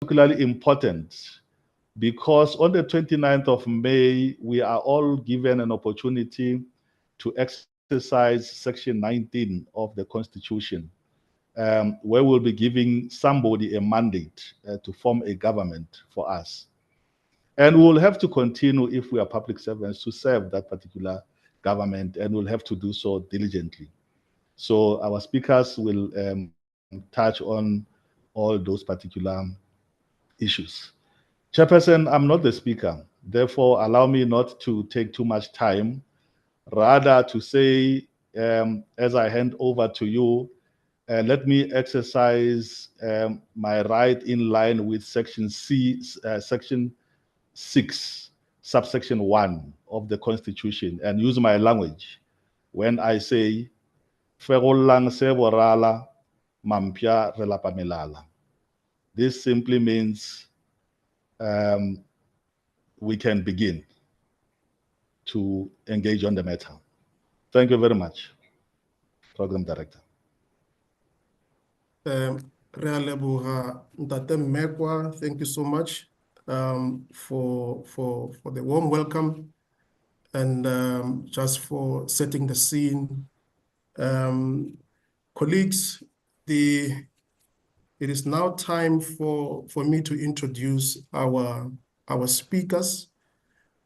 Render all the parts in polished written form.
particularly important because on the 29th of May, we are all given an opportunity to exercise Section 19 of the Constitution, where we'll be giving somebody a mandate to form a government for us. And we'll have to continue, if we are public servants, to serve that particular government, and we'll have to do so diligently. So our speakers will touch on all those particular issues. Chairperson, I'm not the speaker. Therefore, allow me not to take too much time, rather to say, as I hand over to you, let me exercise my right in line with Section 6, subsection 1 of the Constitution, and use my language when I say, "Fegolang se borala, mampia relapamelala." This simply means we can begin to engage on the matter. Thank you very much, Program Director. Thank you so much for the warm welcome and just for setting the scene. Colleagues, it is now time for me to introduce our speakers,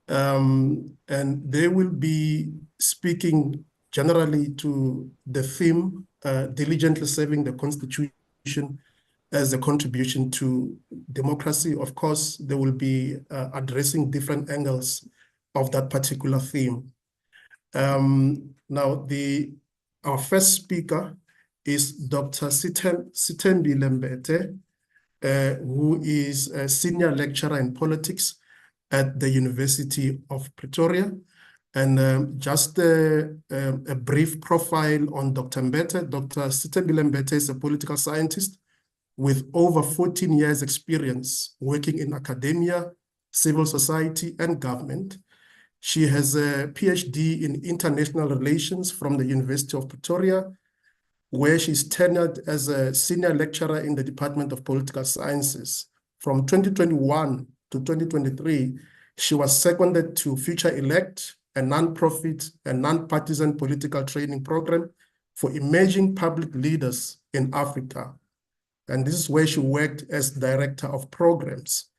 and they will be speaking generally to the theme, diligently serving the Constitution as a contribution to democracy. Of course, they will be addressing different angles of that particular theme. Now, our first speaker is Dr. Sithembi Lembete, who is a senior lecturer in politics at the University of Pretoria. And just a brief profile on Dr. Mbete. Dr. Sithembi Lembete is a political scientist with over 14 years experience working in academia, civil society, and government. She has a PhD in international relations from the University of Pretoria, where she's tenured as a senior lecturer in the Department of Political Sciences. From 2021 to 2023, she was seconded to Future Elect, a non-profit and non-partisan political training program for emerging public leaders in Africa. And this is where she worked as director of programs.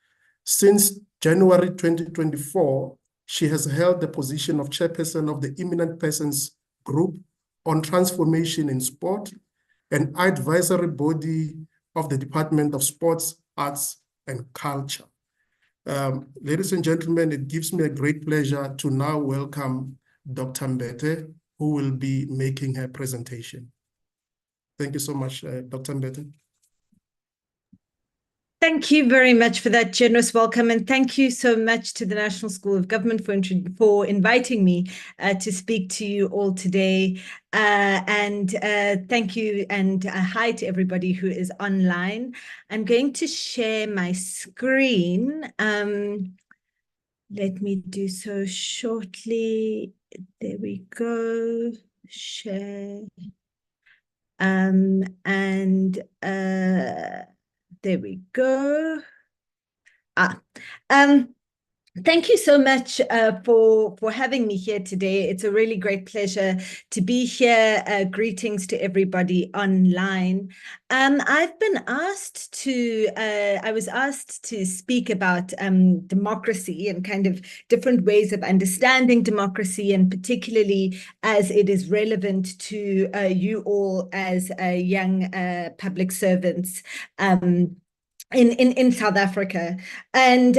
Since January 2024, she has held the position of chairperson of the Eminent Persons Group on Transformation in Sport, an advisory body of the Department of Sports, Arts, and Culture. Ladies and gentlemen, it gives me a great pleasure to now welcome Dr. Mbete, who will be making her presentation. Thank you so much, Dr. Mbete. Thank you very much for that generous welcome, and thank you so much to the National School of Government for inviting me to speak to you all today. Thank you, and hi to everybody who is online. I'm going to share my screen. Let me do so shortly. There we go. Share. There we go. Thank you so much for having me here today. It's a really great pleasure to be here. Greetings to everybody online. I was asked to speak about democracy and kind of different ways of understanding democracy, and particularly as it is relevant to you all as young public servants in South Africa. And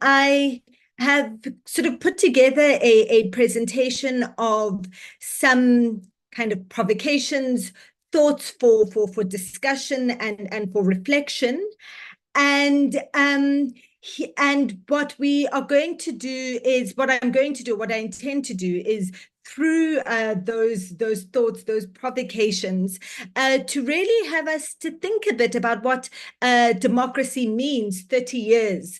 I have sort of put together a presentation of some kind of provocations, thoughts for discussion and for reflection. And what we are going to do is, what I intend to do is through those thoughts, those provocations, to really have us to think a bit about what democracy means 30 years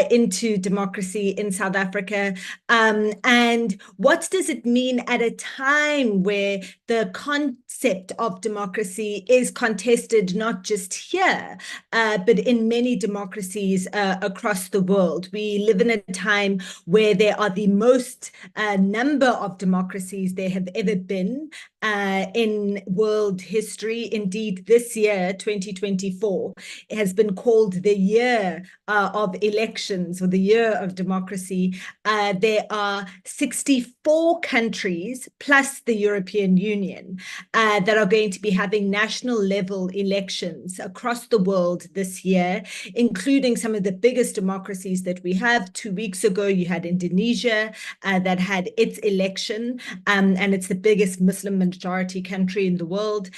into democracy in South Africa, and what does it mean at a time where the concept of democracy is contested not just here, but in many democracies across the world. We live in a time where there are the most number of democracies there have ever been in world history. Indeed, this year, 2024, has been called the year of elections, or the year of democracy. There are 64 countries plus the European Union that are going to be having national level elections across the world this year, including some of the biggest democracies that we have. 2 weeks ago, you had Indonesia that had its election, and it's the biggest Muslim majority country in the world.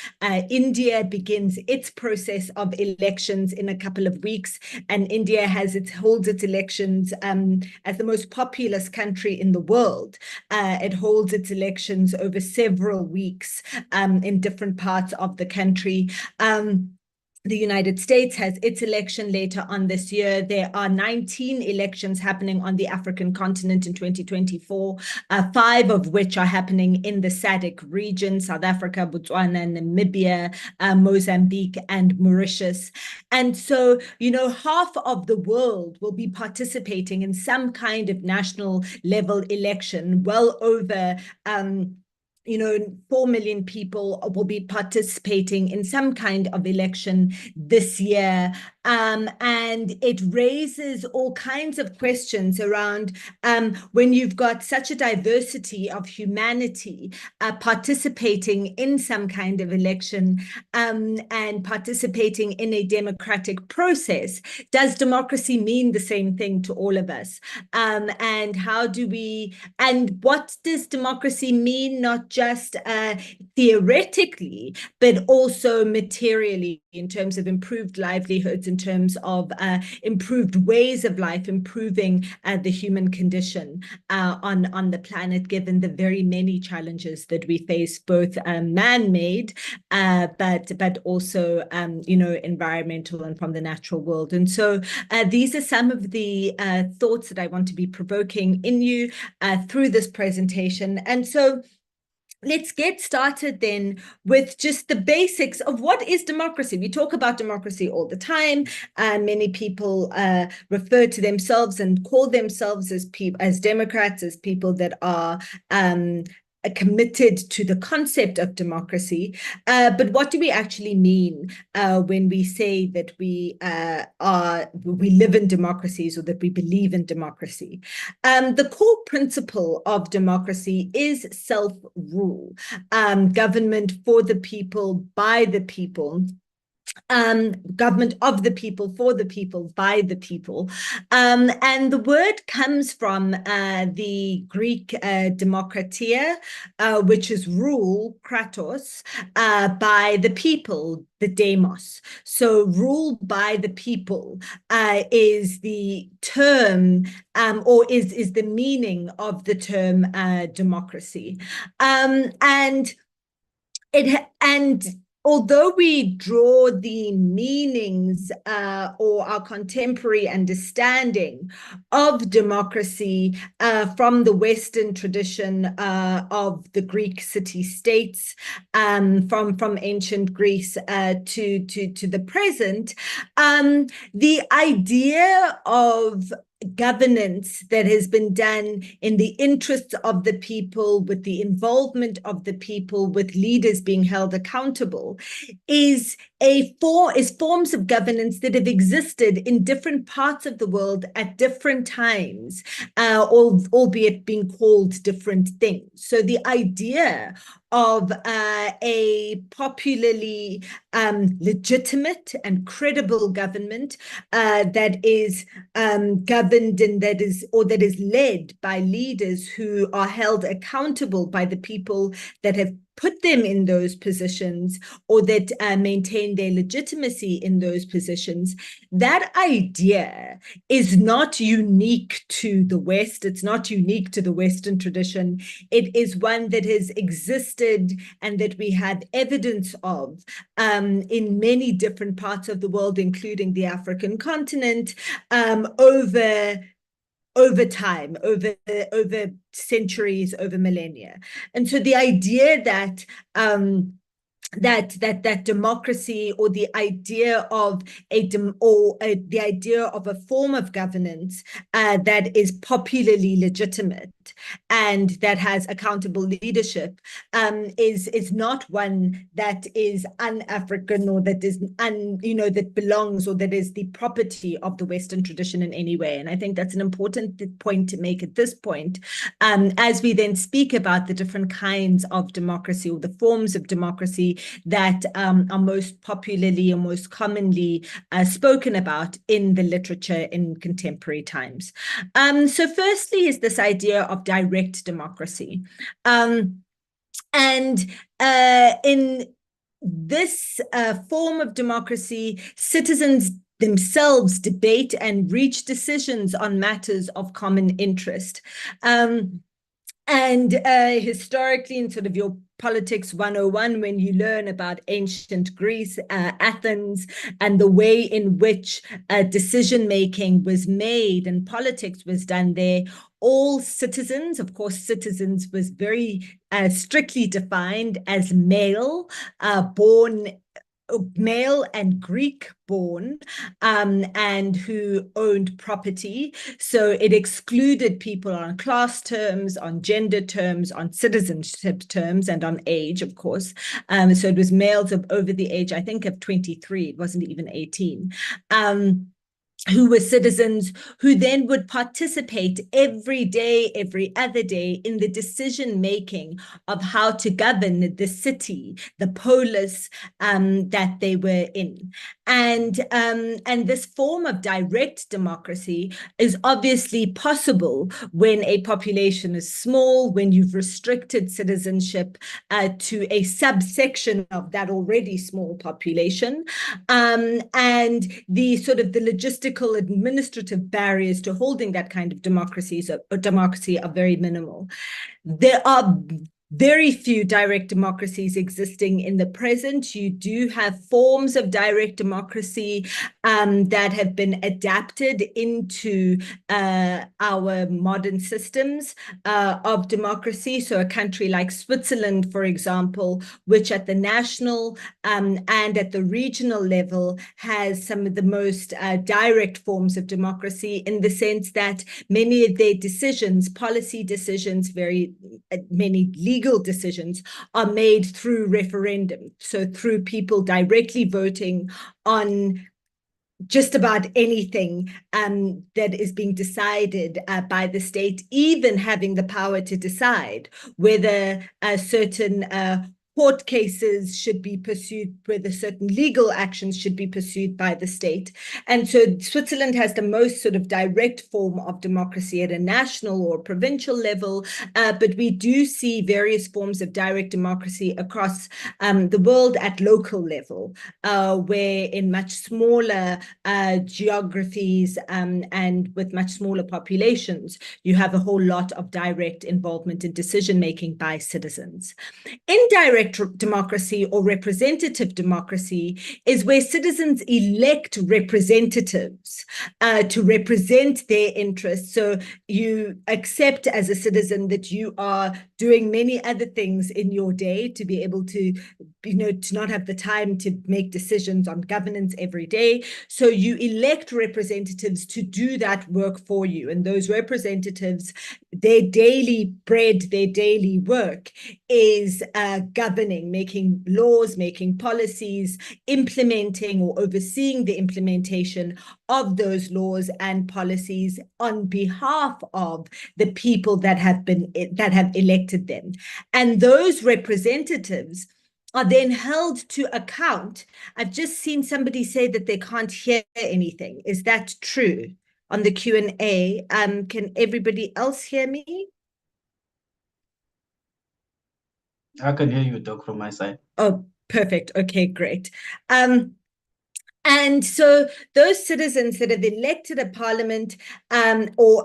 India begins its process of elections in a couple of weeks, and India holds its elections as the most populous country in the world. It holds its elections over several weeks in different parts of the country. The United States has its election later on this year. There are 19 elections happening on the African continent in 2024, 5 of which are happening in the SADC region: South Africa, Botswana, Namibia, Mozambique, and Mauritius. And so, half of the world will be participating in some kind of national level election. Well over 4 million people will be participating in some kind of election this year. And it raises all kinds of questions around when you've got such a diversity of humanity participating in some kind of election and participating in a democratic process. Does democracy mean the same thing to all of us? And what does democracy mean, not just theoretically, but also materially, in terms of improved livelihoods, in terms of improved ways of life, improving the human condition on the planet, given the very many challenges that we face, both man-made, but also environmental and from the natural world. And so these are some of the thoughts that I want to be provoking in you through this presentation. And so let's get started then with just the basics of what is democracy. We talk about democracy all the time. Many people refer to themselves and call themselves as Democrats, as people that are committed to the concept of democracy. But what do we actually mean when we say that we live in democracies, or that we believe in democracy? The core principle of democracy is self-rule, government for the people, by the people. Government of the people, for the people, by the people. And the word comes from the Greek demokratia, which is rule, kratos, by the people, the demos. So rule by the people is the term, or is the meaning of the term democracy. Although we draw the meanings or our contemporary understanding of democracy from the Western tradition of the Greek city-states, from ancient Greece to the present, the idea of governance that has been done in the interests of the people, with the involvement of the people, with leaders being held accountable, is forms of governance that have existed in different parts of the world at different times, albeit being called different things. So the idea of a popularly legitimate and credible government that is governed and that is led by leaders who are held accountable by the people that have put them in those positions or that maintain their legitimacy in those positions, that idea is not unique to the West. It's not unique to the Western tradition. It is one that has existed and that we have evidence of in many different parts of the world, including the African continent, over time, over centuries, over millennia. And so the idea that that democracy, or the idea of the idea of a form of governance that is popularly legitimate and that has accountable leadership is not one that is un-African, or that is that belongs, or that is the property of the Western tradition in any way. And I think that's an important point to make at this point, as we then speak about the different kinds of democracy, or the forms of democracy that are most popularly or most commonly spoken about in the literature in contemporary times. So firstly is this idea of direct democracy. And in this form of democracy, citizens themselves debate and reach decisions on matters of common interest. And historically, in sort of your Politics 101, when you learn about ancient Greece, Athens, and the way in which decision-making was made and politics was done there, all citizens, of course, citizens was very strictly defined as male, male and Greek born, and who owned property. So it excluded people on class terms, on gender terms, on citizenship terms, and on age, of course. So it was males of over the age, I think, of 23. It wasn't even 18. Who were citizens who then would participate every day, every other day in the decision-making of how to govern the city, the polis that they were in. And this form of direct democracy is obviously possible when a population is small, when you've restricted citizenship to a subsection of that already small population, and the sort of the logistical administrative barriers to holding that kind of democracy are very minimal. There are very few direct democracies existing in the present. You do have forms of direct democracy that have been adapted into our modern systems of democracy. So a country like Switzerland, for example, which at the national and at the regional level has some of the most direct forms of democracy, in the sense that many of their decisions, policy decisions, very many legal decisions are made through referendum. So through people directly voting on just about anything that is being decided by the state, even having the power to decide whether certain court cases should be pursued, whether certain legal actions should be pursued by the state. And so Switzerland has the most sort of direct form of democracy at a national or provincial level, but we do see various forms of direct democracy across the world at local level, where in much smaller geographies and with much smaller populations, you have a whole lot of direct involvement in decision-making by citizens. Indirect democracy, or representative democracy, is where citizens elect representatives to represent their interests. So you accept as a citizen that you are doing many other things in your day to be able to, to not have the time to make decisions on governance every day. So you elect representatives to do that work for you. And those representatives, their daily bread, their daily work is governing, making laws, making policies, implementing or overseeing the implementation of those laws and policies on behalf of the people that have elected them. And those representatives are then held to account. I've just seen somebody say that they can't hear anything. Is that true? On the Q&A, can everybody else hear me? I can hear you, Doc, from my side. Oh, perfect. Okay, great. And so those citizens that have elected a parliament, or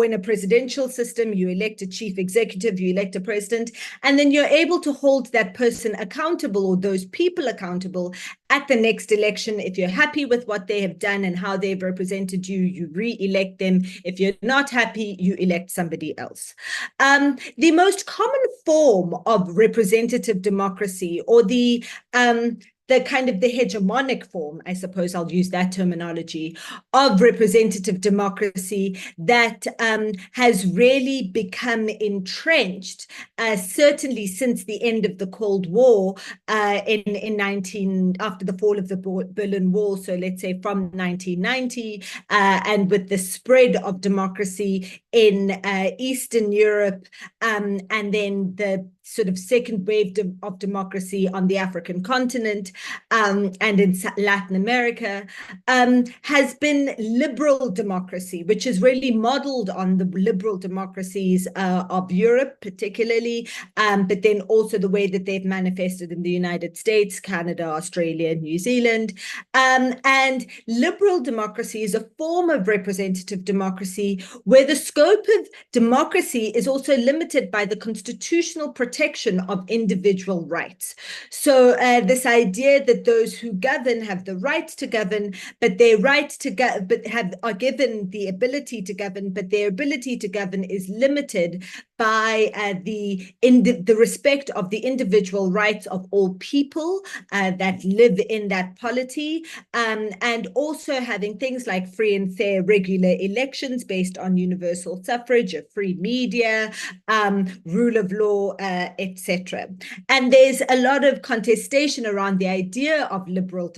in a presidential system, you elect a chief executive, you elect a president, and then you're able to hold that person accountable, or those people accountable, at the next election. If you're happy with what they have done and how they've represented you, you re-elect them. If you're not happy, you elect somebody else. The most common form of representative democracy, or the kind of the hegemonic form, I suppose I'll use that terminology, of representative democracy that has really become entrenched, certainly since the end of the Cold War, after the fall of the Berlin Wall, so let's say from 1990, and with the spread of democracy in Eastern Europe, and then the sort of second wave of democracy on the African continent, and in Latin America, has been liberal democracy, which is really modeled on the liberal democracies of Europe, particularly, but then also the way that they've manifested in the United States, Canada, Australia, New Zealand. And liberal democracy is a form of representative democracy where the scope of democracy is also limited by the constitutional protection of individual rights. So this idea that those who govern have the right to govern, but their right to are given the ability to govern, but their ability to govern is limited by the respect of the individual rights of all people that live in that polity, and also having things like free and fair regular elections based on universal suffrage, a free media, rule of law, etc. And there's a lot of contestation around the idea of liberal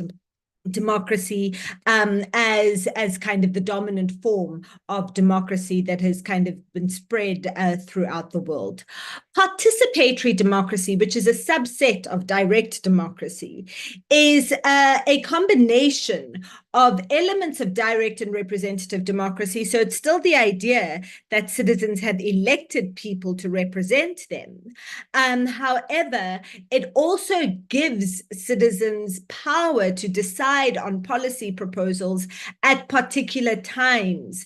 democracy as kind of the dominant form of democracy that has kind of been spread throughout the world. Participatory democracy, which is a subset of direct democracy, is a combination of elements of direct and representative democracy. So it's still the idea that citizens have elected people to represent them. However, it also gives citizens power to decide on policy proposals at particular times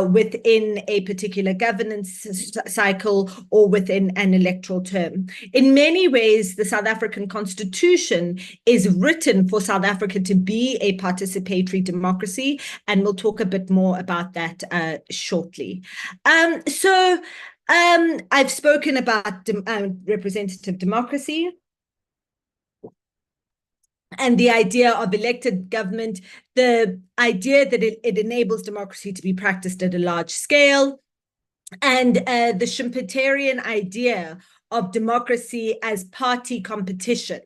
within a particular governance cycle or within an electoral term. In many ways, the South African Constitution is written for South Africa to be a participatory democracy, and we'll talk a bit more about that shortly. So I've spoken about representative democracy and the idea of elected government, the idea that it enables democracy to be practiced at a large scale, and the Schumpeterian idea of democracy as party competition,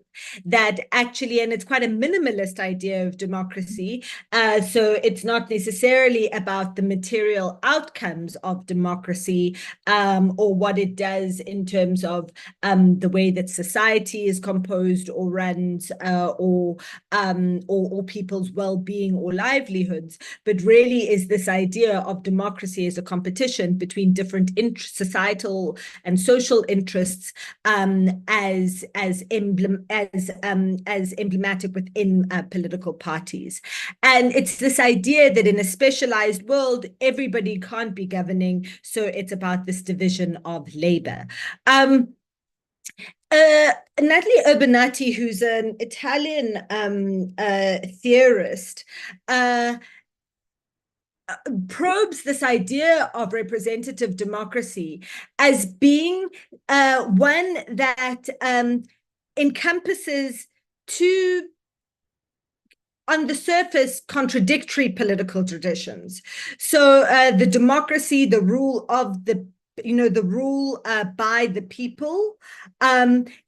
that actually, and it's quite a minimalist idea of democracy, so it's not necessarily about the material outcomes of democracy or what it does in terms of the way that society is composed or runs, or people's well-being or livelihoods, but really is this idea of democracy as a competition between different societal and social interests, as emblematic within political parties. And it's this idea that in a specialized world, everybody can't be governing, so it's about this division of labor. Natalie Urbanati, who's an Italian theorist, probes this idea of representative democracy as being one that encompasses two, on the surface, contradictory political traditions. So the democracy, the rule of the rule by the people,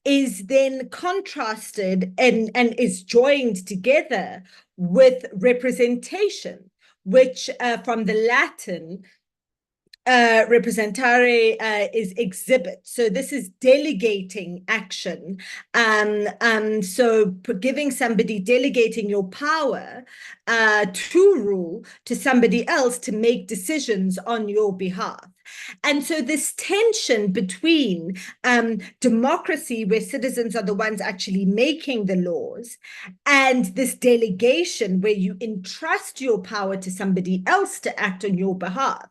is then contrasted and is joined together with representation, which from the Latin, representare is exhibit. So this is delegating action. So delegating your power to rule to somebody else to make decisions on your behalf. And so this tension between democracy, where citizens are the ones actually making the laws, and this delegation where you entrust your power to somebody else to act on your behalf,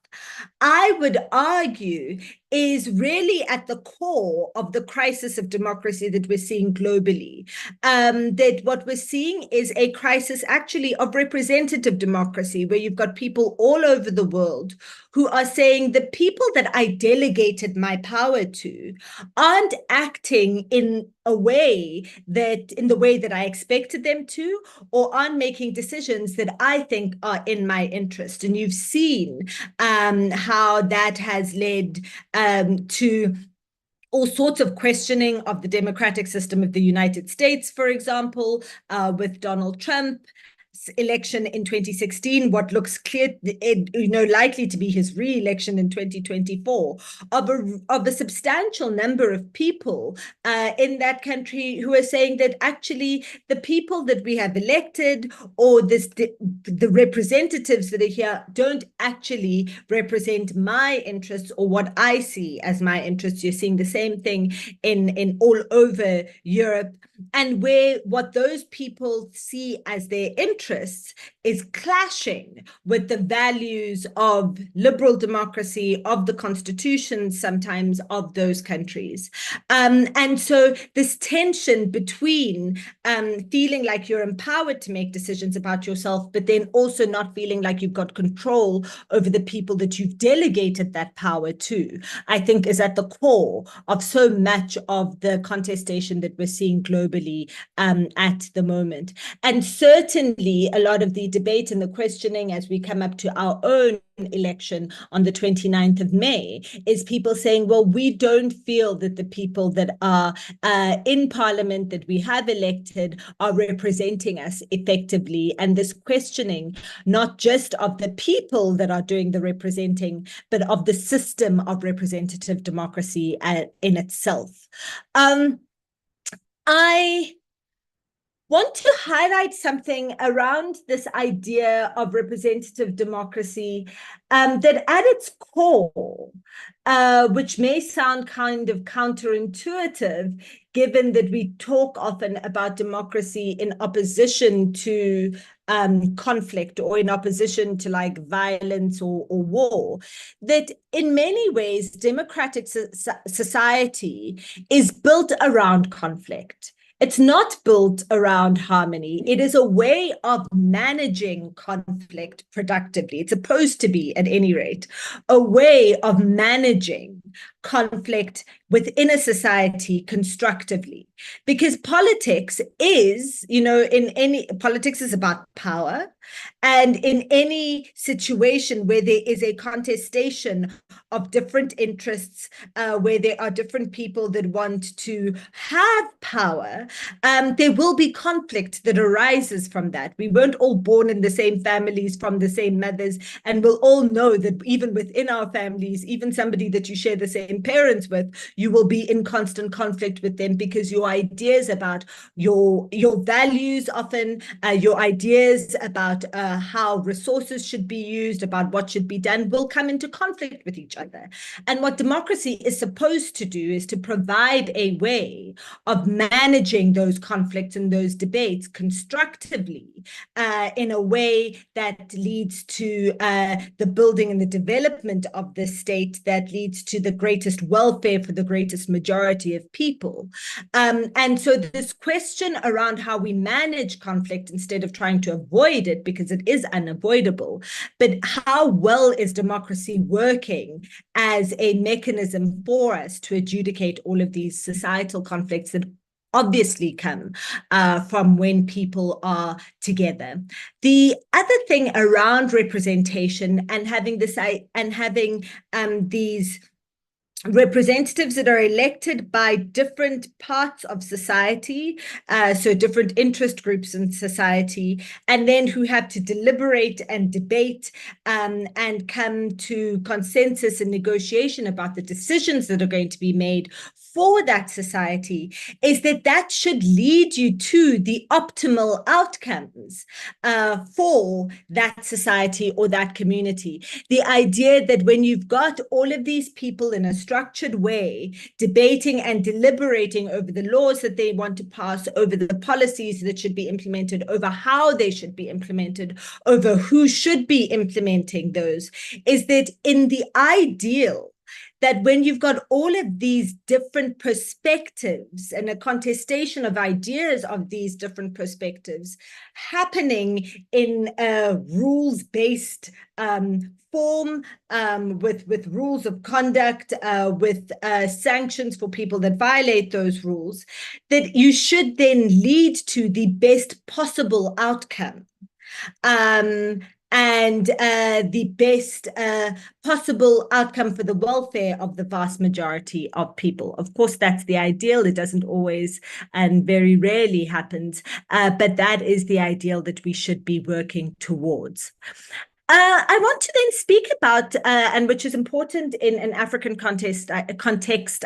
I would argue is really at the core of the crisis of democracy that we're seeing globally. That what we're seeing is a crisis actually of representative democracy, where you've got people all over the world who are saying the people that I delegated my power to aren't acting in the way that I expected them to, or aren't making decisions that I think are in my interest. And you've seen how that has led to all sorts of questioning of the democratic system of the United States, for example, with Donald Trump. Election in 2016, what looks clear, likely to be his re-election in 2024, of a substantial number of people in that country who are saying that actually the people that we have elected, or the representatives that are here, don't actually represent my interests or what I see as my interests. You're seeing the same thing in all over Europe, and where what those people see as their interests is clashing with the values of liberal democracy, of the constitutions sometimes of those countries. And so this tension between feeling like you're empowered to make decisions about yourself, but then also not feeling like you've got control over the people that you've delegated that power to, I think is at the core of so much of the contestation that we're seeing globally at the moment. And certainly a lot of the debate and the questioning as we come up to our own election on the 29th of May is people saying, well, we don't feel that the people that are in parliament that we have elected are representing us effectively. And this questioning, not just of the people that are doing the representing, but of the system of representative democracy in itself. I want to highlight something around this idea of representative democracy that at its core, which may sound kind of counterintuitive, given that we talk often about democracy in opposition to conflict, or in opposition to like violence or war, that in many ways, democratic society is built around conflict. It's not built around harmony. It is a way of managing conflict productively. It's supposed to be, at any rate, a way of managing conflict within a society constructively. Because politics is, politics is about power. And in any situation where there is a contestation of different interests, where there are different people that want to have power, there will be conflict that arises from that. We weren't all born in the same families from the same mothers, and we'll all know that even within our families, even somebody that you share the same parents with, you will be in constant conflict with them, because your ideas about your values, often your ideas about how resources should be used, about what should be done, will come into conflict with each other. And what democracy is supposed to do is to provide a way of managing those conflicts and those debates constructively, in a way that leads to the building and the development of the state, that leads to the greatest welfare for the greatest majority of people. And so this question around how we manage conflict instead of trying to avoid it, because it is unavoidable, but how well is democracy working as a mechanism for us to adjudicate all of these societal conflicts that obviously come from when people are together. The other thing around representation and having these representatives that are elected by different parts of society, so different interest groups in society, and then who have to deliberate and debate and come to consensus and negotiation about the decisions that are going to be made for that society is that that should lead you to the optimal outcomes for that society or that community. The idea that when you've got all of these people in a structured way debating and deliberating over the laws that they want to pass, over the policies that should be implemented, over how they should be implemented, over who should be implementing those, is that in the ideal, that when you've got all of these different perspectives and a contestation of ideas of these different perspectives happening in a rules-based form, with rules of conduct, with sanctions for people that violate those rules, that you should then lead to the best possible outcome. And the best possible outcome for the welfare of the vast majority of people. Of course, that's the ideal. It doesn't always and very rarely happens, but that is the ideal that we should be working towards. I want to then speak about, and which is important in an African context,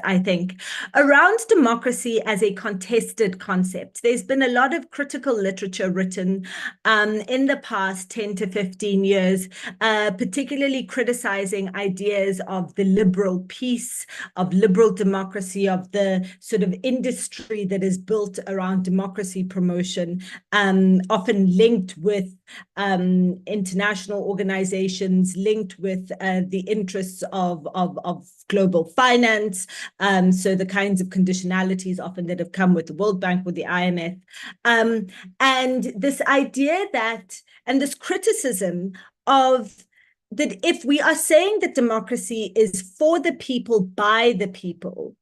I think, around democracy as a contested concept. There's been a lot of critical literature written in the past 10 to 15 years, particularly criticizing ideas of the liberal peace, of liberal democracy, of the sort of industry that is built around democracy promotion, often linked with international organizations, linked with the interests of global finance, so the kinds of conditionalities often that have come with the World Bank, with the IMF, and this idea that, and this criticism of that if we are saying that democracy is for the people, by the people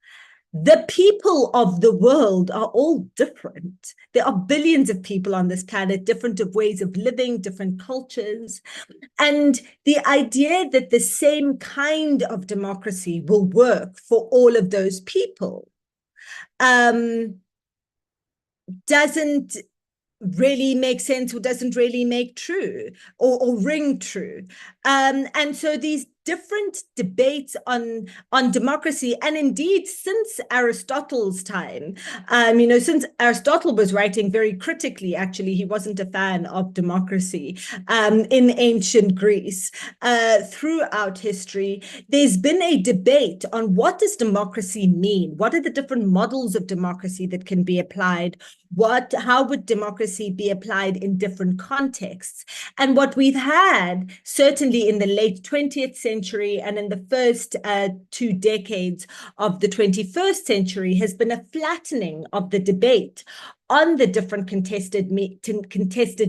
of the world are all different. There are billions of people on this planet, different ways of living, different cultures. And the idea that the same kind of democracy will work for all of those people doesn't really make sense, or doesn't really make true or ring true. And so these different debates on democracy, and indeed since Aristotle's time, since Aristotle was writing very critically, actually, he wasn't a fan of democracy in ancient Greece, throughout history, there's been a debate on what does democracy mean? What are the different models of democracy that can be applied? How would democracy be applied in different contexts? And what we've had, certainly in the late 20th century and in the first 2 decades of the 21st century, has been a flattening of the debate on the different contested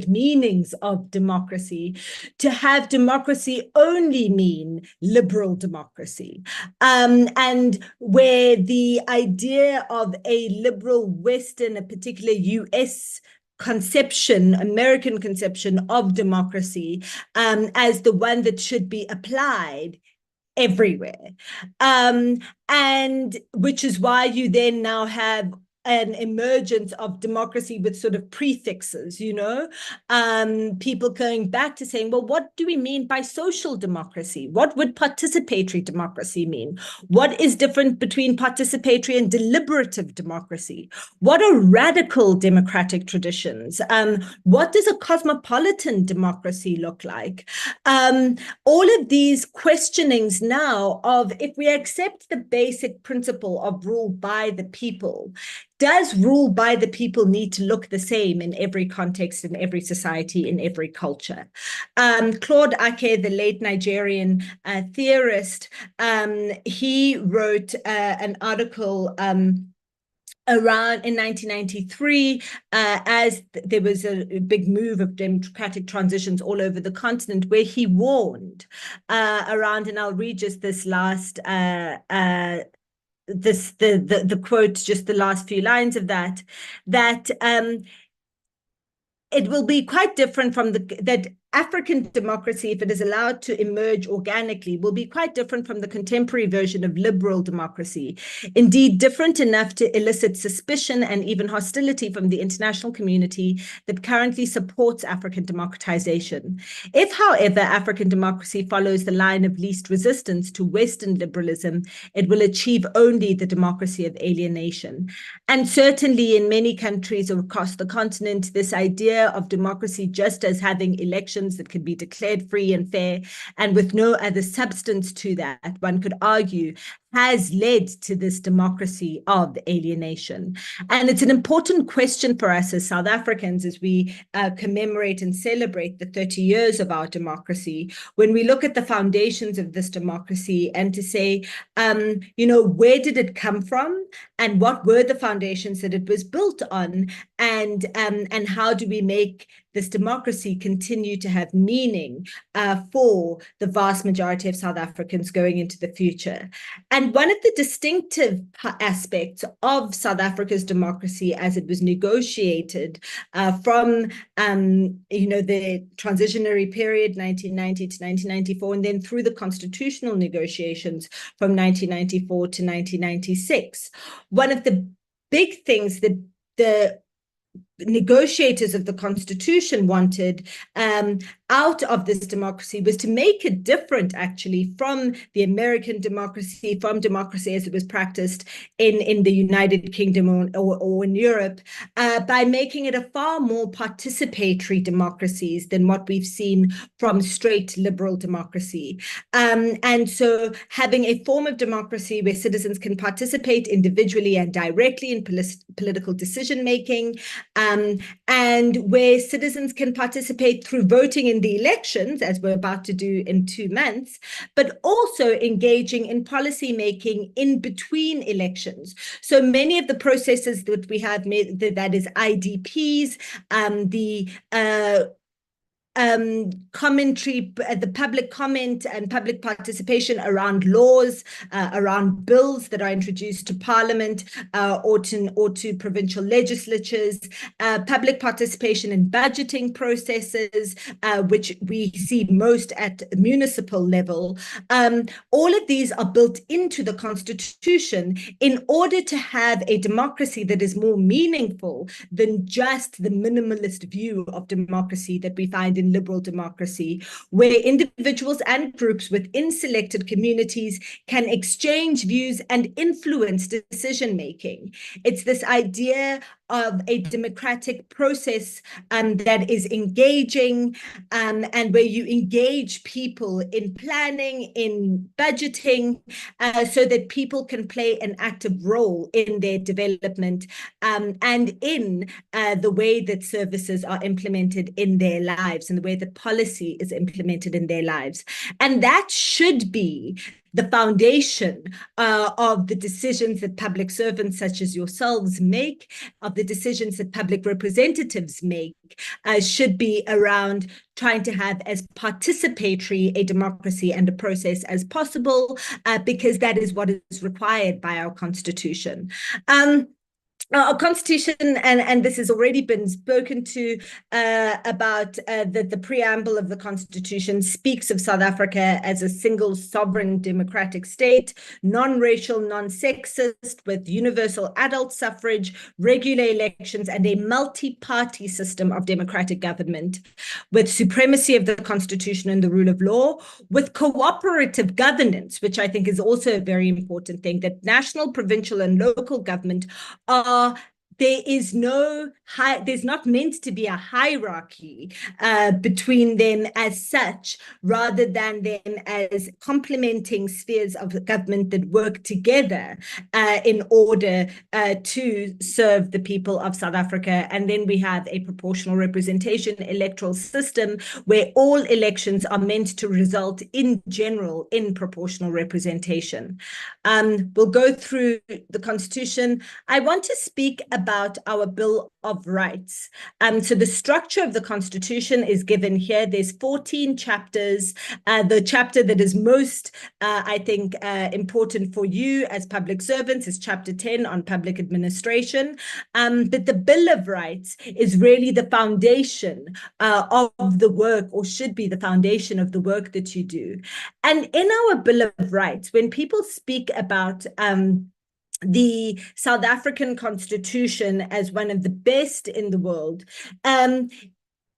meanings of democracy, to have democracy only mean liberal democracy. And where the idea of a liberal Western, a particular US conception, American conception of democracy, as the one that should be applied everywhere. And which is why you then now have an emergence of democracy with sort of prefixes, people going back to saying, well, what do we mean by social democracy? What would participatory democracy mean? What is different between participatory and deliberative democracy? What are radical democratic traditions? What does a cosmopolitan democracy look like? All of these questionings now of, if we accept the basic principle of rule by the people, does rule by the people need to look the same in every context, in every society, in every culture? Claude Ake, the late Nigerian theorist, he wrote an article around in 1993, as there was a big move of democratic transitions all over the continent, where he warned around, and I'll read just this last the quote, just the last few lines of that it will be quite different from that African democracy, if it is allowed to emerge organically, will be quite different from the contemporary version of liberal democracy. Indeed, different enough to elicit suspicion and even hostility from the international community that currently supports African democratization. If, however, African democracy follows the line of least resistance to Western liberalism, it will achieve only the democracy of alienation. And certainly in many countries across the continent, this idea of democracy just as having elections that could be declared free and fair and with no other substance to that, one could argue, has led to this democracy of alienation. And it's an important question for us as South Africans as we commemorate and celebrate the 30 years of our democracy, when we look at the foundations of this democracy and to say, where did it come from and what were the foundations that it was built on, and how do we make this democracy continue to have meaning for the vast majority of South Africans going into the future. And one of the distinctive aspects of South Africa's democracy as it was negotiated from the transitionary period 1990 to 1994, and then through the constitutional negotiations from 1994 to 1996, one of the big things that the negotiators of the Constitution wanted out of this democracy was to make it different, actually, from the American democracy, from democracy as it was practiced in the United Kingdom or in Europe, by making it a far more participatory democracy than what we've seen from straight liberal democracy. And so having a form of democracy where citizens can participate individually and directly in political decision-making, and where citizens can participate through voting in the elections, as we're about to do in 2 months, but also engaging in policy making in between elections. So many of the processes that we have made, that is IDPs, commentary, the public comment and public participation around laws, around bills that are introduced to Parliament or to provincial legislatures, public participation in budgeting processes, which we see most at municipal level. All of these are built into the Constitution in order to have a democracy that is more meaningful than just the minimalist view of democracy that we find in liberal democracy, where individuals and groups within selected communities can exchange views and influence decision-making. It's this idea of a democratic process that is engaging, and where you engage people in planning, in budgeting, so that people can play an active role in their development and in the way that services are implemented in their lives and the way that policy is implemented in their lives. And that should be the foundation of the decisions that public servants such as yourselves make, of the decisions that public representatives make, should be around trying to have as participatory a democracy and a process as possible, because that is what is required by our Constitution. Our Constitution, and this has already been spoken to about the preamble of the Constitution, speaks of South Africa as a single sovereign democratic state, non-racial, non-sexist, with universal adult suffrage, regular elections, and a multi-party system of democratic government, with supremacy of the Constitution and the rule of law, with cooperative governance, which I think is also a very important thing, that national, provincial, and local government are there's not meant to be a hierarchy between them as such, rather than them as complementing spheres of government that work together in order to serve the people of South Africa. And then we have a proportional representation electoral system where all elections are meant to result in general in proportional representation. We'll go through the Constitution. I want to speak about about our Bill of Rights. So the structure of the Constitution is given here. There's 14 chapters. The chapter that is most, I think, important for you as public servants is chapter 10 on public administration. But the Bill of Rights is really the foundation of the work, or should be the foundation of the work that you do. And in our Bill of Rights, when people speak about the South African Constitution as one of the best in the world,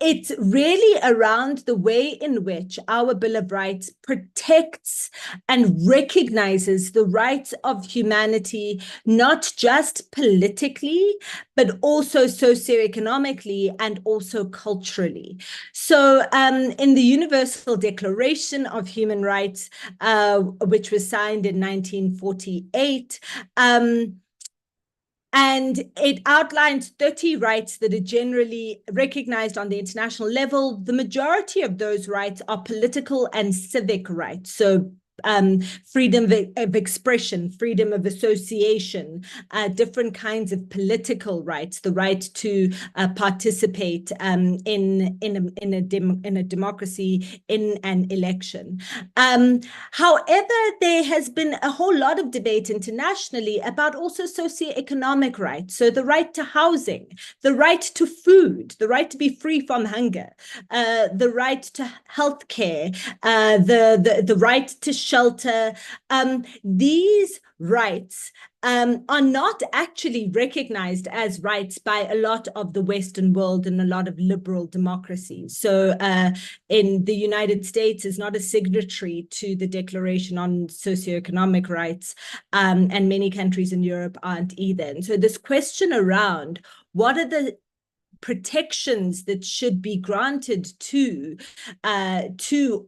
it's really around the way in which our Bill of Rights protects and recognizes the rights of humanity, not just politically, but also socioeconomically and also culturally. So in the Universal Declaration of Human Rights, which was signed in 1948, and it outlines 30 rights that are generally recognized on the international level. The majority of those rights are political and civic rights. So freedom of expression, freedom of association, different kinds of political rights, the right to participate in a democracy, in an election. However, there has been a whole lot of debate internationally about also socioeconomic rights. So the right to housing, the right to food, the right to be free from hunger, the right to healthcare, the right to shelter. These rights are not actually recognized as rights by a lot of the Western world and a lot of liberal democracies. So in the United States is not a signatory to the Declaration on Socioeconomic Rights, and many countries in Europe aren't either. And so this question around what are the protections that should be granted to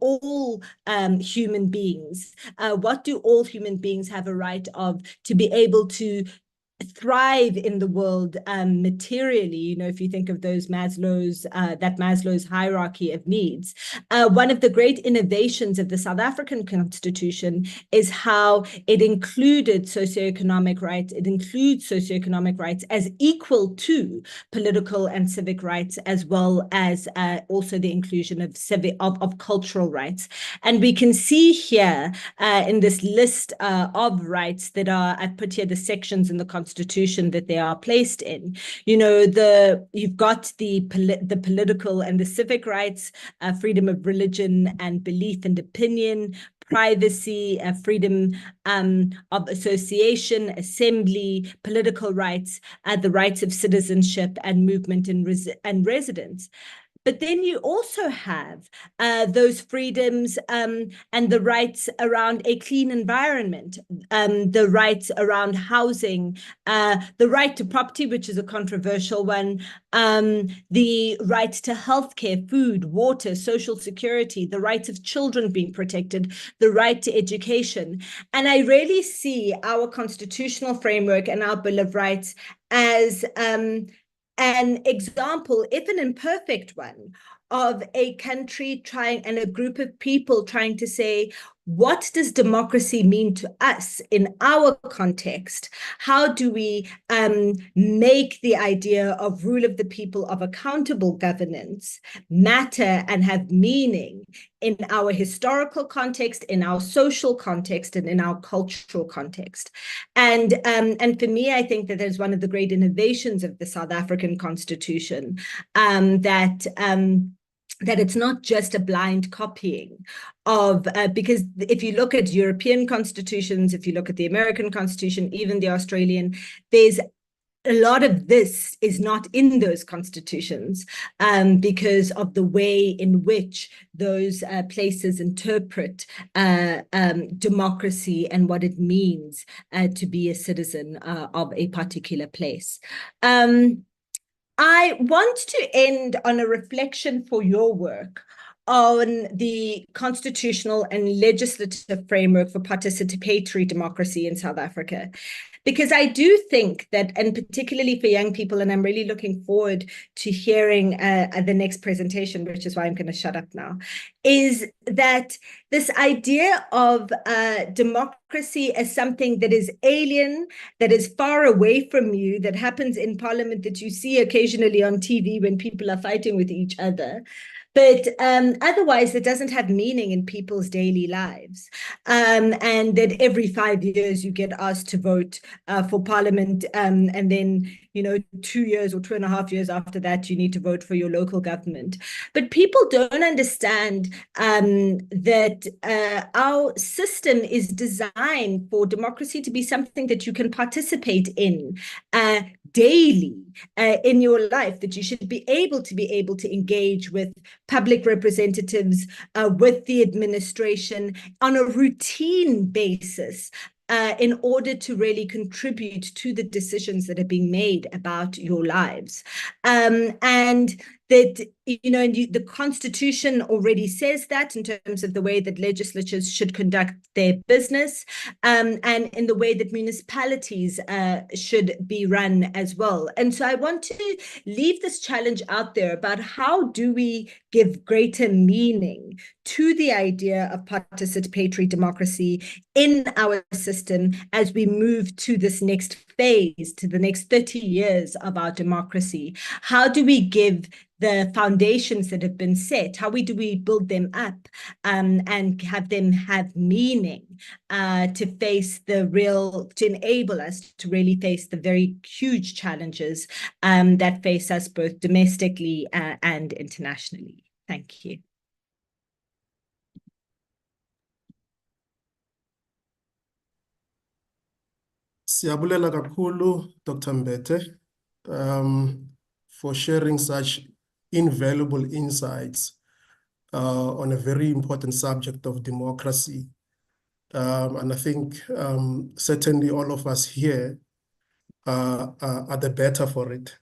all human beings. What do all human beings have a right of to be able to thrive in the world materially? You know, if you think of those Maslow's hierarchy of needs, one of the great innovations of the South African Constitution is how it included socioeconomic rights. It includes socioeconomic rights as equal to political and civic rights, as well as also the inclusion of cultural rights. And we can see here in this list of rights that are, I've put here the sections in the Constitution that they are placed in. You know, you've got the political and the civic rights, freedom of religion and belief and opinion, privacy, freedom of association, assembly, political rights, the rights of citizenship and movement and residence. But then you also have those freedoms and the rights around a clean environment, the rights around housing, the right to property, which is a controversial one, the right to healthcare, food, water, social security, the rights of children being protected, the right to education. And I really see our constitutional framework and our Bill of Rights as an example, if an imperfect one, of a country trying and a group of people trying to say, what does democracy mean to us in our context? How do we make the idea of rule of the people, of accountable governance, matter and have meaning in our historical context, in our social context, and in our cultural context? And for me, I think that there's one of the great innovations of the South African Constitution, that it's not just a blind copying of, because if you look at European constitutions, if you look at the American Constitution, even the Australian, there's a lot of this is not in those constitutions because of the way in which those places interpret democracy and what it means to be a citizen of a particular place. I want to end on a reflection for your work on the constitutional and legislative framework for participatory democracy in South Africa. Because I do think that, and particularly for young people, and I'm really looking forward to hearing the next presentation, which is why I'm going to shut up now, is that this idea of democracy as something that is alien, that is far away from you, that happens in parliament, that you see occasionally on TV when people are fighting with each other, but otherwise it doesn't have meaning in people's daily lives. And that every 5 years you get asked to vote for parliament, and then 2 years or 2.5 years after that you need to vote for your local government. But people don't understand that our system is designed for democracy to be something that you can participate in daily in your life, that you should be able to engage with public representatives, with the administration on a routine basis, in order to really contribute to the decisions that are being made about your lives. And that, the Constitution already says that in terms of the way that legislatures should conduct their business, and in the way that municipalities should be run as well. And so I want to leave this challenge out there about how do we give greater meaning to the idea of participatory democracy in our system as we move to this next phase, to the next 30 years of our democracy. How do we give the foundations that have been set, how do we build them up, and have them have meaning, to enable us to really face the very huge challenges that face us both domestically and internationally. Thank you. Siyabulela kakhulu, Dr. Mbete, for sharing such invaluable insights on a very important subject of democracy. And I think certainly all of us here are the better for it,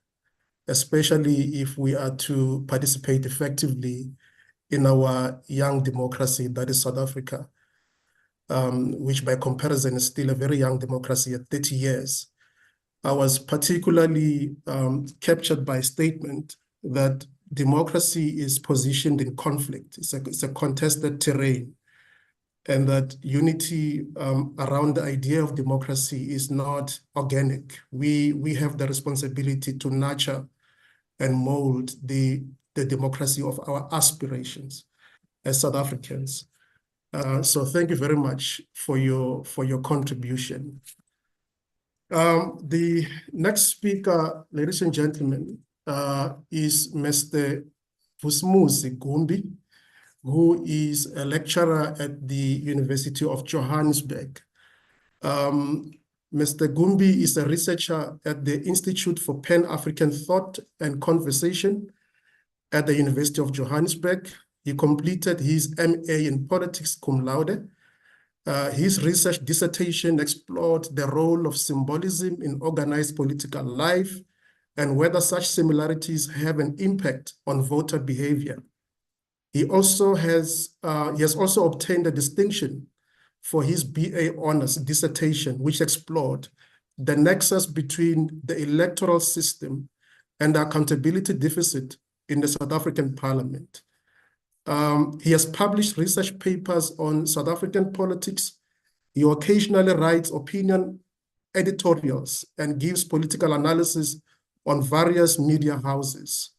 especially if we are to participate effectively in our young democracy, that is South Africa, which by comparison is still a very young democracy at 30 years. I was particularly captured by a statement that democracy is positioned in conflict. It's a contested terrain, and that unity around the idea of democracy is not organic. We have the responsibility to nurture and mold the democracy of our aspirations as South Africans. So thank you very much for your contribution. The next speaker, ladies and gentlemen, is Mr. Vusumuzi Gumbi, who is a lecturer at the University of Johannesburg. Mr. Gumbi is a researcher at the Institute for Pan-African Thought and Conversation at the University of Johannesburg. He completed his MA in Politics cum laude. His research dissertation explored the role of symbolism in organized political life and whether such similarities have an impact on voter behavior. He has also obtained a distinction for his BA honors dissertation, which explored the nexus between the electoral system and the accountability deficit in the South African Parliament. He has published research papers on South African politics. He occasionally writes opinion editorials and gives political analysis on various media houses.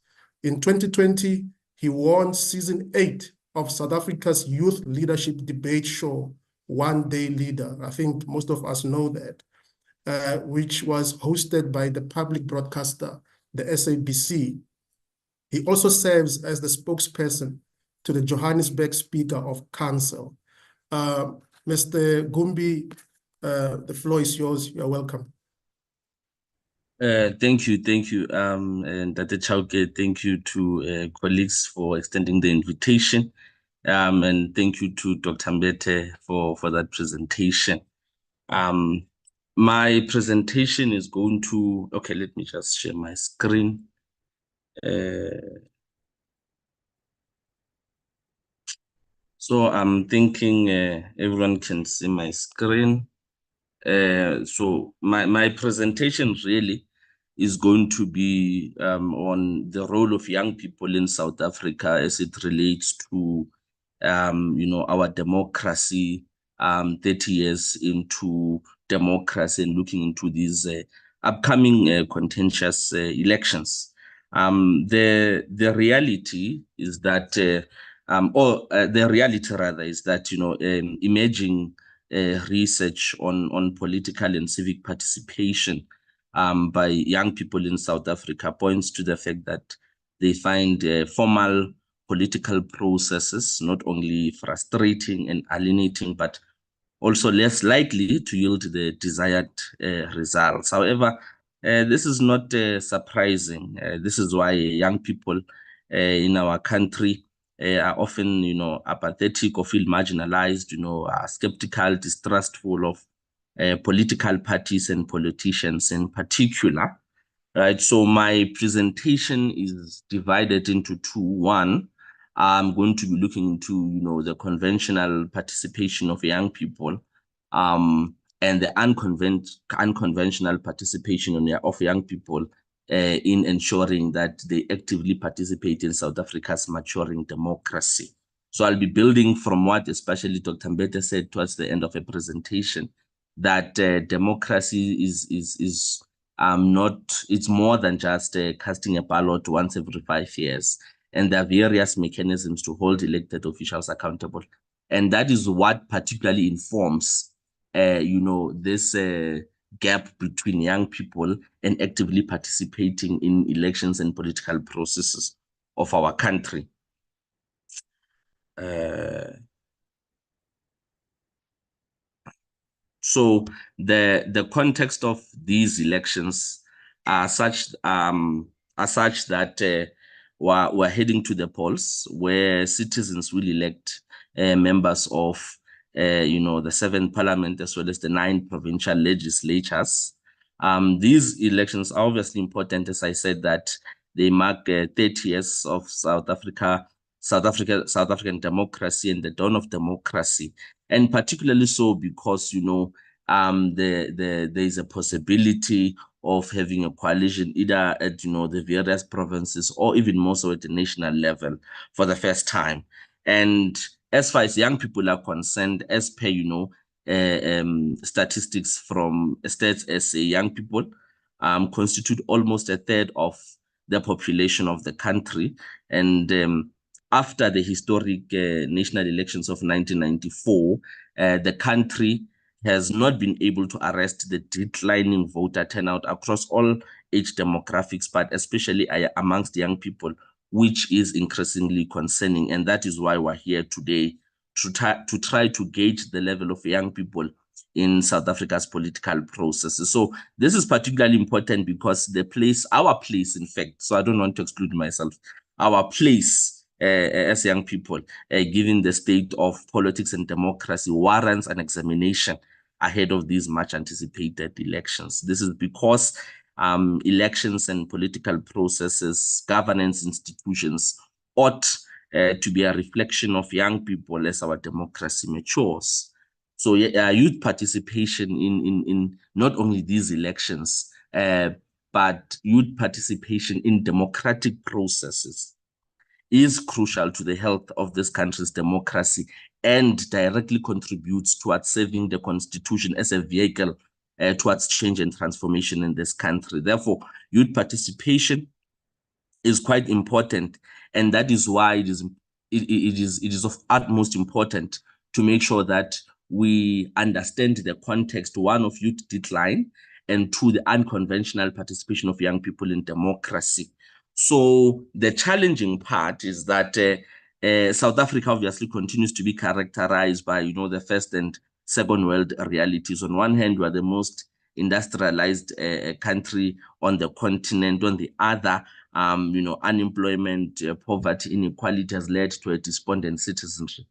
In 2020, he won season 8 of South Africa's youth leadership debate show, One Day Leader. I think most of us know that, which was hosted by the public broadcaster, the SABC. He also serves as the spokesperson to the Johannesburg Speaker of Council. Mr. Gumbi, the floor is yours. You're welcome. Thank you. And Dr. Chauke, thank you to colleagues for extending the invitation. And thank you to Dr. Mbete for that presentation. My presentation is going to, okay, let me just share my screen. So I'm thinking everyone can see my screen. So my presentation really is going to be on the role of young people in South Africa as it relates to, our democracy, 30 years into democracy and looking into these upcoming contentious elections. The reality is that, the reality rather is that, emerging research on political and civic participation by young people in South Africa points to the fact that they find formal political processes not only frustrating and alienating, but also less likely to yield the desired results. However, this is not surprising. This is why young people in our country are often, apathetic or feel marginalized, are skeptical, distrustful of political parties and politicians in particular. Right. So my presentation is divided into two. One, I'm going to be looking into, the conventional participation of young people, and the unconventional participation of young people in ensuring that they actively participate in South Africa's maturing democracy. So I'll be building from what especially Dr. Mbete said towards the end of a presentation, that democracy is it's more than just casting a ballot once every 5 years. And there are various mechanisms to hold elected officials accountable. And that is what particularly informs, this gap between young people and actively participating in elections and political processes of our country. So the context of these elections are such that we're heading to the polls, where citizens will elect members of the 7th Parliament as well as the 9 provincial legislatures. These elections are obviously important, as I said, that they mark 30 years of South African democracy and the dawn of democracy. And particularly so because, there is a possibility of having a coalition either at, the various provinces or even more so at the national level for the first time. And as far as young people are concerned, as per, statistics from Stats SA, young people constitute almost a third of the population of the country. And after the historic national elections of 1994, the country has not been able to arrest the declining voter turnout across all age demographics, but especially amongst young people, which is increasingly concerning. And that is why we're here today to try to gauge the level of young people in South Africa's political processes. So this is particularly important because our place, in fact, so I don't want to exclude myself, our place as young people, given the state of politics and democracy, warrants an examination ahead of these much anticipated elections. This is because elections and political processes, governance institutions ought to be a reflection of young people as our democracy matures. So youth participation in not only these elections, but youth participation in democratic processes is crucial to the health of this country's democracy and directly contributes towards serving the constitution as a vehicle towards change and transformation in this country. Therefore, youth participation is quite important, and that is why it is of utmost importance to make sure that we understand the context, one, of youth decline, and two, the unconventional participation of young people in democracy. So the challenging part is that South Africa obviously continues to be characterized by, the first and second world realities. On one hand, we are the most industrialized country on the continent. On the other, unemployment, poverty, inequality has led to a despondent citizenship,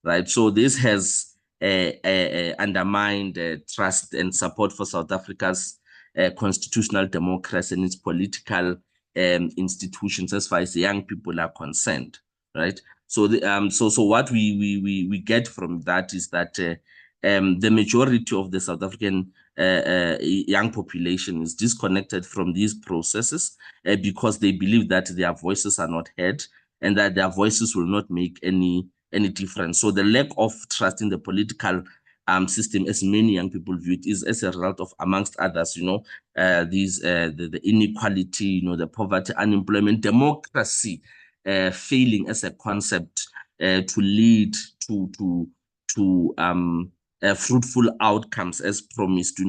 right? So this has undermined trust and support for South Africa's constitutional democracy and its political institutions as far as young people are concerned, right? So so what we get from that is that the majority of the South African young population is disconnected from these processes because they believe that their voices are not heard and that their voices will not make any difference. So the lack of trust in the political system, as many young people view it, is as a result of, amongst others, the inequality, the poverty, unemployment, democracy failing as a concept to lead to fruitful outcomes as promised,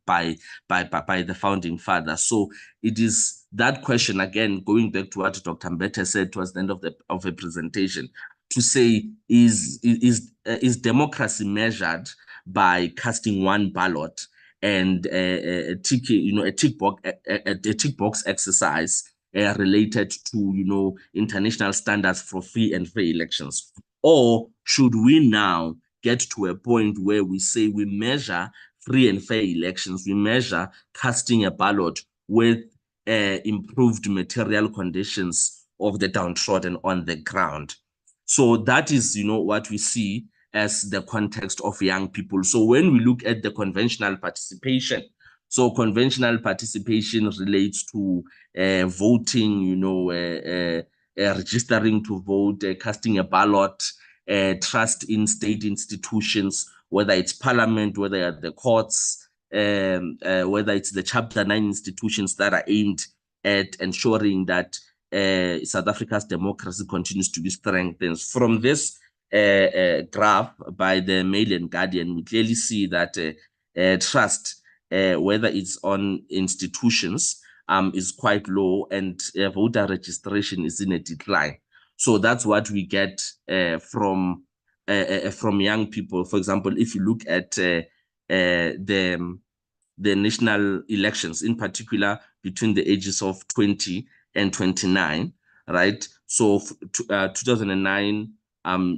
by the founding fathers. So it is that question, again, going back to what Dr. Mbete said towards the end of the presentation, to say, is democracy measured by casting one ballot and a tick box exercise related to international standards for free and fair elections? Or should we now get to a point where we say we measure free and fair elections, we measure casting a ballot with improved material conditions of the downtrodden on the ground? So that is, what we see as the context of young people. So when we look at the conventional participation, so conventional participation relates to voting, registering to vote, casting a ballot, trust in state institutions, whether it's parliament, whether it's the courts, whether it's the Chapter 9 institutions that are aimed at ensuring that South Africa's democracy continues to be strengthened. From this graph by the Mail and Guardian, we clearly see that trust, whether it's on institutions, is quite low, and voter registration is in a decline. So that's what we get from young people. For example, if you look at the national elections, in particular between the ages of 20 and 29, right? So 2009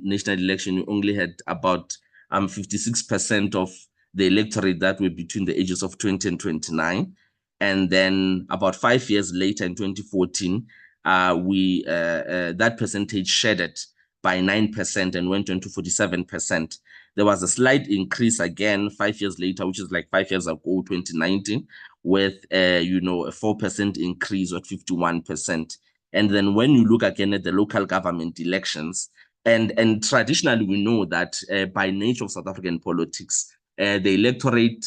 national election, you only had about 56% of the electorate that were between the ages of 20 and 29. And then about 5 years later, in 2014, that percentage shedded by 9% and went on to 47%. There was a slight increase again 5 years later, which is like 5 years ago, 2019, with a 4% increase at 51%. And then when you look again at the local government elections, and traditionally we know that by nature of South African politics, the electorate,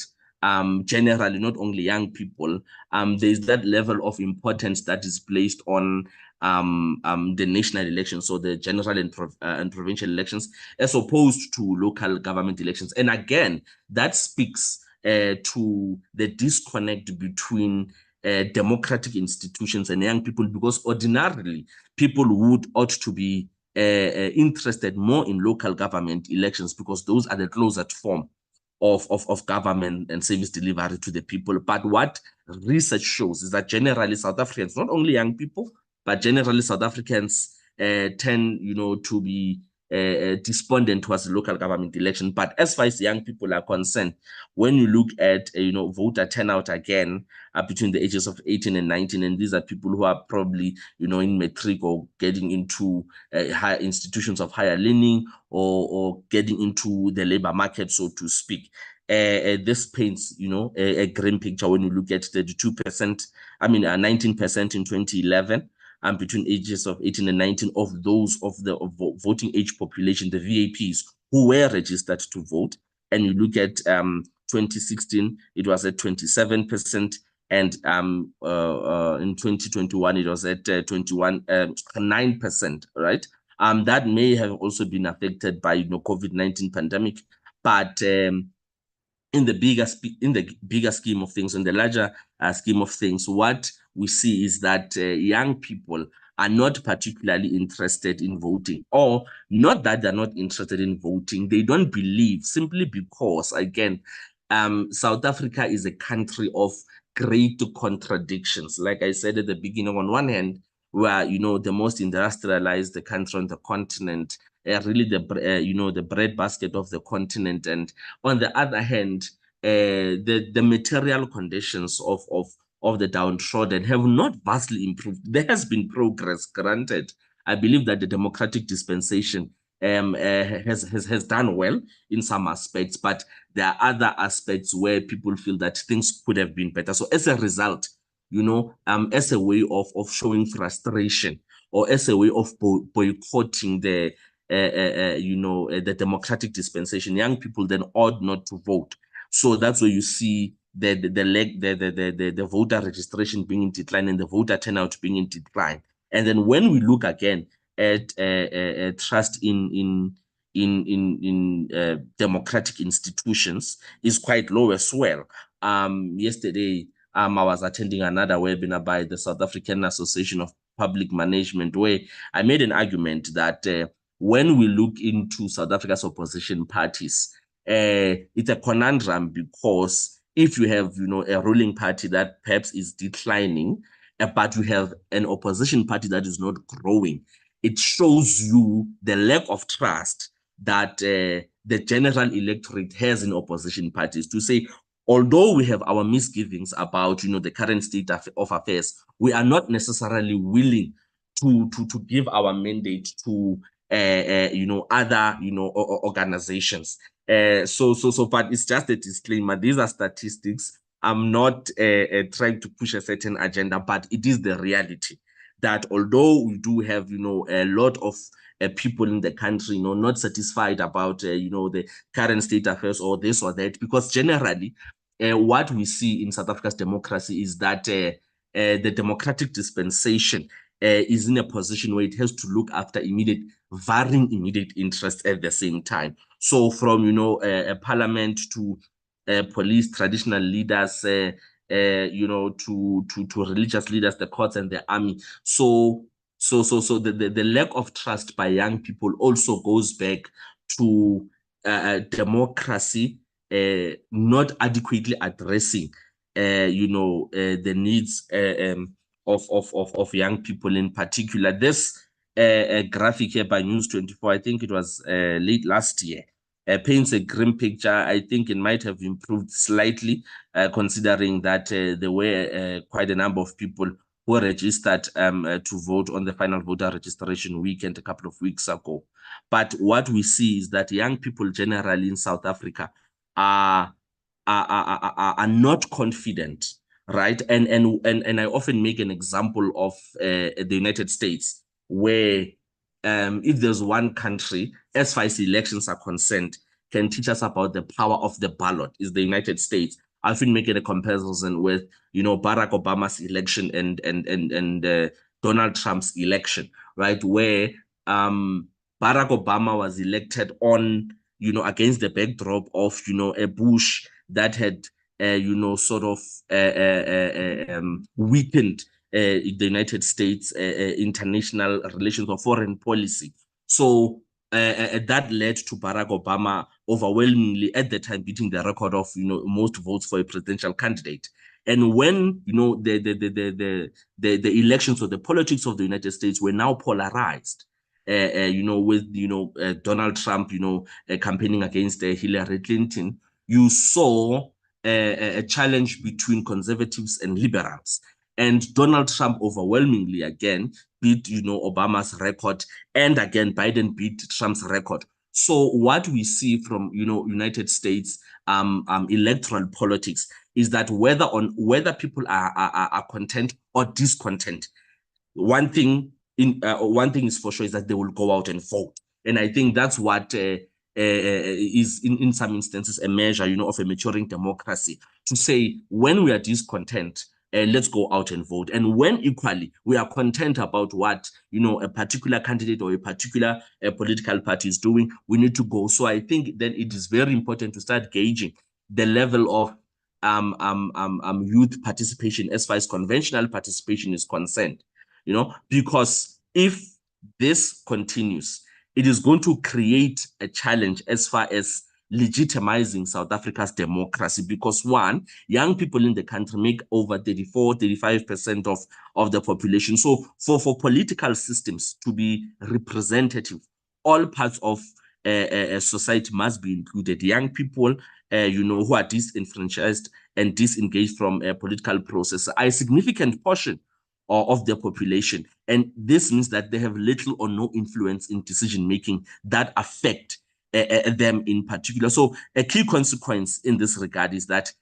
generally, not only young people, there's that level of importance that is placed on the national elections, so the general and provincial elections, as opposed to local government elections. And again, that speaks to the disconnect between democratic institutions and young people, because ordinarily people ought to be interested more in local government elections, because those are the closest form of government and service delivery to the people. But what research shows is that generally South Africans, not only young people, but generally South Africans tend, to be despondent towards the local government election. But as far as young people are concerned, when you look at, voter turnout again, between the ages of 18 and 19, and these are people who are probably, in matric or getting into higher institutions of higher learning, or getting into the labor market, so to speak. This paints, a grim picture when you look at 19% in 2011. Between ages of 18 and 19 of those of the voting age population, the VAPs, who were registered to vote. And you look at 2016, it was at 27%. And in 2021, it was at 9%, right? That may have also been affected by COVID-19 pandemic. But in the bigger scheme of things, in the larger scheme of things, what we see is that young people are not particularly interested in voting, or not that they're not interested in voting. They don't believe, simply because, again, South Africa is a country of great contradictions. Like I said at the beginning, on one hand, we are, the most industrialized country on the continent, really the breadbasket of the continent. And on the other hand, the material conditions of the downtrodden have not vastly improved. There has been progress, granted, I believe that the democratic dispensation has done well in some aspects, but there are other aspects where people feel that things could have been better. So as a result, as a way of showing frustration, or as a way of boycotting the democratic dispensation, young people then ought not to vote. So that's where you see the voter registration being in decline and the voter turnout being in decline. And then when we look again at trust in democratic institutions, is quite low as well. Yesterday, I was attending another webinar by the South African Association of Public Management, where I made an argument that when we look into South Africa's opposition parties, it's a conundrum, because if you have, a ruling party that perhaps is declining, but you have an opposition party that is not growing, it shows you the lack of trust that the general electorate has in opposition parties, to say, although we have our misgivings about, the current state of affairs, we are not necessarily willing to give our mandate to other organizations. But it's just a disclaimer. These are statistics. I'm not trying to push a certain agenda, but it is the reality that although we do have, a lot of people in the country, not satisfied about, the current state affairs or this or that, because generally, what we see in South Africa's democracy is that the democratic dispensation is in a position where it has to look after varying immediate interests at the same time. So from, a parliament to police, traditional leaders, to religious leaders, the courts and the army. So the lack of trust by young people also goes back to democracy not adequately addressing, the needs of young people in particular. This graphic here by News24, I think it was late last year, paints a grim picture. I think it might have improved slightly, considering that there were quite a number of people who were registered to vote on the final voter registration weekend a couple of weeks ago. But what we see is that young people generally in South Africa are not confident, right? And I often make an example of the United States, where if there's one country, as far as elections are concerned, can teach us about the power of the ballot, is the United States. I often make a comparison with, Barack Obama's election and Donald Trump's election, right? Where Barack Obama was elected on, against the backdrop of, a Bush that had, weakened the United States international relations or foreign policy. So that led to Barack Obama overwhelmingly at the time beating the record of most votes for a presidential candidate. And when the elections or the politics of the United States were now polarized, with Donald Trump campaigning against Hillary Clinton, you saw a challenge between conservatives and liberals. And Donald Trump overwhelmingly again beat Obama's record, and again Biden beat Trump's record. So what we see from United States electoral politics is that whether people are content or discontent, one thing is for sure, is that they will go out and vote. And I think that's what is in some instances a measure of a maturing democracy, to say when we are discontent, let's go out and vote. And when equally we are content about what a particular candidate or a particular political party is doing, we need to go. So I think then it is very important to start gauging the level of youth participation as far as conventional participation is concerned, because if this continues, it is going to create a challenge as far as legitimizing South Africa's democracy, because one, young people in the country make over 34-35% of the population. So for political systems to be representative, all parts of society must be included. Young people, who are disenfranchised and disengaged from a political process, are a significant portion of their population. And this means that they have little or no influence in decision-making that affect them in particular. So a key consequence in this regard is that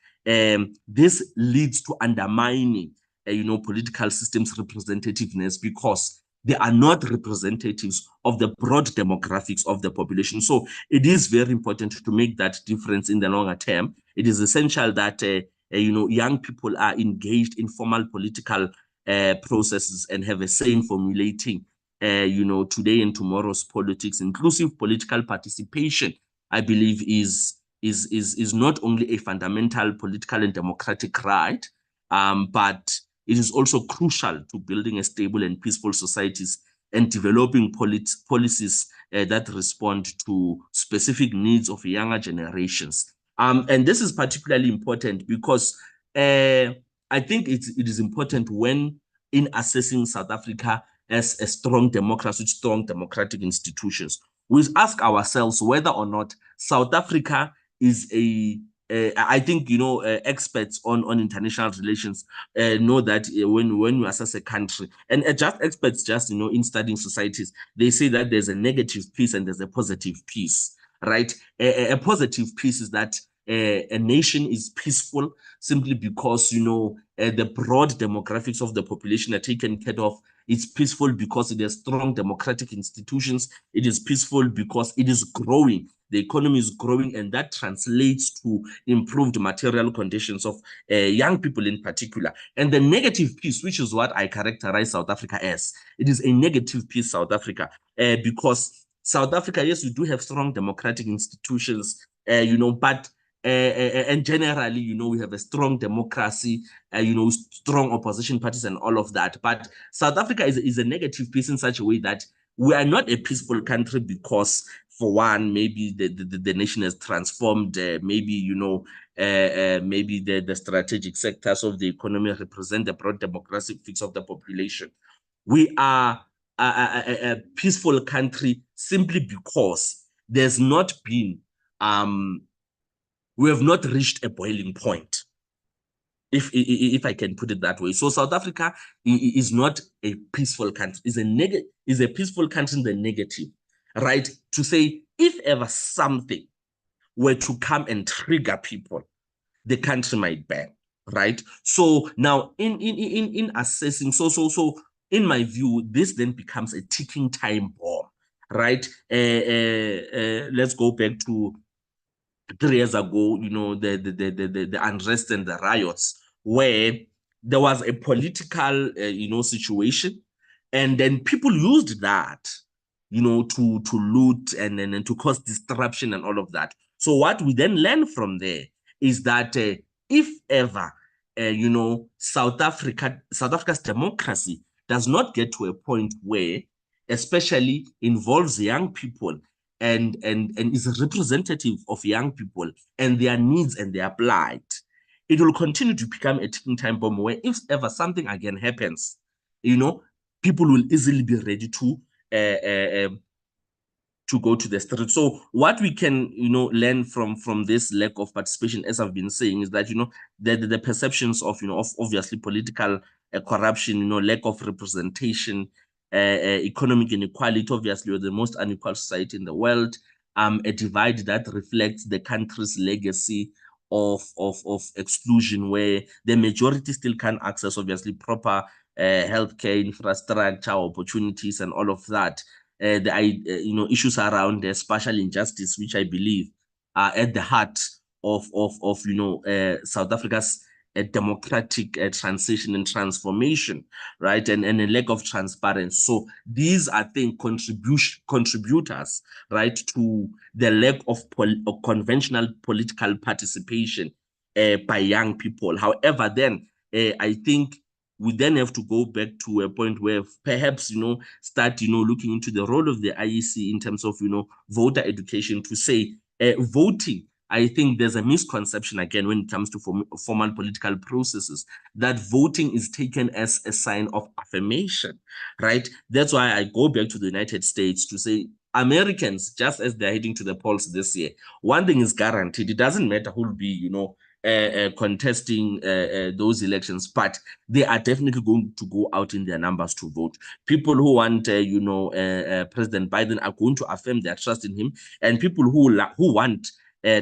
this leads to undermining, political systems' representativeness, because they are not representatives of the broad demographics of the population. So it is very important to make that difference in the longer term. It is essential that young people are engaged in formal political processes and have a say in formulating today and tomorrow's politics. Inclusive political participation, I believe, is not only a fundamental political and democratic right, but it is also crucial to building a stable and peaceful societies and developing policies that respond to specific needs of younger generations. And this is particularly important because I think it is important when in assessing South Africa as a strong democracy, strong democratic institutions, we ask ourselves whether or not South Africa is I think, experts on international relations know that when you assess a country, and experts in studying societies, they say that there's a negative piece and there's a positive piece, right? A positive piece is that a nation is peaceful simply because, the broad demographics of the population are taken care of. It's peaceful because it has strong democratic institutions. It is peaceful because it is growing. The economy is growing, and that translates to improved material conditions of young people in particular. And the negative piece, which is what I characterize South Africa as, it is a negative piece, South Africa, because South Africa, yes, we do have strong democratic institutions, but and generally, we have a strong democracy, strong opposition parties and all of that. But South Africa is a negative piece in such a way that we are not a peaceful country because, for one, maybe the nation has transformed, maybe, maybe the strategic sectors of the economy represent the broad demographics of the population. We are a peaceful country simply because there's not been, we have not reached a boiling point, if I can put it that way. So South Africa is not a peaceful country, is a peaceful country in the negative, right? To say, if ever something were to come and trigger people, the country might burn, right? So now in assessing, so in my view, this then becomes a ticking time bomb, right? Let's go back to 3 years ago, the unrest and the riots, where there was a political, situation, and then people used that, to loot and to cause disruption and all of that. So what we then learn from there is that if ever, South Africa's democracy does not get to a point where, especially involves young people, and is representative of young people and their needs and their plight, it will continue to become a ticking time bomb where if ever something again happens, people will easily be ready to go to the street. So what we can, learn from this lack of participation, as I've been saying, is that, the perceptions of, of obviously political corruption, lack of representation, economic inequality, obviously, we're the most unequal society in the world, a divide that reflects the country's legacy of exclusion, where the majority still can't access, obviously, proper healthcare infrastructure, opportunities, and all of that. The issues around spatial injustice, which I believe are at the heart of South Africa's democratic transition and transformation, right? And a lack of transparency. So these are things contributors, right, to the lack of conventional political participation by young people. However, then I think we then have to go back to a point where perhaps, start, looking into the role of the IEC in terms of, voter education, to say voting. I think there's a misconception, again, when it comes to formal political processes, that voting is taken as a sign of affirmation, right? That's why I go back to the United States to say, Americans, just as they're heading to the polls this year, one thing is guaranteed. It doesn't matter who will be, contesting those elections, but they are definitely going to go out in their numbers to vote. People who want, President Biden are going to affirm their trust in him, and people who want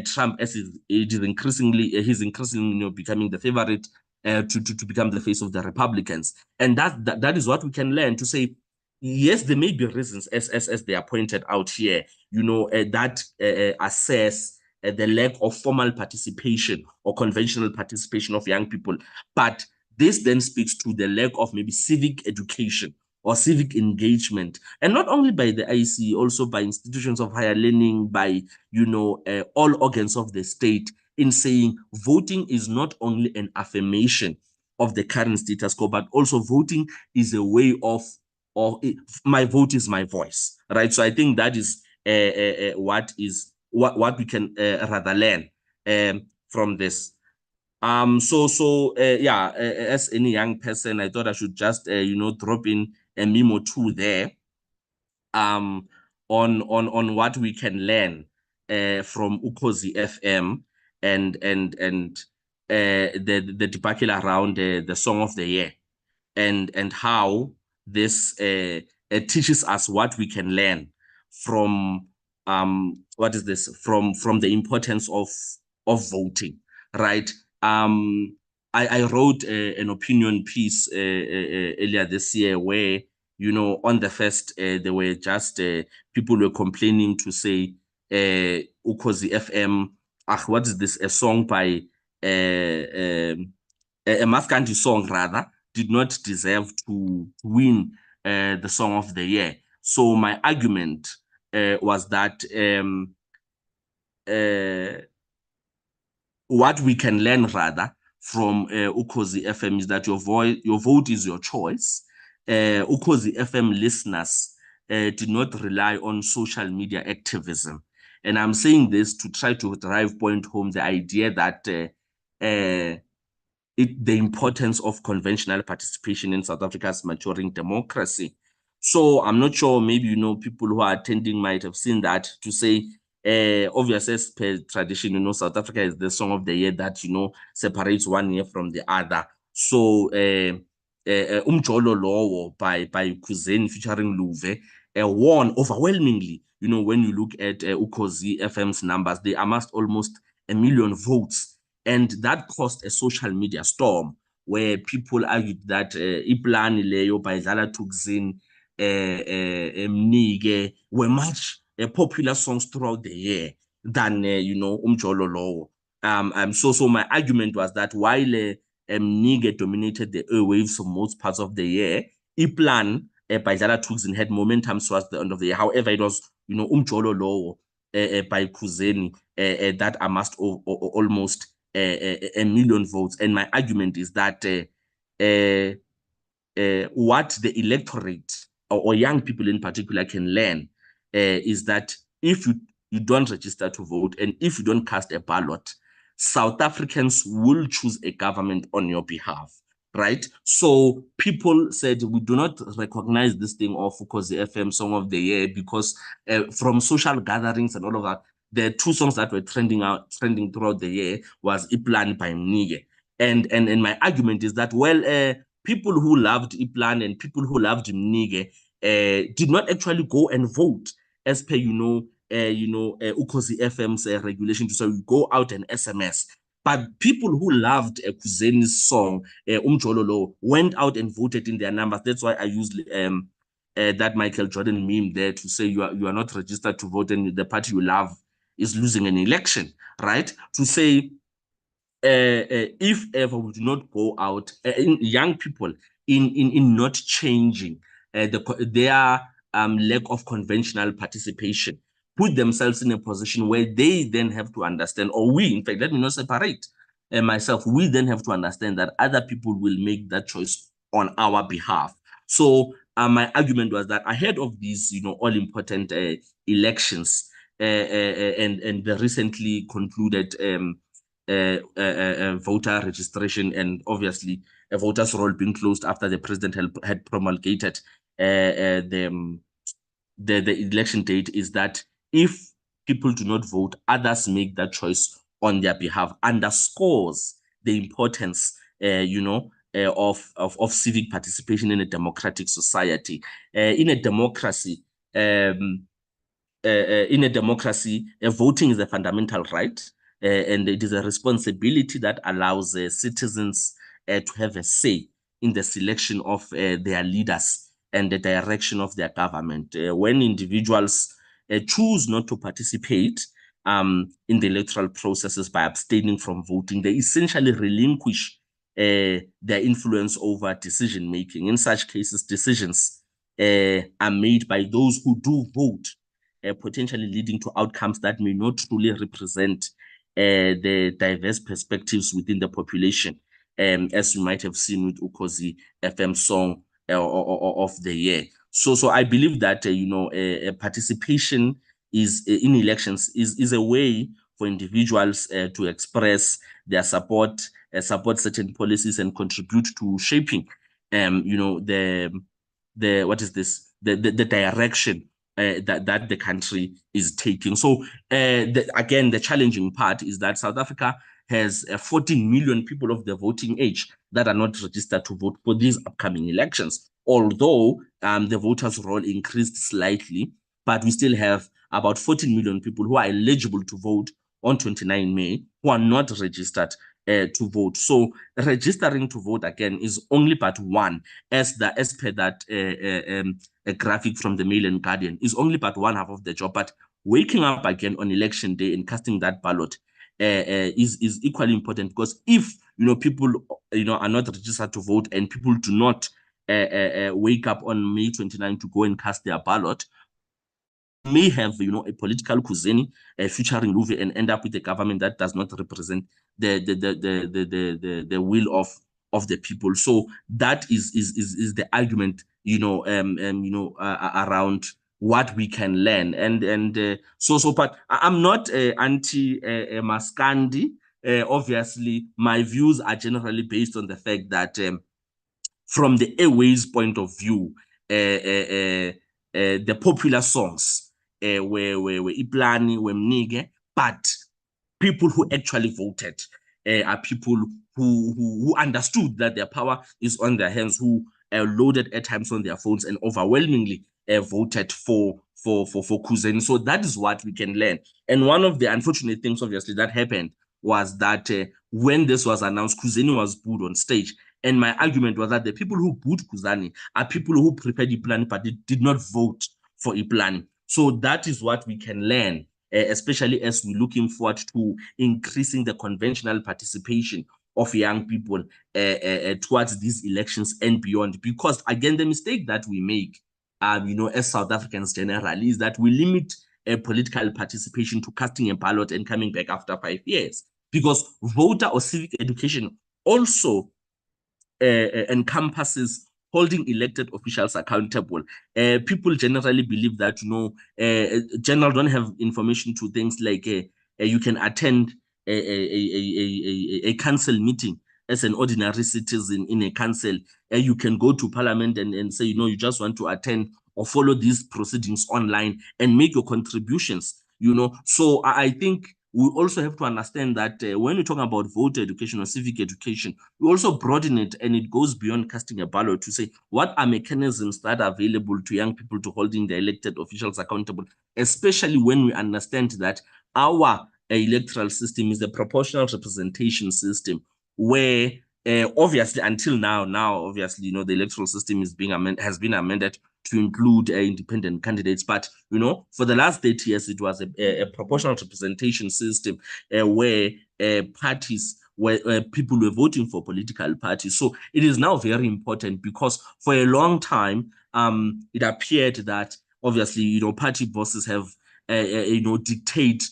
Trump, as he's increasingly becoming the favorite to become the face of the Republicans, and that is what we can learn to say. Yes, there may be reasons, as they are pointed out here, that assess the lack of formal participation or conventional participation of young people. But this then speaks to the lack of maybe civic education or civic engagement, and not only by the IEC, also by institutions of higher learning, by all organs of the state, in saying voting is not only an affirmation of the current status quo, but also voting is a way of, or my vote is my voice, right? So I think that is what we can rather learn from this. As any young person, I thought I should just drop in a memo too there on what we can learn from Ukhozi FM and the debacle around the Song of the Year, and how this teaches us what we can learn from from the importance of voting, right? I wrote an opinion piece earlier this year where, on the first, there were just people were complaining to say, Ukhozi FM, what is this? A song by a Maskandi song rather did not deserve to win the Song of the Year. So my argument was that what we can learn rather from Ukhozi FM is that your vote is your choice. Ukhozi FM listeners did not rely on social media activism. And I'm saying this to try to point home the idea that the importance of conventional participation in South Africa's maturing democracy. So I'm not sure, maybe, people who are attending might have seen that, to say, obviously, as per tradition, South Africa is the Song of the Year that, separates one year from the other. So Umjolo Lowo by Khuzeni featuring Luve won overwhelmingly. When you look at Ukhozi FM's numbers, they amassed almost 1 million votes. And that caused a social media storm where people argued that Iplani Leyo by Dlala Thukzin, Mnike were much popular songs throughout the year than Umjolo Lowo. So my argument was that while Mnike dominated the airwaves for most parts of the year, Iplan by Dlala Thukzin had momentum towards the end of the year. However, it was Umjolo Lowo by Khuzeni that amassed almost 1 million votes. And my argument is that what the electorate or young people in particular can learn is that if you don't register to vote and if you don't cast a ballot, South Africans will choose a government on your behalf, right? So people said, we do not recognize this thing of Ukhozi FM Song of the Year because from social gatherings and all of that, the two songs that were trending throughout the year was Iplan by Mnike. And my argument is that, well, people who loved Iplan and people who loved Mnike did not actually go and vote as per Ukhozi FM's regulation to say we go out and SMS. But people who loved Khuzeni's song, Umjolo Lowo, went out and voted in their numbers. That's why I used that Michael Jordan meme there to say you are not registered to vote and the party you love is losing an election, right? To say if ever we do not go out, young people in not changing their lack of conventional participation, put themselves in a position where they then have to understand, or we, in fact, let me not separate myself, we then have to understand that other people will make that choice on our behalf. So my argument was that ahead of these, all-important elections and the recently concluded voter registration, and obviously a voter's roll being closed after the president had promulgated the election date, is that if people do not vote, others make that choice on their behalf underscores the importance, of civic participation in a democratic society. In a democracy, voting is a fundamental right, and it is a responsibility that allows citizens to have a say in the selection of their leaders and the direction of their government. When individuals choose not to participate in the electoral processes by abstaining from voting, they essentially relinquish their influence over decision making. In such cases, decisions are made by those who do vote, potentially leading to outcomes that may not truly represent the diverse perspectives within the population, as you might have seen with Ukhozi FM song of the year. So I believe that participation is in elections is a way for individuals to express their support, support certain policies, and contribute to shaping, the direction that the country is taking. So again, the challenging part is that South Africa has 14 million people of the voting age that are not registered to vote for these upcoming elections. Although the voters' roll increased slightly, but we still have about 14 million people who are eligible to vote on 29 May who are not registered to vote. So registering to vote again is only part one, as per that a graphic from the Mail and Guardian, is only part one half of the job. But waking up again on election day and casting that ballot is equally important, because if people are not registered to vote and people do not wake up on May 29 to go and cast their ballot, may have a political cuisine featuring Luve and end up with a government that does not represent the will of the people. So that is the argument around what we can learn, but I'm not anti Maskandi. Obviously my views are generally based on the fact that from the airways point of view, the popular songs were Iplani, were Mnige, but people who actually voted are people who understood that their power is on their hands, who loaded airtimes on their phones and overwhelmingly voted for Khuzeni. So that is what we can learn. And one of the unfortunate things, obviously, that happened was that when this was announced, Khuzeni was booed on stage. And my argument was that the people who booed Khuzeni are people who preferred Iplani, but they did not vote for Iplani. So that is what we can learn, especially as we're looking forward to increasing the conventional participation of young people towards these elections and beyond. Because again, the mistake that we make, as South Africans generally, is that we limit political participation to casting a ballot and coming back after 5 years. Because voter or civic education also encompasses holding elected officials accountable. People generally believe that, general don't have information to things like you can attend a council meeting as an ordinary citizen in a council. You can go to parliament and say, you just want to attend or follow these proceedings online and make your contributions, So I think we also have to understand that when we talk about voter education or civic education, we also broaden it, and it goes beyond casting a ballot to say, what are mechanisms that are available to young people to holding the elected officials accountable, especially when we understand that our electoral system is a proportional representation system where obviously until now, obviously, the electoral system is has been amended to include independent candidates. But, for the last 30 years, it was a proportional representation system where parties, where people were voting for political parties. So it is now very important, because for a long time, it appeared that obviously, party bosses have, dictate,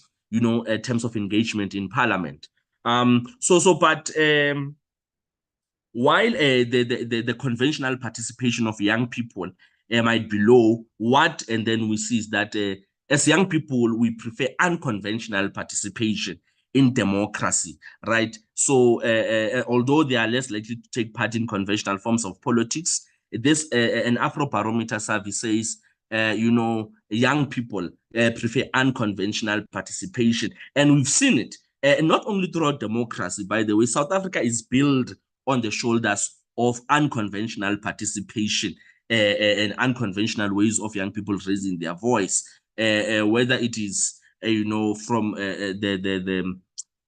terms of engagement in parliament. But while the conventional participation of young people might be low, and then we see is that as young people, we prefer unconventional participation in democracy, right? So although they are less likely to take part in conventional forms of politics, this an Afrobarometer survey says, young people prefer unconventional participation. And we've seen it not only throughout democracy, by the way, South Africa is built on the shoulders of unconventional participation and unconventional ways of young people raising their voice, whether it is, from the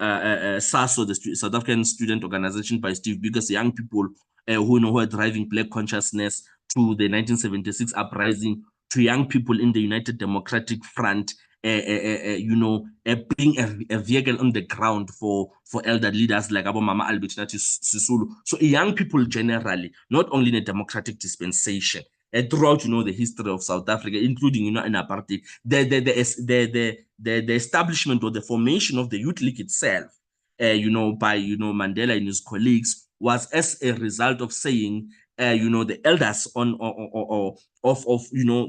SASO, the South African Student Organization by Steve Biko's young people who are driving Black consciousness, to the 1976 uprising, to young people in the United Democratic Front, being a vehicle on the ground for elder leaders like Mama Albertina Sisulu. So young people generally, not only in a democratic dispensation, throughout the history of South Africa, including in apartheid, the establishment or the formation of the Youth League itself, by Mandela and his colleagues, was as a result of saying, the elders of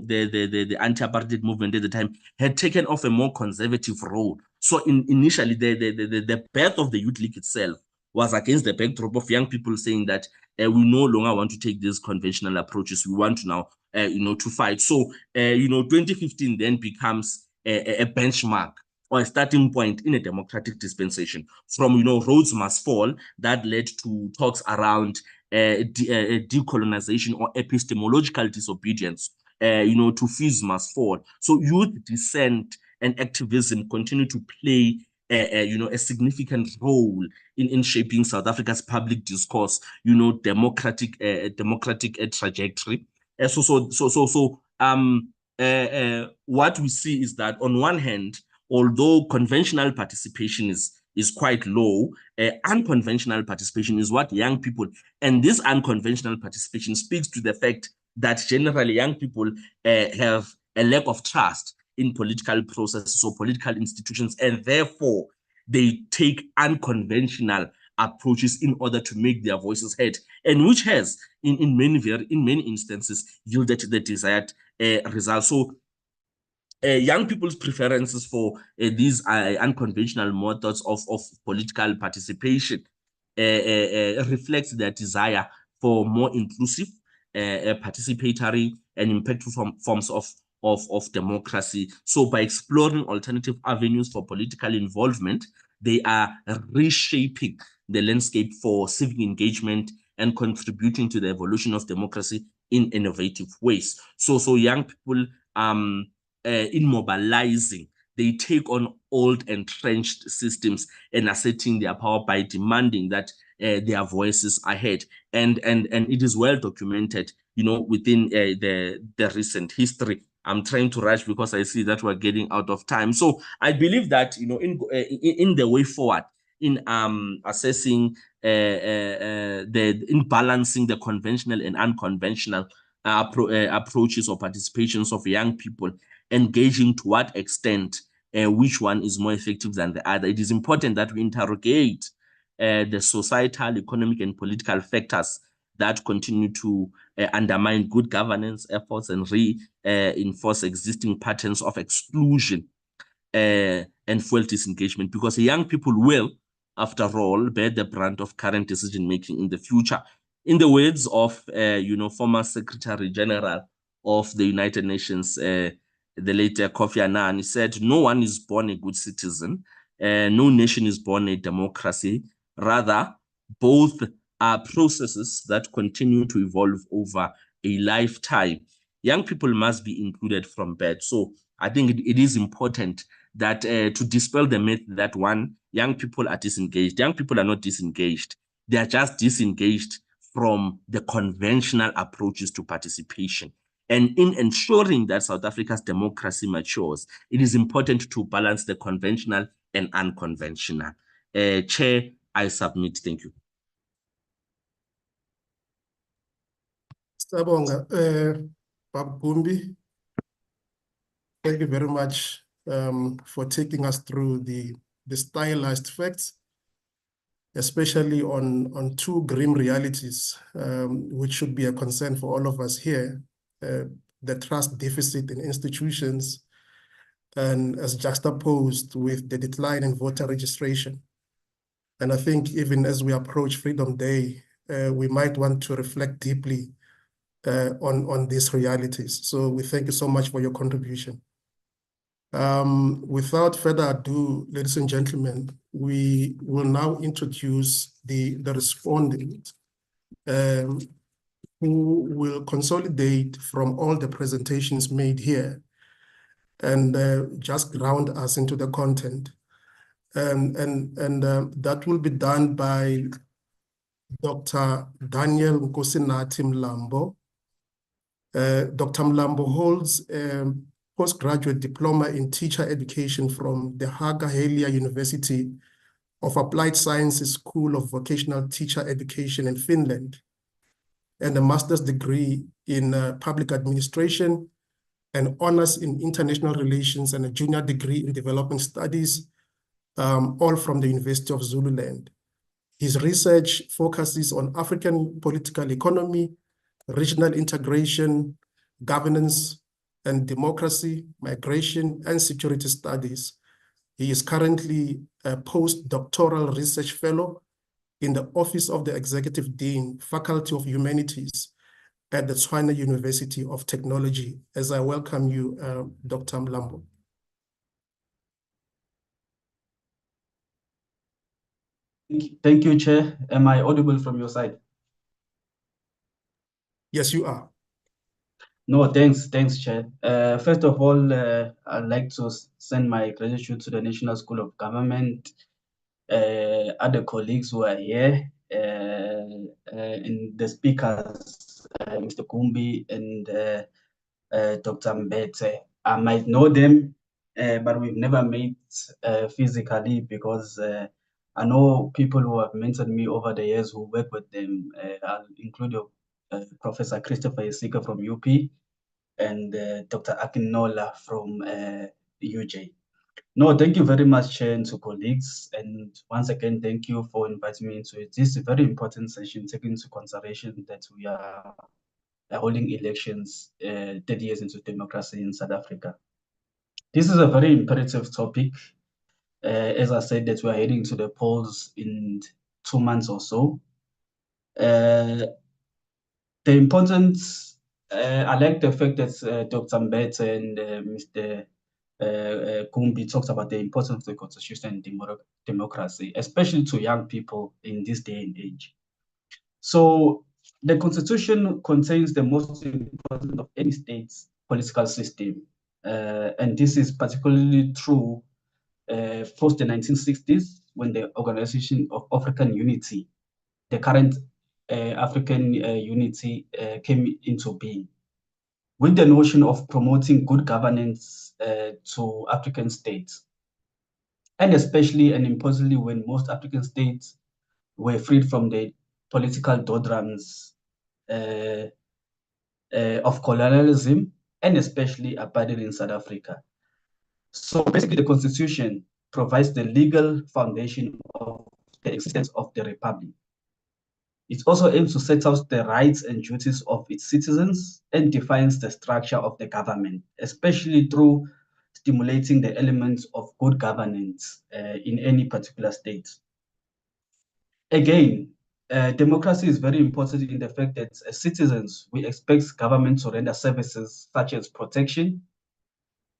the anti-apartheid movement at the time had taken off a more conservative role. So initially, the birth of the Youth League itself was against the backdrop of young people saying that we no longer want to take these conventional approaches. We want to now, to fight. So, 2015 then becomes a benchmark or a starting point in a democratic dispensation. From, Rhodes Must Fall, that led to talks around decolonization or epistemological disobedience, to Fees Must Fall. So youth dissent and activism continue to play a significant role in shaping South Africa's public discourse, democratic trajectory. What we see is that on one hand, although conventional participation is quite low, unconventional participation is what young people, and this unconventional participation speaks to the fact that generally young people have a lack of trust in political processes or political institutions, and therefore they take unconventional approaches in order to make their voices heard, and which has, in many instances, yielded the desired results. So young people's preferences for these unconventional methods of political participation reflects their desire for more inclusive, participatory, and impactful forms of democracy. So by exploring alternative avenues for political involvement, they are reshaping the landscape for civic engagement and contributing to the evolution of democracy in innovative ways. So young people, in mobilizing, they take on old entrenched systems and asserting their power by demanding that their voices are heard. And it is well documented, within the recent history. I'm trying to rush because I see that we're getting out of time. So I believe that, in the way forward, in assessing in balancing the conventional and unconventional approaches or participations of young people, engaging to what extent which one is more effective than the other. It is important that we interrogate the societal, economic, and political factors that continue to undermine good governance efforts and reinforce existing patterns of exclusion and fuel disengagement, because young people will, after all, bear the brunt of current decision-making in the future. In the words of, former Secretary General of the United Nations, the late Kofi Annan, he said, "No one is born a good citizen. No nation is born a democracy. Rather, both are processes that continue to evolve over a lifetime. Young people must be included from birth." So I think it is important that to dispel the myth that young people are disengaged. Young people are not disengaged. They are just disengaged from the conventional approaches to participation. And in ensuring that South Africa's democracy matures, it is important to balance the conventional and unconventional. Chair, I submit. Thank you. Sabonga, Bab Gumbi, thank you very much for taking us through the stylized facts, especially on two grim realities, which should be a concern for all of us here. The trust deficit in institutions, and as juxtaposed with the decline in voter registration. And I think even as we approach Freedom Day, we might want to reflect deeply on these realities. So we thank you so much for your contribution. Without further ado, ladies and gentlemen, we will now introduce the respondent who will consolidate from all the presentations made here and just ground us into the content. That will be done by Dr. Daniel Nkosinathi Mlambo. Dr. Mlambo holds a postgraduate diploma in teacher education from the Haga Helia University of Applied Sciences School of Vocational Teacher Education in Finland, and a master's degree in public administration, an honors in international relations, and a junior degree in development studies, all from the University of Zululand. His research focuses on African political economy, regional integration, governance and democracy, migration, and security studies. He is currently a postdoctoral research fellow in the Office of the Executive Dean, Faculty of Humanities at the Tshwane University of Technology. As I welcome you, Dr. Mlambo. Thank you, Chair. Am I audible from your side? Yes, you are. No, thanks, Chair. First of all, I'd like to send my gratitude to the National School of Government, other colleagues who are here, and the speakers, Mr. Kumbi and Dr. Mbete. I might know them, but we've never met physically because I know people who have mentored me over the years who work with them. I'll include Professor Christopher Isika from UP and Dr. Akinola from UJ. No, thank you very much, Chair, and to colleagues. And once again, thank you for inviting me into this very important session, taking into consideration that we are holding elections 30 years into democracy in South Africa. This is a very imperative topic. As I said, that we are heading to the polls in 2 months or so. The importance, I like the fact that Dr. Mbete and Mr. Kumbi talks about the importance of the constitution and democracy, especially to young people in this day and age. So the constitution contains the most important of any state's political system. And this is particularly true post the 1960s, when the Organization of African Unity, the current African Unity, came into being, with the notion of promoting good governance to African states, and especially and importantly when most African states were freed from the political doldrums of colonialism, and especially apartheid in South Africa. So basically the Constitution provides the legal foundation of the existence of the Republic. It also aims to set out the rights and duties of its citizens and defines the structure of the government, especially through stimulating the elements of good governance in any particular state. Again, democracy is very important in the fact that as citizens, we expect government to render services such as protection,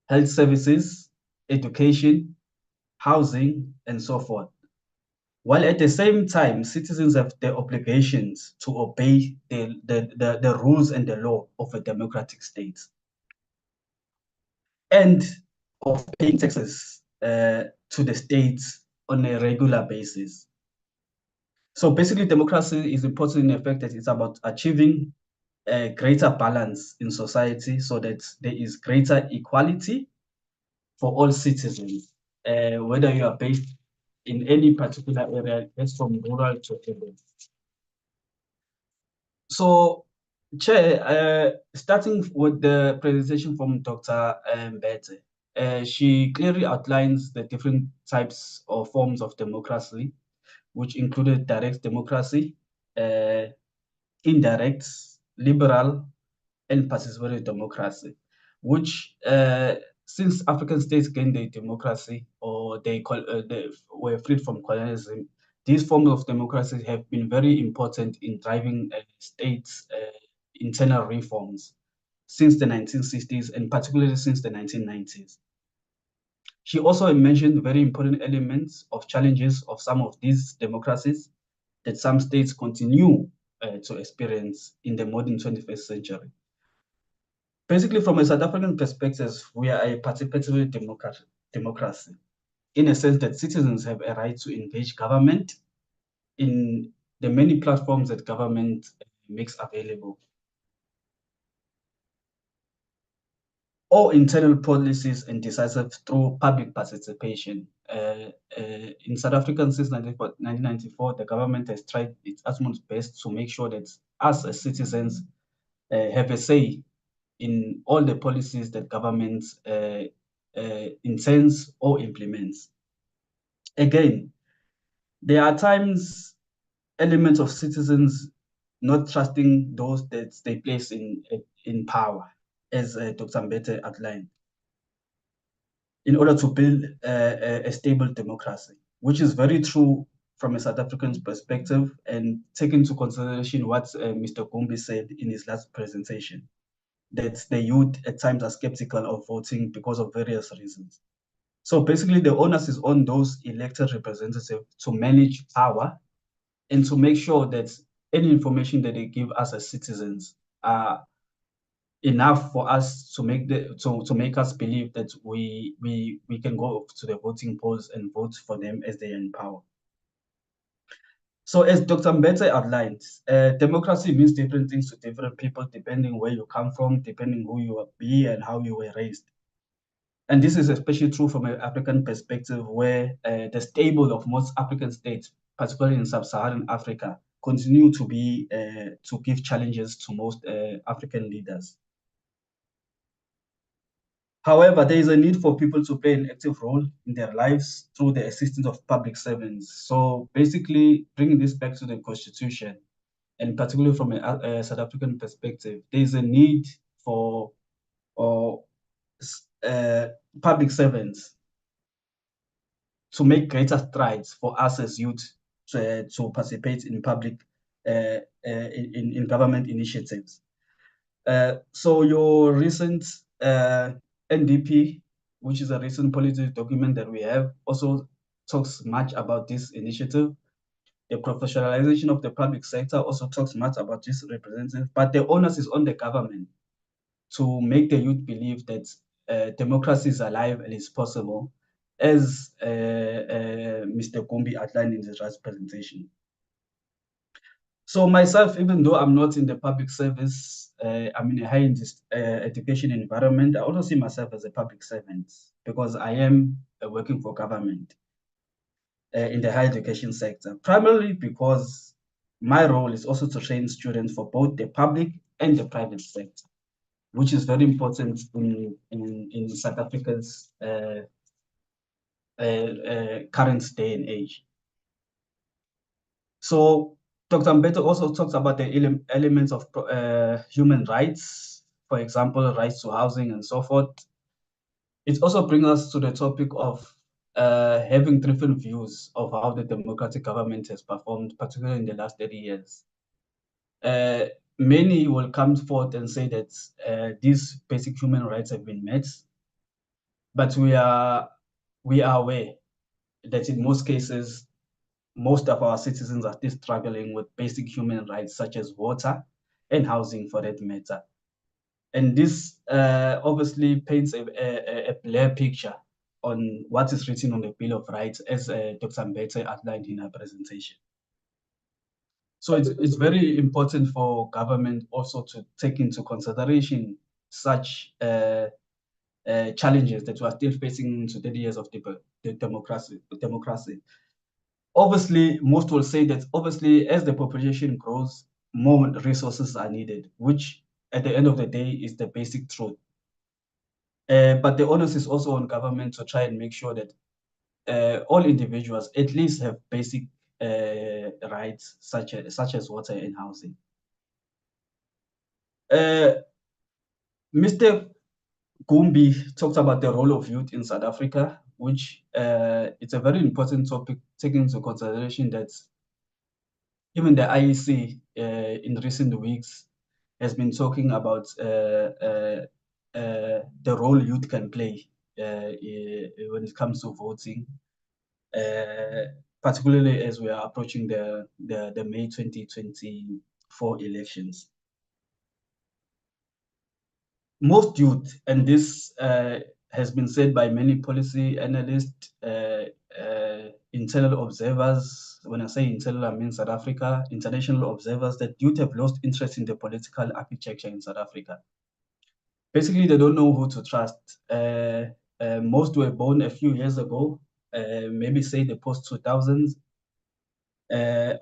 health services, education, housing, and so forth. While at the same time, citizens have the obligations to obey the rules and the law of a democratic state, and of paying taxes to the states on a regular basis. So basically, democracy is important in the fact that it's about achieving a greater balance in society so that there is greater equality for all citizens, whether you are based in any particular area, that's from rural to urban. So, Chair, starting with the presentation from Dr. Mbete, she clearly outlines the different types or forms of democracy, which included direct democracy, indirect, liberal, and participatory democracy, which since African states gained their democracy or they were freed from colonialism, these forms of democracy have been very important in driving states' internal reforms since the 1960s and particularly since the 1990s. She also mentioned very important elements of challenges of some of these democracies that some states continue to experience in the modern 21st century. Basically, from a South African perspective, we are a participatory democracy, in a sense that citizens have a right to engage government in the many platforms that government makes available. All internal policies and decisive through public participation. In South Africa since 1994, the government has tried its utmost best to make sure that us as citizens have a say in all the policies that government intends or implements. Again, there are times elements of citizens not trusting those that they place in power, as Dr. Mbete outlined, in order to build a stable democracy, which is very true from a South African perspective, and take into consideration what Mr. Gumbi said in his last presentation, that the youth at times are skeptical of voting because of various reasons. So basically the onus is on those elected representatives to manage power and to make sure that any information that they give us as citizens are enough for us to make us believe that we can go to the voting polls and vote for them as they are in power. So as Dr. Mbete outlined, democracy means different things to different people depending where you come from, depending who you be and how you were raised. And this is especially true from an African perspective, where the stable of most African states, particularly in sub-Saharan Africa, continue to be to give challenges to most African leaders. However, there is a need for people to play an active role in their lives through the assistance of public servants. So basically, bringing this back to the Constitution, and particularly from a South African perspective, there is a need for public servants to make greater strides for us as youth to participate in public in government initiatives. So your recent NDP, which is a recent policy document that we have, also talks much about this initiative. The professionalization of the public sector also talks much about this representative, but the onus is on the government to make the youth believe that democracy is alive and is possible, as Mr. Gumbi outlined in his last presentation. So myself, even though I'm not in the public service, I'm in a higher education environment, I also see myself as a public servant because I am working for government in the higher education sector, primarily because my role is also to train students for both the public and the private sector, which is very important in South Africa's current day and age. So Dr. Mbete also talks about the elements of human rights, for example, rights to housing and so forth. It also brings us to the topic of having different views of how the democratic government has performed, particularly in the last 30 years. Many will come forth and say that these basic human rights have been met, but we are aware that in most cases, most of our citizens are still struggling with basic human rights such as water and housing for that matter. And this obviously paints a clear picture on what is written on the Bill of Rights, as Dr. Mbete outlined in her presentation. So it's very important for government also to take into consideration such challenges that we are still facing into 30 years of the democracy. Obviously, most will say that obviously as the population grows, more resources are needed, which at the end of the day is the basic truth. But the onus is also on government to try and make sure that all individuals at least have basic rights such as water and housing. Mr. Gumbi talked about the role of youth in South Africa, which it's a very important topic, taking into consideration that even the IEC in recent weeks has been talking about the role youth can play when it comes to voting, particularly as we are approaching the May 2024 elections. Most youth, and this has been said by many policy analysts, internal observers. When I say internal, I mean South Africa, international observers, that youth have lost interest in the political architecture in South Africa. Basically, they don't know who to trust. Most were born a few years ago, maybe say the post-2000s.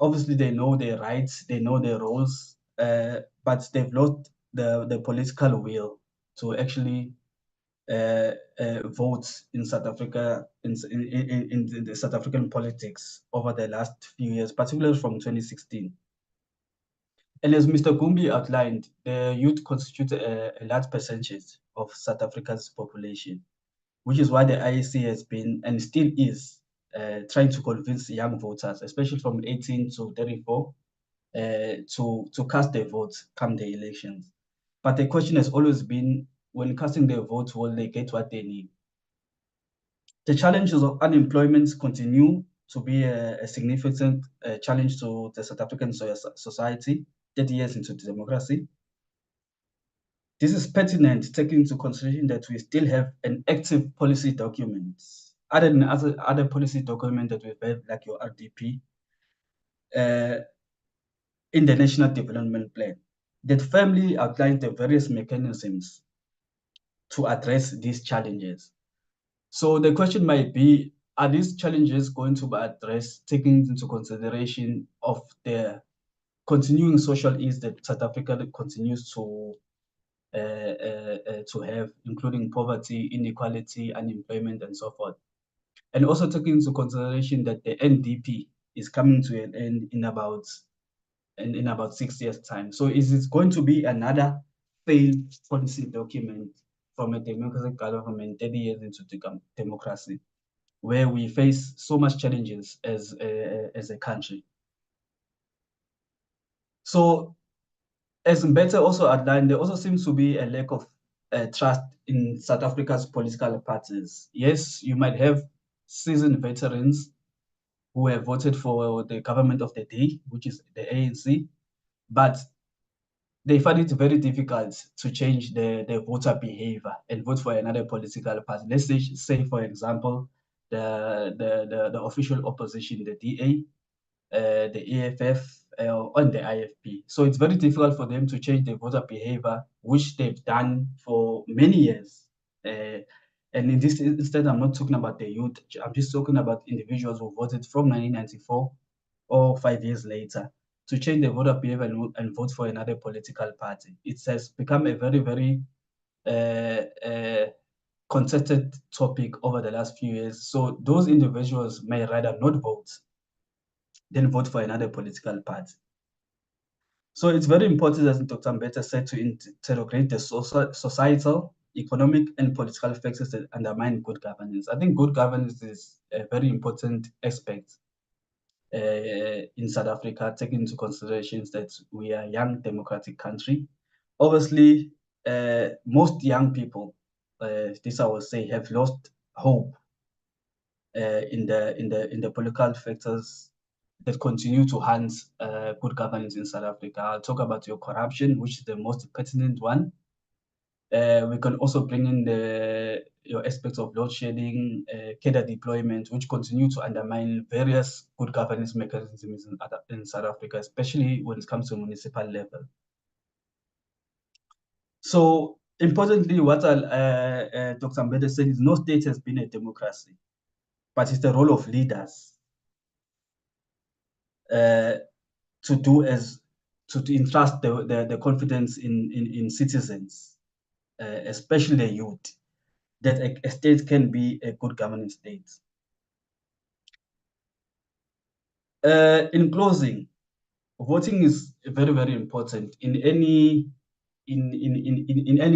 Obviously, they know their rights, they know their roles, but they've lost the political will to actually vote in South Africa, in the South African politics over the last few years, particularly from 2016. And as Mr. Gumbi outlined, the youth constitute a large percentage of South Africa's population, which is why the IEC has been and still is trying to convince young voters, especially from 18 to 34, to cast their votes come the elections. But the question has always been, when casting their vote, will they get what they need? The challenges of unemployment continue to be a significant challenge to the South African society 30 years into democracy. This is pertinent, taking into consideration that we still have an active policy document, other than other policy document that we've had, like your RDP, in the National Development Plan, that firmly outlines the various mechanisms to address these challenges. So the question might be, are these challenges going to be addressed, taking into consideration of the continuing social ills that South Africa continues to have, including poverty, inequality, unemployment, and so forth? And also taking into consideration that the NDP is coming to an end in about 6 years' time. So is it going to be another failed policy document from a democratic government 30 years into democracy, where we face so much challenges as a country? So, as Mbete also outlined, there also seems to be a lack of trust in South Africa's political parties. Yes, you might have seasoned veterans who have voted for the government of the day, which is the ANC, but they find it very difficult to change their voter behavior and vote for another political party. Let's say for example, the official opposition, the DA, the EFF, and the IFP. So it's very difficult for them to change their voter behavior, which they've done for many years. And in this instead, I'm not talking about the youth. I'm just talking about individuals who voted from 1994 or 5 years later to change their voter behavior and vote for another political party. It has become a very, very contested topic over the last few years. So those individuals may rather not vote than vote for another political party. So it's very important, as Dr. Mbete said, to interrogate the societal, economic, and political factors that undermine good governance. I think good governance is a very important aspect in South Africa, taking into consideration that we are a young democratic country. Obviously, most young people, this I will say, have lost hope in the political factors that continue to harm good governance in South Africa. I'll talk about your corruption, which is the most pertinent one. We can also bring in your aspects of load shedding, cadre deployment, which continue to undermine various good governance mechanisms in South Africa, especially when it comes to municipal level. So importantly, what Dr. Mbete said is no state has been a democracy, but it's the role of leaders to entrust the confidence in citizens, especially the youth, that a state can be a good governing state. In closing, voting is very, very important in any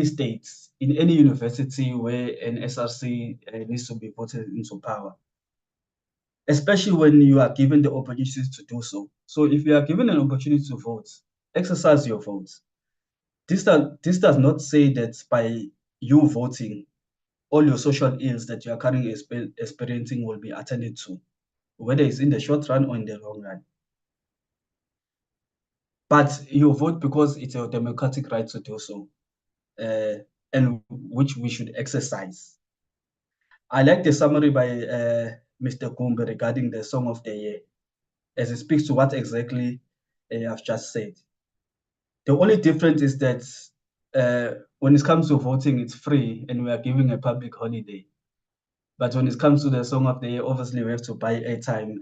state, in any university where an SRC needs to be voted into power, especially when you are given the opportunity to do so. So if you are given an opportunity to vote, exercise your vote. This does not say that by you voting, all your social ills that you are currently experiencing will be attended to, whether it's in the short run or in the long run. But you vote because it's your democratic right to do so, and which we should exercise. I like the summary by Mr. Gumbi regarding the Song of the Year, as it speaks to what exactly I've just said. The only difference is that when it comes to voting, it's free and we are giving a public holiday. But when it comes to the Song of the Year, obviously we have to buy airtime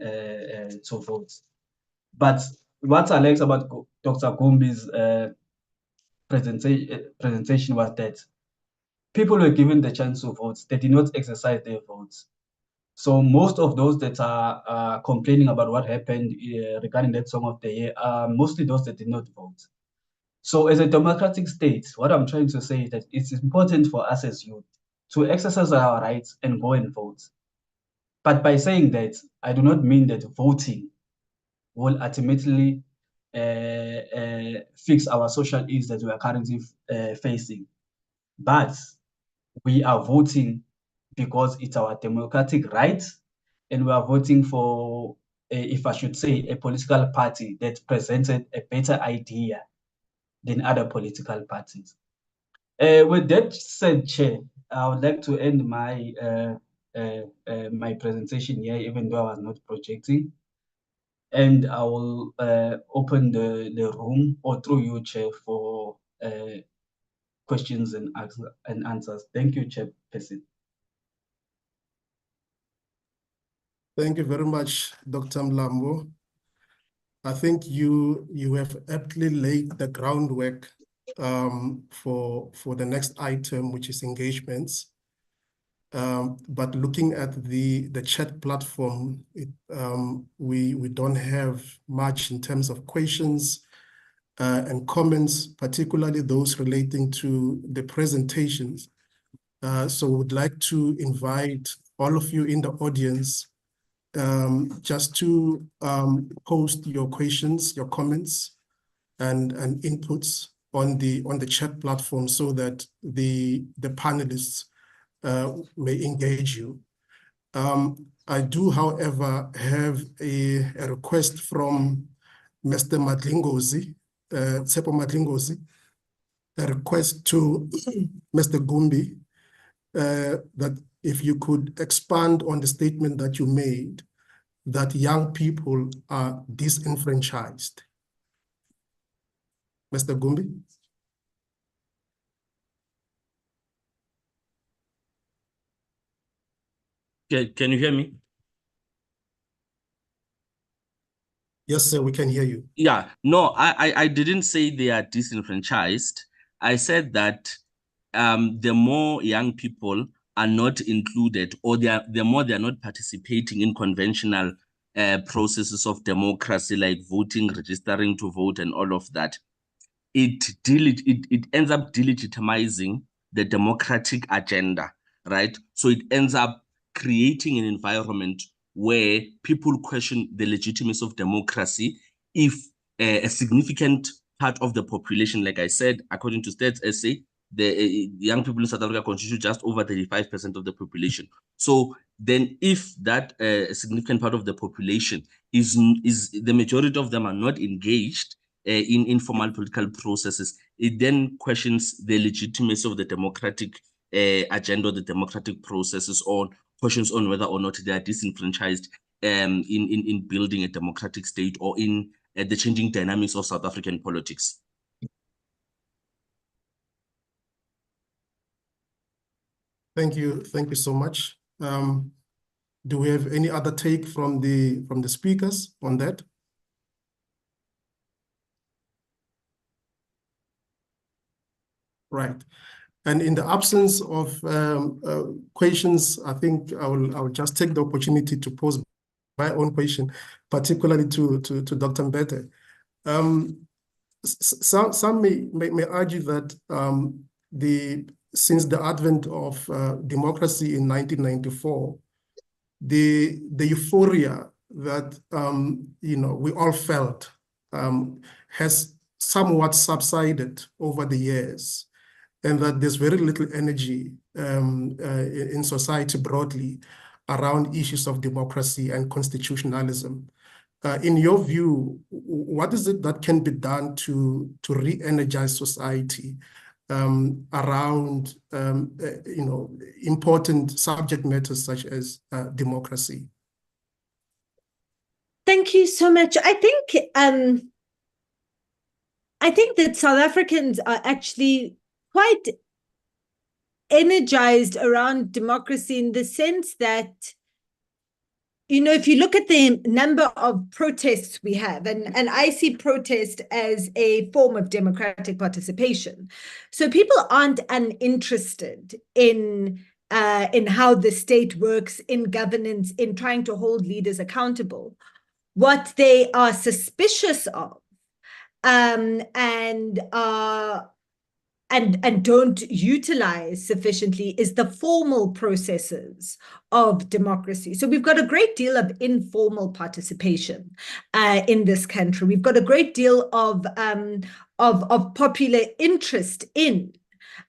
to vote. But what I liked about Dr. Gumbi's presentation was that people were given the chance to vote. They did not exercise their votes. So most of those that are complaining about what happened regarding that Song of the Year are mostly those that did not vote. So as a democratic state, what I'm trying to say is that it's important for us as youth to exercise our rights and go and vote. But by saying that, I do not mean that voting will ultimately fix our social ills that we are currently facing. But we are voting because it's our democratic right, and we are voting for, if I should say, a political party that presented a better idea than other political parties. With that said, Chair, I would like to end my my presentation here, even though I was not projecting. And I will open the room, or through you, Chair, for questions and answers. Thank you, Chairperson. Thank you very much, Dr. Mlambo. I think you have aptly laid the groundwork for the next item, which is engagements. But looking at the chat platform, we don't have much in terms of questions and comments, particularly those relating to the presentations. So we'd like to invite all of you in the audience just to post your questions, your comments, and inputs on the chat platform so that the panelists may engage you. I do, however, have a request from Mr. Madlingozi, Tsepo Madlingozi, a request to Mr. Gumbi that if you could expand on the statement that you made, that young people are disenfranchised. Mr. Gumbi? Can you hear me? Yes, sir, we can hear you. Yeah, no, I didn't say they are disenfranchised. I said that the more young people are not included, or the more they are not participating in conventional processes of democracy, like voting, registering to vote, and all of that, it ends up delegitimizing the democratic agenda, right? So it ends up creating an environment where people question the legitimacy of democracy if a significant part of the population, like I said, according to Stats SA, the young people in South Africa constitute just over 35% of the population. So then if that significant part of the population is the majority of them are not engaged in informal political processes, it then questions the legitimacy of the democratic agenda, the democratic processes, or questions on whether or not they are disenfranchised in building a democratic state or in the changing dynamics of South African politics. Thank you so much. Do we have any other take from the speakers on that? Right. And in the absence of questions, I think I will just take the opportunity to pose my own question, particularly to Dr. Mbete. Some may argue that since the advent of democracy in 1994, the euphoria that we all felt has somewhat subsided over the years. and that there's very little energy in society broadly around issues of democracy and constitutionalism. In your view, what is it that can be done to re-energize society around important subject matters such as democracy? Thank you so much. I think that South Africans are actually quite energized around democracy in the sense that, if you look at the number of protests we have, and I see protest as a form of democratic participation. So people aren't uninterested in how the state works, in governance, in trying to hold leaders accountable. What they are suspicious of and don't utilize sufficiently is the formal processes of democracy. So we've got a great deal of informal participation in this country. We've got a great deal of popular interest in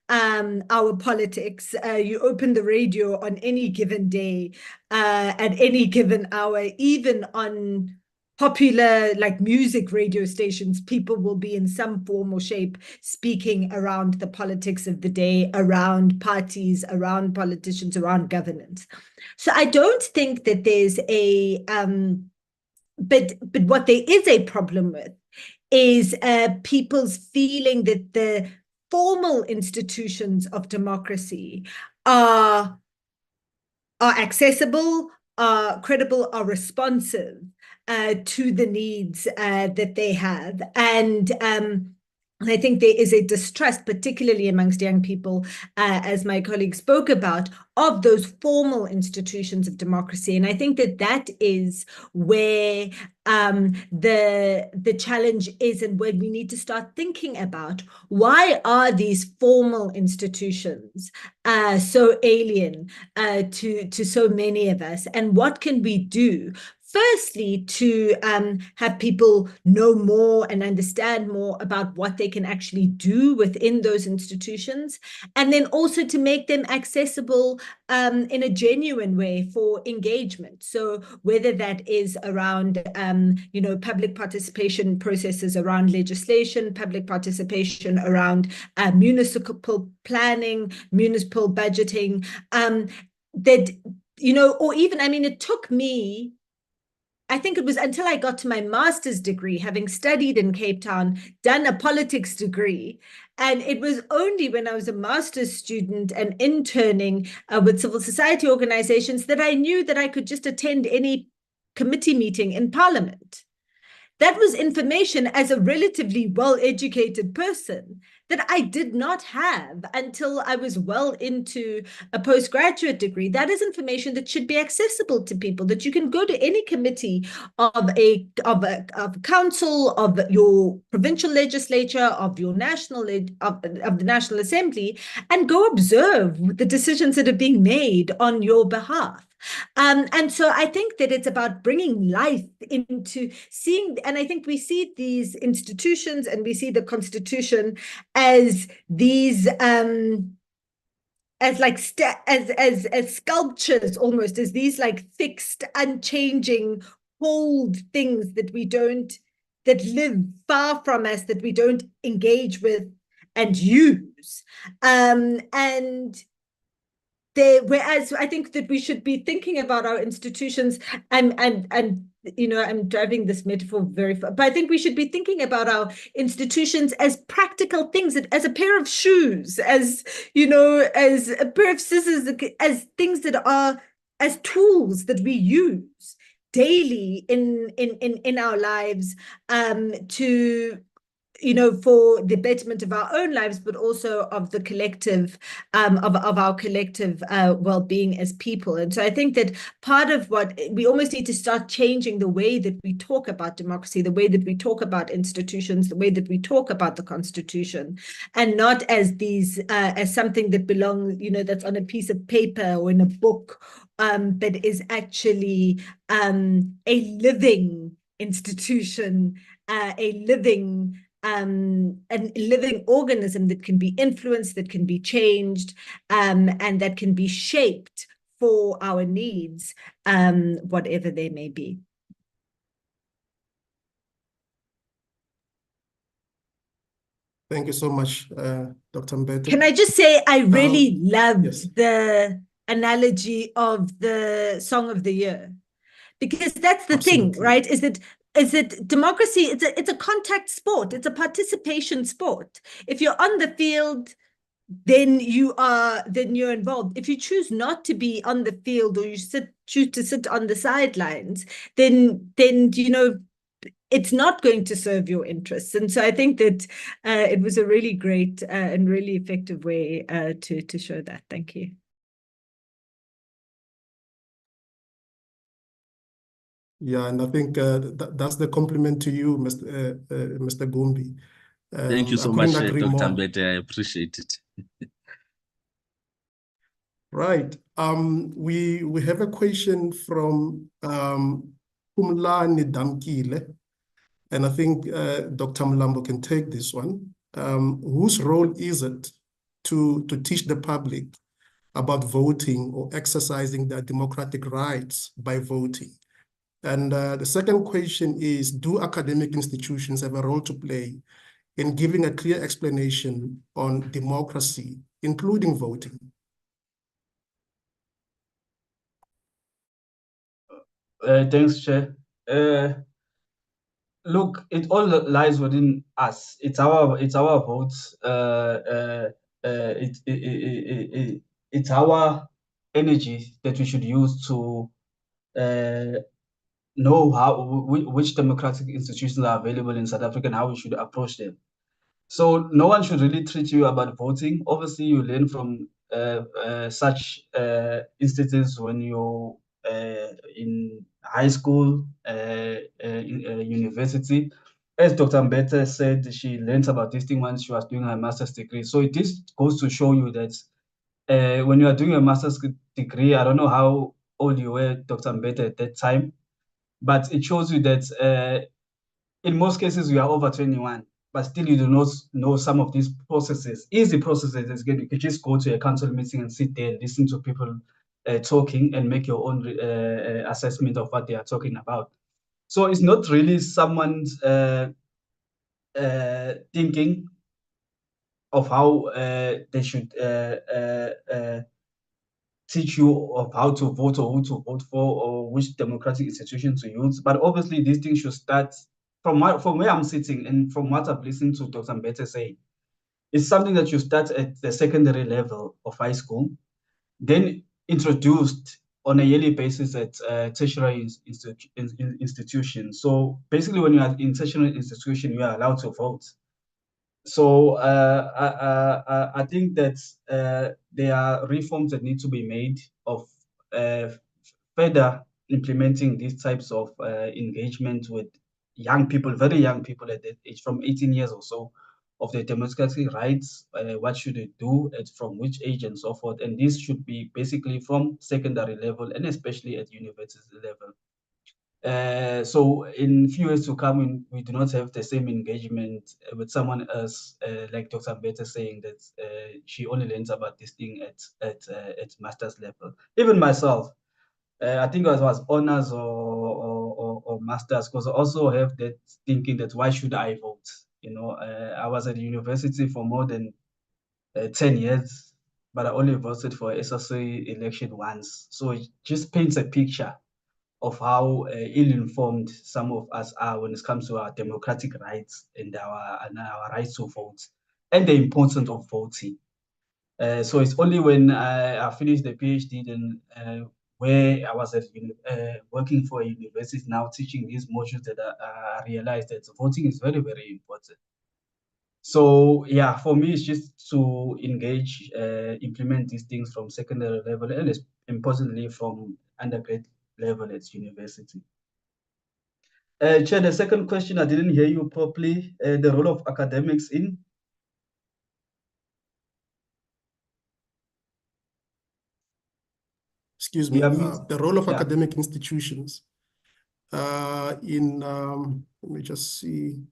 our politics. You open the radio on any given day, at any given hour, even on popular like music radio stations, people will be in some form or shape speaking around the politics of the day, around parties, around politicians, around governance. So I don't think that there's but what there is a problem with is people's feeling that the formal institutions of democracy are accessible, are credible, are responsive to the needs that they have. And I think there is a distrust, particularly amongst young people, as my colleague spoke about, of those formal institutions of democracy. And I think that is where the challenge is, and where we need to start thinking about why are these formal institutions so alien to so many of us, and what can we do? Firstly, to have people know more and understand more about what they can actually do within those institutions, and then also to make them accessible in a genuine way for engagement. So whether that is around, public participation processes around legislation, public participation around municipal planning, municipal budgeting, or even, it took me, I think it was until I got to my master's degree, having studied in Cape Town, done a politics degree. And it was only when I was a master's student and interning with civil society organizations that I knew that I could just attend any committee meeting in Parliament. That was information as a relatively well-educated person that I did not have until I was well into a postgraduate degree. That is information that should be accessible to people, that you can go to any committee of a council, of your provincial legislature, of your of the National Assembly, and go observe the decisions that are being made on your behalf. And so I think that it's about bringing life into seeing, and I think we see these institutions and we see the Constitution as these as sculptures, almost as these like fixed, unchanging, cold things that live far from us, that we don't engage with and use. Whereas I think that we should be thinking about our institutions, and I'm driving this metaphor very far, but I think we should be thinking about our institutions as practical things, as a pair of shoes, as a pair of scissors, as things that are, as tools that we use daily in our lives for the betterment of our own lives, but also of the collective, of our collective well-being as people. And so I think that part of what we almost need to start changing the way that we talk about democracy, the way that we talk about institutions, the way that we talk about the Constitution, and not as these, as something that belongs, that's on a piece of paper or in a book, but is actually a living institution, a living a living organism that can be influenced, that can be changed, and that can be shaped for our needs, whatever they may be. Thank you so much, Dr. Mbete. Can I just say, I really loved yes. the analogy of the Song of the Year, because that's the thing, right? Is that democracy? It's a contact sport. It's a participation sport. If you're on the field, then you're involved. If you choose not to be on the field, or you choose to sit on the sidelines, then it's not going to serve your interests. And so I think that it was a really great and really effective way to show that. Thank you. Yeah, and I think that's the compliment to you, Mr. Gumbi. Thank you so much, Dr. Mbete. I appreciate it. Right. We have a question from Umlani Damkile, and I think Dr. Mlambo can take this one. Whose role is it to teach the public about voting or exercising their democratic rights by voting? And the second question is, do academic institutions have a role to play in giving a clear explanation on democracy, including voting? Thanks, Chair. Look, it all lies within us. It's our votes. It's our energy that we should use to know which democratic institutions are available in South Africa and how we should approach them. So no one should really treat you about voting. Obviously, you learn from such instances when you're in high school, university. As Dr. Mbete said, she learned about this thing when she was doing her master's degree. So it just goes to show you that when you are doing a master's degree, I don't know how old you were, Dr. Mbete, at that time, but it shows you that in most cases you are over 21, but still you do not know some of these processes. Easy processes is good. You can just go to a council meeting and sit there and listen to people talking and make your own assessment of what they are talking about. So it's not really someone's thinking of how they should teach you of how to vote or who to vote for or which democratic institution to use. But obviously these things should start from where I'm sitting and from what I've listened to Dr. Mbete say. It's something that you start at the secondary level of high school, then introduced on a yearly basis at tertiary institutions. So basically when you are in tertiary institution, you are allowed to vote. So I think that there are reforms that need to be made of further implementing these types of engagement with young people, very young people at that age, from 18 years or so, of their democratic rights, what should they do, from which age and so forth. And this should be basically from secondary level and especially at university level. So in few years to come, we do not have the same engagement with someone else, like Dr. Mbete saying that she only learns about this thing at master's level. Even myself, I think I was honors or masters, because I also have that thinking that why should I vote? I was at university for more than 10 years, but I only voted for SSA election once. So it just paints a picture of how ill-informed some of us are when it comes to our democratic rights and our rights to vote and the importance of voting. So it's only when I finished the PhD then where I was working for a university now teaching these modules that I realized that voting is very, very important. So yeah, for me, it's just to engage, implement these things from secondary level and importantly from undergrad level at university. Chair, the second question, I didn't hear you properly. The role of academics in? Excuse me, the role of academic institutions let me just see.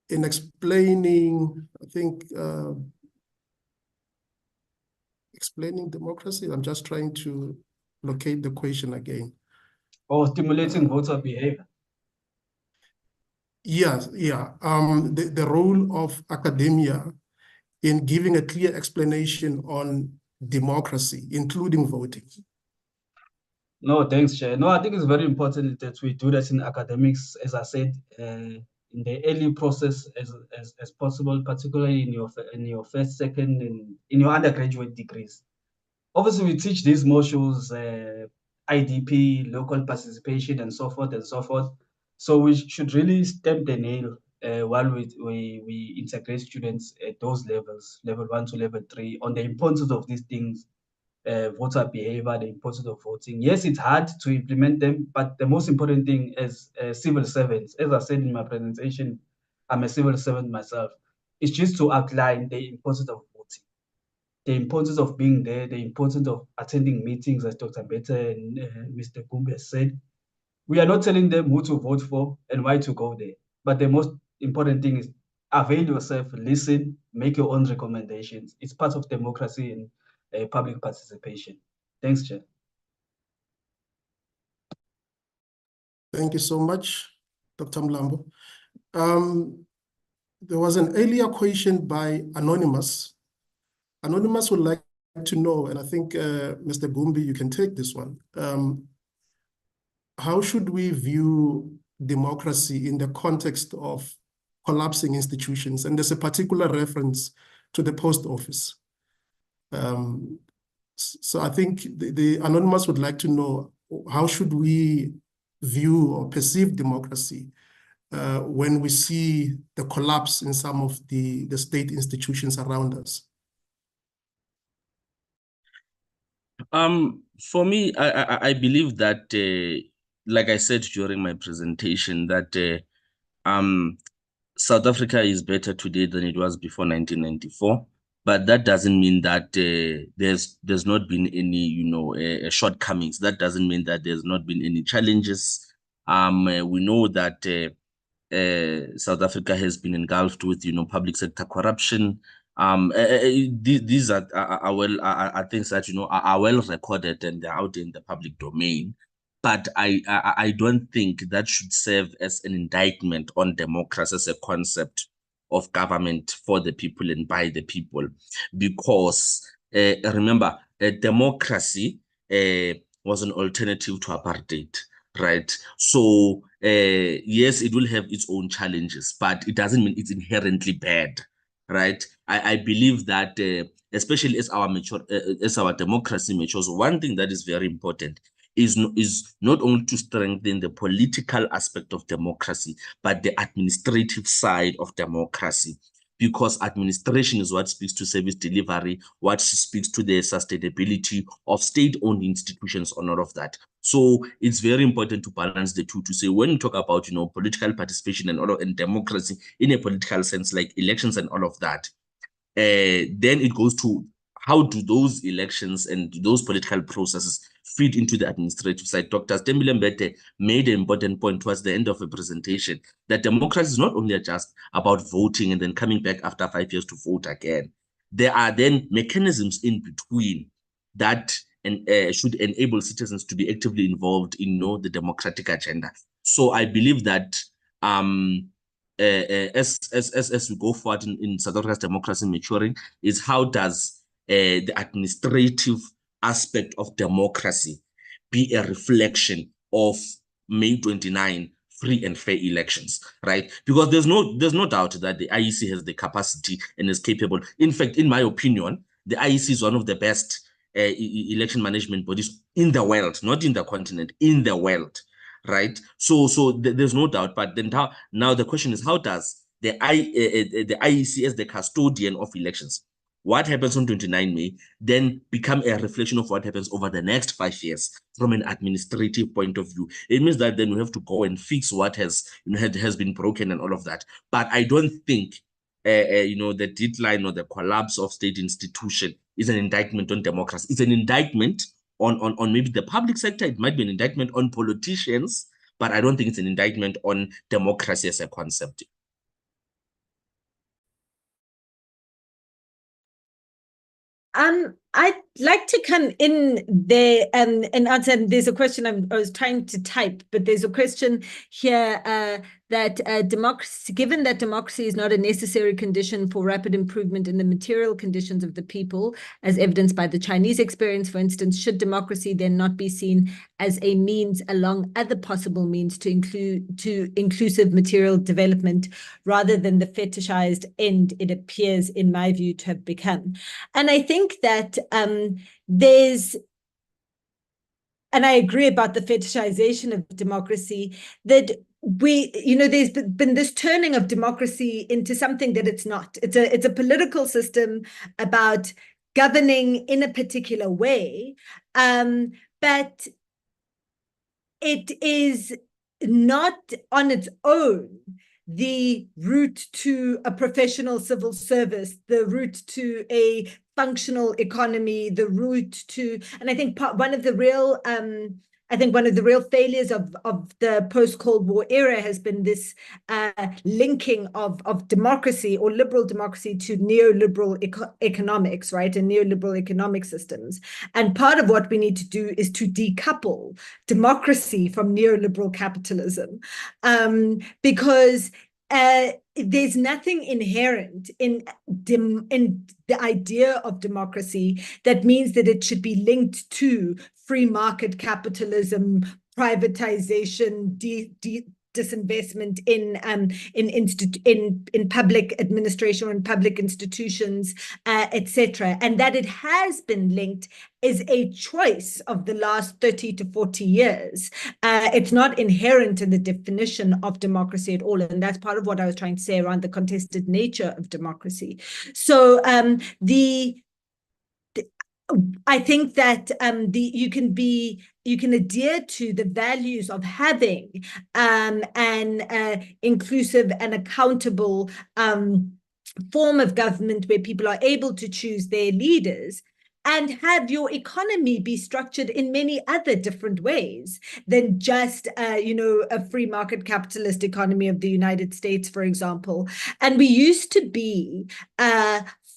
in explaining, I think, explaining democracy. I'm just trying to locate the question again. Or stimulating voter behavior. Yes, yeah. The role of academia in giving a clear explanation on democracy, including voting. No, thanks, Chair. No, I think it's very important that we do that in academics, as I said, in the early process as possible, particularly in your first, second, and in your undergraduate degrees. Obviously, we teach these modules, IDP, local participation, and so forth and so forth. So we should really stamp the nail while we integrate students at those levels, level 1 to level 3, on the importance of these things. Voter behavior, the importance of voting. Yes, it's hard to implement them, but the most important thing as civil servants, as I said in my presentation, I'm a civil servant myself, is just to outline the importance of voting, the importance of being there, the importance of attending meetings, as Dr. Mbete and Mr. Gumbi has said. We are not telling them who to vote for and why to go there, but the most important thing is avail yourself, listen, make your own recommendations. It's part of democracy and public participation. Thanks, Chair. Thank you so much, Dr. Mlambo. There was an earlier question by Anonymous. Anonymous would like to know, and I think Mr. Gumbi, you can take this one. How should we view democracy in the context of collapsing institutions? And there's a particular reference to the post office. So I think the Anonymous would like to know, how should we view or perceive democracy when we see the collapse in some of the state institutions around us? For me, I believe that, like I said during my presentation, that South Africa is better today than it was before 1994. But that doesn't mean that there's not been any, shortcomings. That doesn't mean that there's not been any challenges. We know that South Africa has been engulfed with, public sector corruption. These are things that, are well recorded and they're out in the public domain. But I don't think that should serve as an indictment on democracy as a concept of government for the people and by the people, because remember, democracy was an alternative to apartheid, right? So yes, it will have its own challenges, but it doesn't mean it's inherently bad, right? I believe that especially as our democracy matures, one thing that is very important is not only to strengthen the political aspect of democracy, but the administrative side of democracy, because administration is what speaks to service delivery, what speaks to the sustainability of state-owned institutions and all of that. So it's very important to balance the two, to say when you talk about, political participation and democracy in a political sense, like elections and all of that, then it goes to how do those elections and those political processes feed into the administrative side. Dr. Stembile Mbete made an important point towards the end of the presentation, that democracy is not only just about voting and then coming back after 5 years to vote again. There are then mechanisms in between that should enable citizens to be actively involved in the democratic agenda. So I believe that as we go forward in South Africa's democracy maturing, is how does the administrative aspect of democracy be a reflection of May 29 free and fair elections, right? Because there's no doubt that the IEC has the capacity and is capable. In fact, in my opinion, the IEC is one of the best election management bodies in the world, not in the continent, in the world, right? So there's no doubt. But then now the question is, how does the IEC as the custodian of elections, what happens on 29 May, then become a reflection of what happens over the next 5 years from an administrative point of view? It means that then we have to go and fix what has been broken and all of that. But I don't think the decline or the collapse of state institution is an indictment on democracy. It's an indictment on maybe the public sector. It might be an indictment on politicians, but I don't think it's an indictment on democracy as a concept. I'd like to come in there and answer. And there's a question I was trying to type, but there's a question here that democracy, given that democracy is not a necessary condition for rapid improvement in the material conditions of the people, as evidenced by the Chinese experience, for instance, should democracy then not be seen as a means along other possible means to inclusive material development rather than the fetishized end it appears, in my view, to have become? And I think that and I agree about the fetishization of democracy, that there's been this turning of democracy into something that it's not. It's a political system about governing in a particular way, but it is not on its own the route to a professional civil service, the route to a functional economy, the route to, and I think one of the real failures of the post-Cold War era has been this linking of democracy or liberal democracy to neoliberal economics, right, and neoliberal economic systems. And part of what we need to do is to decouple democracy from neoliberal capitalism, because there's nothing inherent in the idea of democracy that means that it should be linked to free market capitalism, privatization, disinvestment in public administration or in public institutions, etc. And that it has been linked is a choice of the last 30 to 40 years. It's not inherent in the definition of democracy at all. And that's part of what I was trying to say around the contested nature of democracy. So I think that you can adhere to the values of having an inclusive and accountable form of government where people are able to choose their leaders, and have your economy be structured in many other different ways than just, a free market capitalist economy of the United States, for example. And we used to be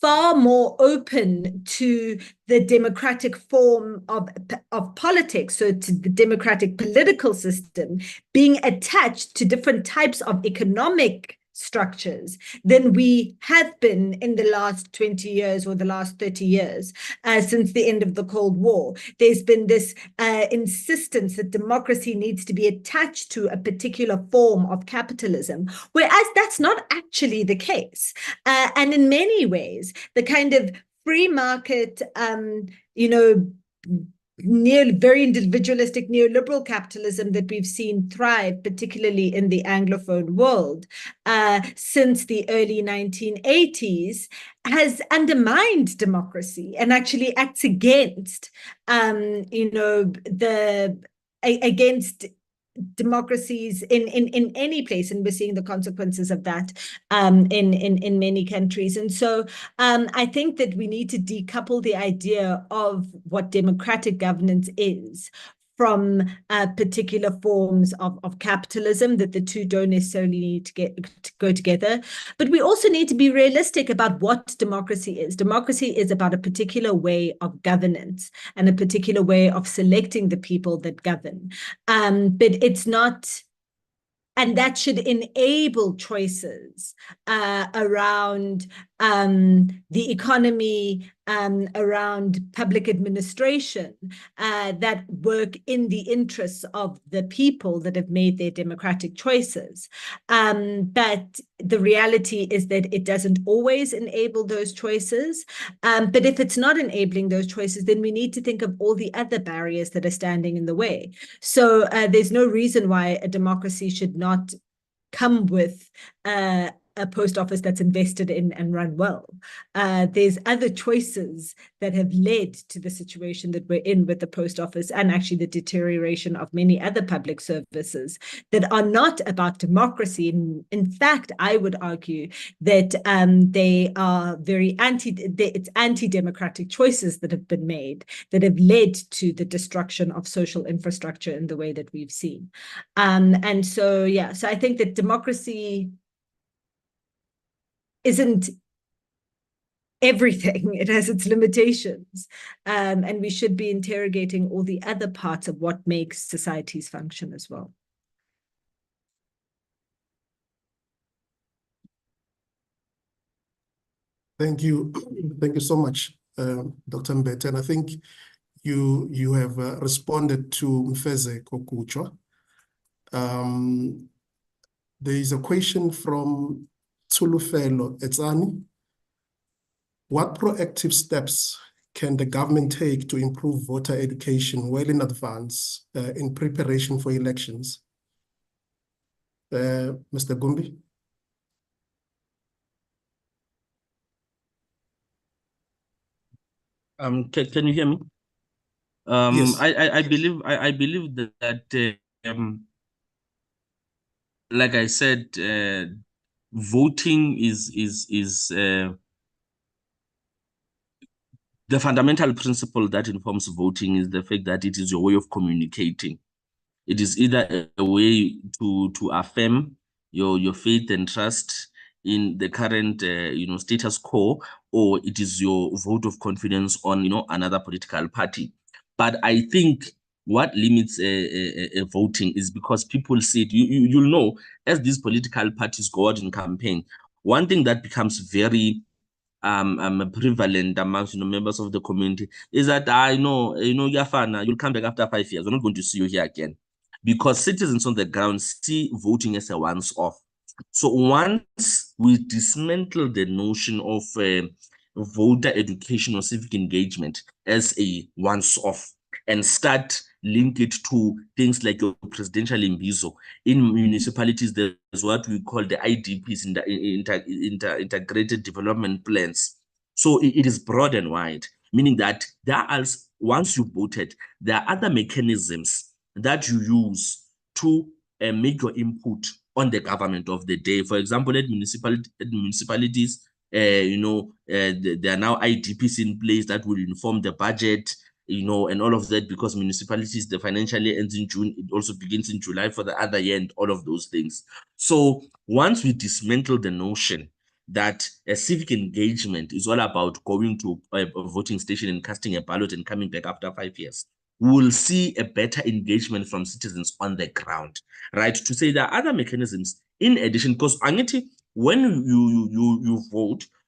far more open to the democratic form of politics, so to the democratic political system being attached to different types of economic structures than we have been in the last 20 years or the last 30 years, since the end of the Cold War. There's been this insistence that democracy needs to be attached to a particular form of capitalism, whereas that's not actually the case. And in many ways, the kind of free market, very individualistic neoliberal capitalism that we've seen thrive, particularly in the Anglophone world, since the early 1980s, has undermined democracy and actually acts against, against democracies in any place, and we're seeing the consequences of that in many countries. And so I think that we need to decouple the idea of what democratic governance is from particular forms of capitalism, that the two don't necessarily need to go together. But we also need to be realistic about what democracy is. Democracy is about a particular way of governance and a particular way of selecting the people that govern. But it's not, and that should enable choices around the economy, around public administration, that work in the interests of the people that have made their democratic choices. But the reality is that it doesn't always enable those choices. But if it's not enabling those choices, then we need to think of all the other barriers that are standing in the way. So there's no reason why a democracy should not come with a post office that's invested in and run well. There's other choices that have led to the situation that we're in with the post office, and actually the deterioration of many other public services that are not about democracy. In fact, I would argue that they are it's anti-democratic choices that have been made that have led to the destruction of social infrastructure in the way that we've seen. And so, yeah, so I think that democracy isn't everything. It has its limitations. And we should be interrogating all the other parts of what makes societies function as well. Thank you. Thank you so much, Dr. Mbete. And I think you have responded to Mfeze Kokuchwa. There is a question from Tulufelo Etsani. What proactive steps can the government take to improve voter education well in advance in preparation for elections? Mr. Gumbi? Can you hear me? Yes. I believe that like I said, voting is the fundamental principle that informs voting is the fact that it is your way of communicating. It is either a way to affirm your faith and trust in the current status quo, or it is your vote of confidence on another political party. But I think what limits a voting is because people see it. You'll know, as these political parties go out in campaign, one thing that becomes very prevalent amongst members of the community is that Yafana, you'll come back after 5 years. We're not going to see you here again, because citizens on the ground see voting as a once-off. So once we dismantle the notion of voter education or civic engagement as a once-off and start link it to things like your presidential imbizo. In municipalities, there's what we call the IDPs, in the integrated development plans. So it is broad and wide, meaning that once you voted, there are other mechanisms that you use to make your input on the government of the day. For example, at municipalities, there are now IDPs in place that will inform the budget, and all of that, because municipalities, the financial year ends in June, it also begins in July for the other year, and all of those things. So once we dismantle the notion that a civic engagement is all about going to a voting station and casting a ballot and coming back after 5 years, we'll see a better engagement from citizens on the ground, right? To say there are other mechanisms in addition, because when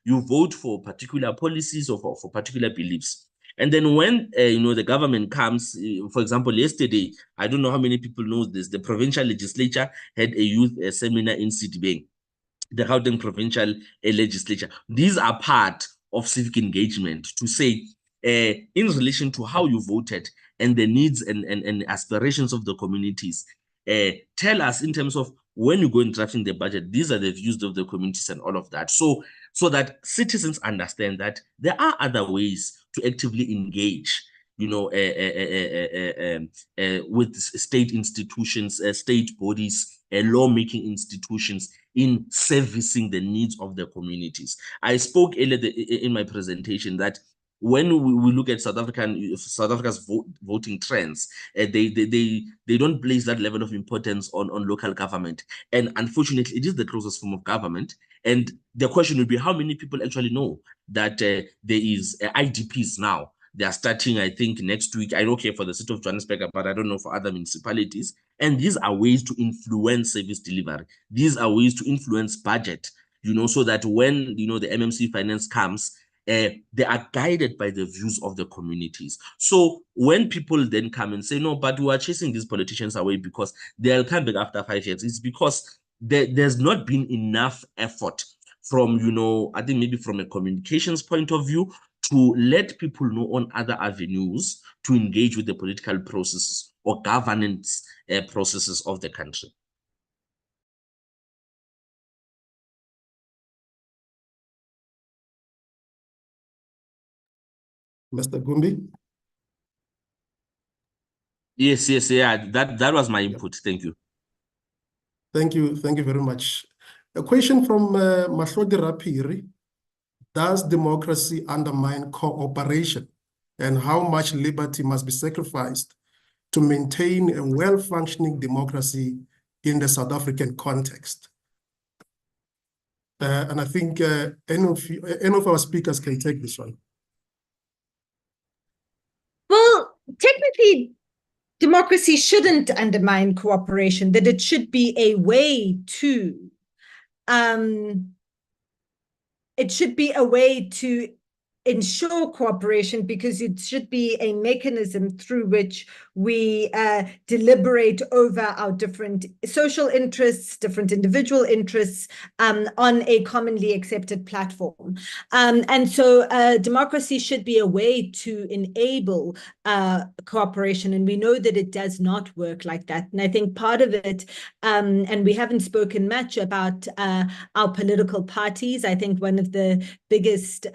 you vote for particular policies or for particular beliefs. And then when the government comes, for example, yesterday, I don't know how many people know this, the provincial legislature had a youth seminar in Sidibeng, the Gauteng provincial legislature. These are part of civic engagement to say, in relation to how you voted and the needs and aspirations of the communities, tell us in terms of when you go in drafting the budget, these are the views of the communities and all of that. So that citizens understand that there are other ways to actively engage, with state institutions, state bodies, lawmaking institutions in servicing the needs of the communities. I spoke earlier in my presentation that when we look at South Africa's voting trends, they don't place that level of importance on local government. And unfortunately, it is the closest form of government. And the question would be, how many people actually know that there is IDPs now? They are starting, I think, next week. I don't care for the city of Johannesburg, but I don't know for other municipalities. And these are ways to influence service delivery. These are ways to influence budget, so that when, the MMC finance comes, they are guided by the views of the communities. So when people then come and say, no, but we are chasing these politicians away because they'll come back after 5 years, it's because there's not been enough effort from, I think maybe from a communications point of view, to let people know on other avenues to engage with the political processes or governance processes of the country. Mr. Gumbi? Yes, yeah, that was my input. Thank you. Thank you very much. A question from Mahlodi Rapiri. Does democracy undermine cooperation, and how much liberty must be sacrificed to maintain a well-functioning democracy in the South African context? And I think any of our speakers can take this one. Well, technically, democracy shouldn't undermine cooperation, that it should be a way to, it should be a way to ensure cooperation, because it should be a mechanism through which we deliberate over our different social interests, different individual interests, on a commonly accepted platform. And so democracy should be a way to enable cooperation, and we know that it does not work like that. And I think part of it, and we haven't spoken much about our political parties. I think one of the biggest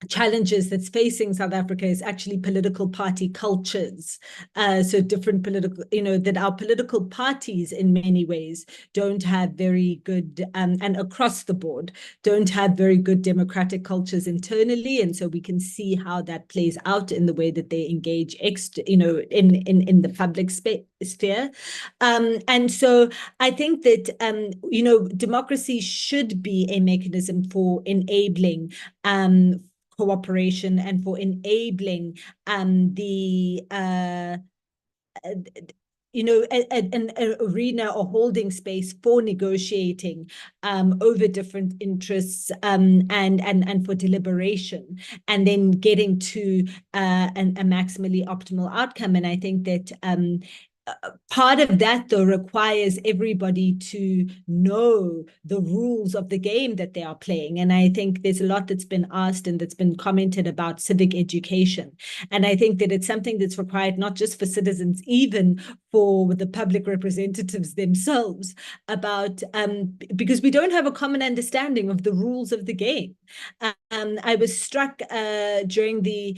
challenges that's facing South Africa is actually political party cultures. So different political, that our political parties in many ways don't have very good, and across the board, don't have very good democratic cultures internally. And so we can see how that plays out in the way that they engage in the public sphere. And so I think that, democracy should be a mechanism for enabling cooperation and for enabling an arena or holding space for negotiating over different interests, and for deliberation, and then getting to a maximally optimal outcome. And I think that part of that, though, requires everybody to know the rules of the game that they are playing. And I think there's a lot that's been asked and that's been commented about civic education. And I think that it's something that's required not just for citizens, even for the public representatives themselves, about because we don't have a common understanding of the rules of the game. I was struck during the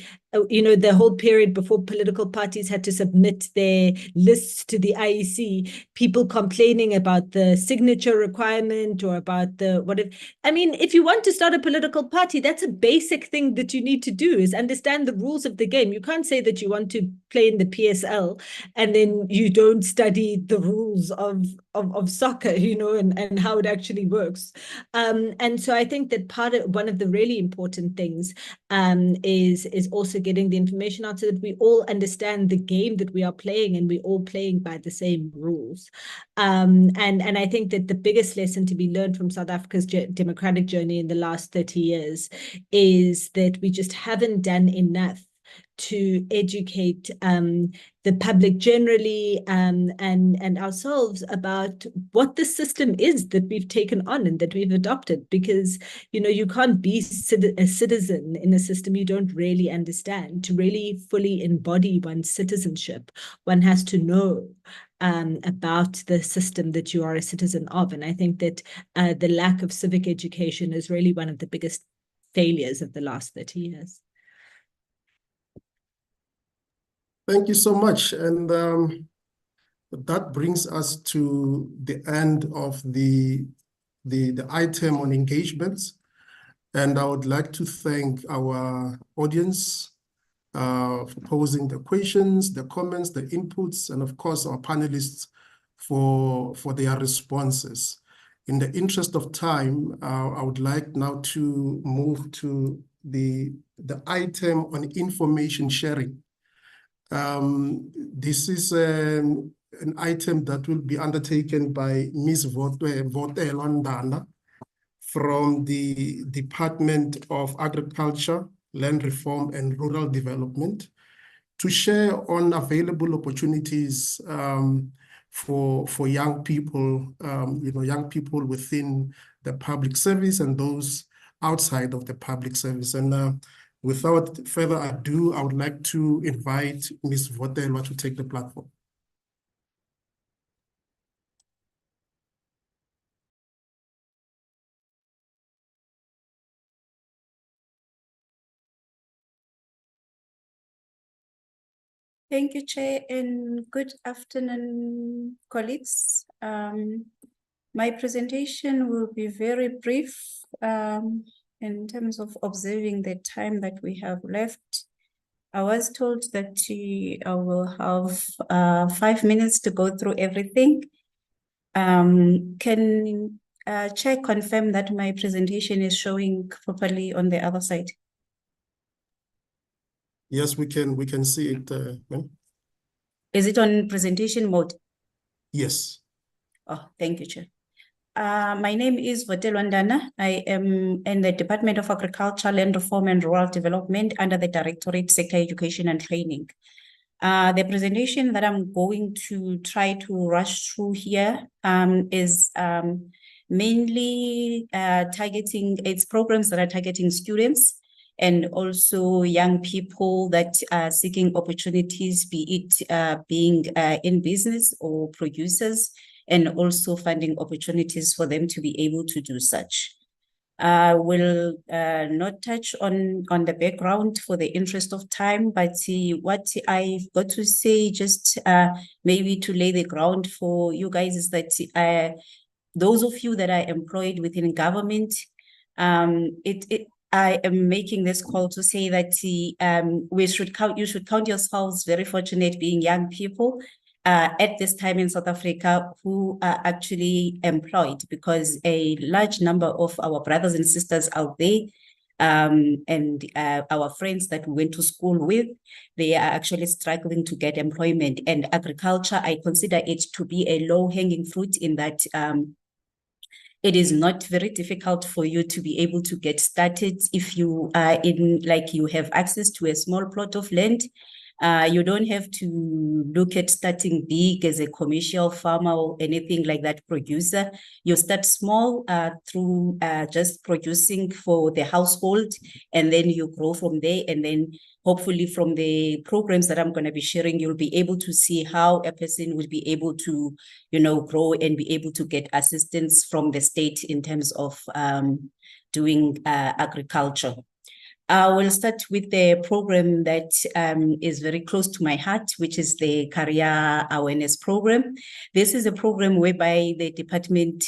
whole period before political parties had to submit their lists to the IEC, people complaining about the signature requirement or about if you want to start a political party, that's a basic thing that you need to do, is understand the rules of the game. You can't say that you want to play in the PSL and then you don't study the rules of soccer, and how it actually works. And so I think that one of the really important things is also getting the information out so that we all understand the game that we are playing, and we're all playing by the same rules. And I think that the biggest lesson to be learned from South Africa's democratic journey in the last 30 years is that we just haven't done enough to educate the public generally, and ourselves about what the system is that we've taken on and that we've adopted. Because you can't be a citizen in a system you don't really understand. To really fully embody one's citizenship, one has to know about the system that you are a citizen of. And I think that the lack of civic education is really one of the biggest failures of the last 30 years. Thank you so much. And that brings us to the end of the item on engagements. And I would like to thank our audience for posing the questions, the comments, the inputs, and of course our panelists for their responses. In the interest of time, I would like now to move to the item on information sharing. This is an item that will be undertaken by Ms. Votelwa Ndana from the Department of Agriculture, Land Reform and Rural Development, to share on available opportunities for young people, young people within the public service and those outside of the public service. And without further ado, I would like to invite Ms. Votelwa to take the platform. Thank you, Chair, and good afternoon, colleagues. My presentation will be very brief in terms of observing the time that we have left. I was told that I will have 5 minutes to go through everything. Can Chair, confirm that my presentation is showing properly on the other side. Yes, we can see it, ma'am. Is it on presentation mode? Yes. Oh, thank you, Chair. My name is Votelwa Ndana. I am in the Department of Agriculture, Land Reform and Rural Development under the Directorate Sector Education and Training. The presentation that I'm going to try to rush through here is mainly targeting its programs that are targeting students and also young people that are seeking opportunities, be it being in business or producers, and also finding opportunities for them to be able to do such. I will not touch on the background for the interest of time, but what I've got to say, just maybe to lay the ground for you guys, is that those of you that are employed within government, I am making this call to say that you should count yourselves very fortunate being young people at this time in South Africa who are actually employed, because a large number of our brothers and sisters out there and our friends that we went to school with, they are actually struggling to get employment. And agriculture, I consider it to be a low-hanging fruit in that it is not very difficult for you to be able to get started if you are you have access to a small plot of land. You don't have to look at starting big as a commercial farmer or anything like that producer. You start small through just producing for the household, and then you grow from there. And then hopefully from the programs that I'm going to be sharing, you'll be able to see how a person will be able to, grow and be able to get assistance from the state in terms of doing agriculture. I will start with the program that is very close to my heart, which is the Career Awareness Program. This is a program whereby the department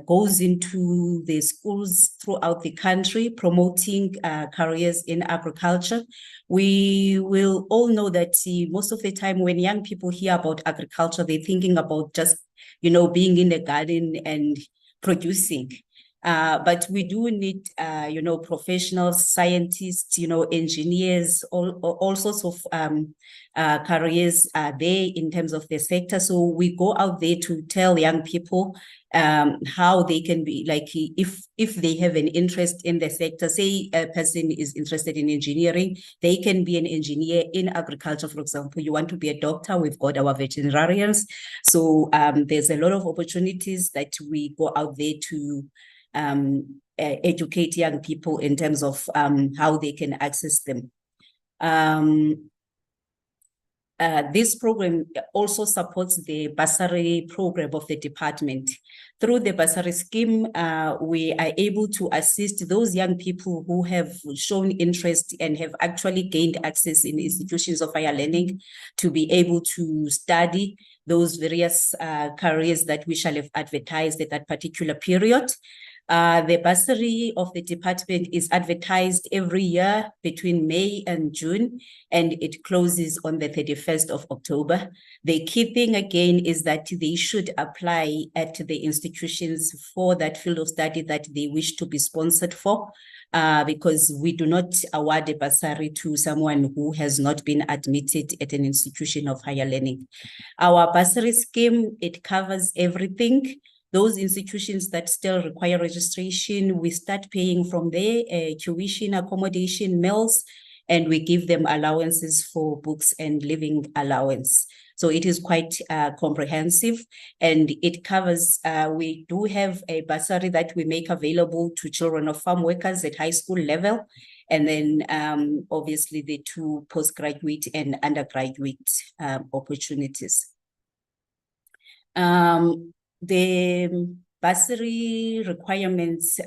goes into the schools throughout the country promoting careers in agriculture. We will all know that most of the time when young people hear about agriculture, they're thinking about just, being in the garden and producing. But we do need, professional scientists, engineers, all sorts of careers there in terms of the sector. So we go out there to tell young people how they can be, like, if they have an interest in the sector. Say a person is interested in engineering, they can be an engineer in agriculture. For example, you want to be a doctor, we've got our veterinarians. So there's a lot of opportunities that we go out there to educate young people in terms of how they can access them. This program also supports the bursary program of the department. Through the bursary scheme, we are able to assist those young people who have shown interest and have actually gained access in institutions of higher learning to be able to study those various careers that we shall have advertised at that particular period. The bursary of the department is advertised every year between May and June, and it closes on the 31st of October. The key thing again is that they should apply at the institutions for that field of study that they wish to be sponsored for, because we do not award a bursary to someone who has not been admitted at an institution of higher learning. Our bursary scheme, it covers everything. Those institutions that still require registration, we start paying from there, tuition, accommodation, meals, and we give them allowances for books and living allowance. So it is quite comprehensive, and it covers, we do have a bursary that we make available to children of farm workers at high school level, and then obviously the two postgraduate and undergraduate opportunities. The bursary requirements,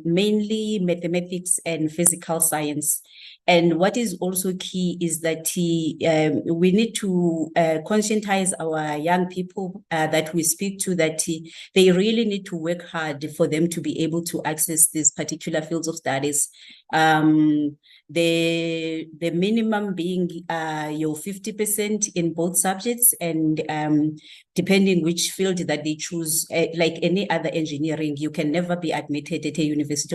mainly mathematics and physical science. And what is also key is that we need to conscientize our young people that we speak to, that they really need to work hard for them to be able to access these particular fields of studies. The minimum being your 50% in both subjects, and depending which field that they choose, like any other engineering, you can never be admitted at a university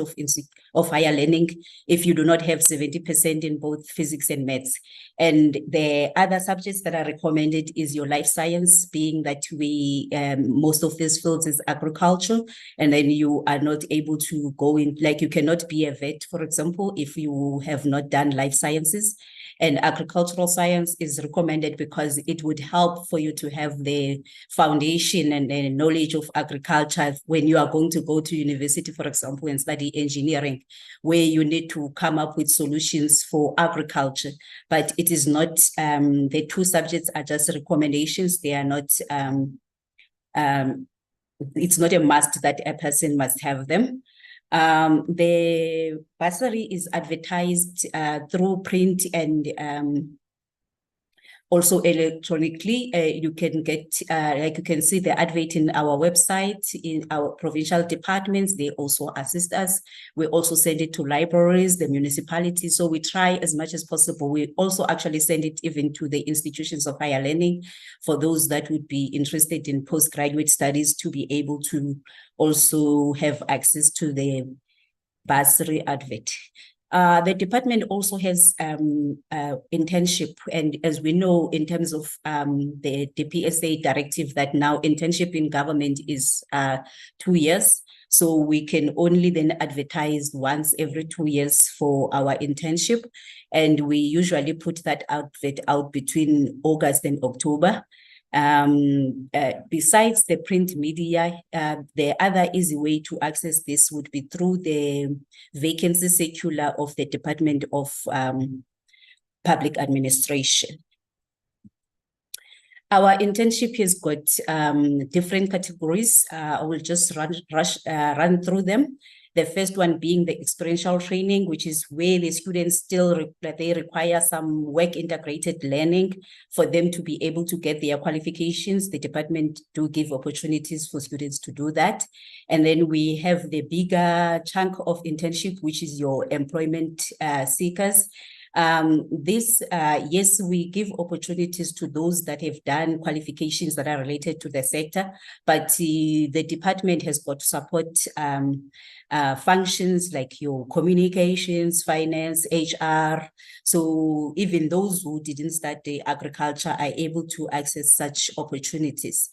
of higher learning if you do not have 70% in both physics and maths. And the other subjects that are recommended is your life science, being that we most of these fields is agriculture, and then you are not able to go in, like you cannot be a vet, for example, if you have not done life sciences. And agricultural science is recommended because it would help for you to have the foundation and the knowledge of agriculture when you are going to go to university, for example, and study engineering, where you need to come up with solutions for agriculture. But it is not, the two subjects are just recommendations. They are not, it's not a must that a person must have them. The bursary is advertised through print and also electronically. You can get, like you can see the advert in our website, in our provincial departments. They also assist us. We also send it to libraries, the municipalities. So we try as much as possible. We also actually send it even to the institutions of higher learning for those that would be interested in postgraduate studies to be able to also have access to the bursary advert. The department also has internship, and as we know, in terms of the DPSA directive, that now internship in government is 2 years. So we can only then advertise once every 2 years for our internship. And we usually put that advert out between August and October. Besides the print media, the other easy way to access this would be through the vacancy circular of the Department of Public Administration. Our internship has got different categories. I will just run through them. The first one being the experiential training, which is where the students they require some work integrated learning for them to be able to get their qualifications. The department do give opportunities for students to do that. And then we have the bigger chunk of internship, which is your employment seekers. Yes, we give opportunities to those that have done qualifications that are related to the sector, but the department has got support functions like your communications, finance, HR. So even those who didn't study agriculture are able to access such opportunities.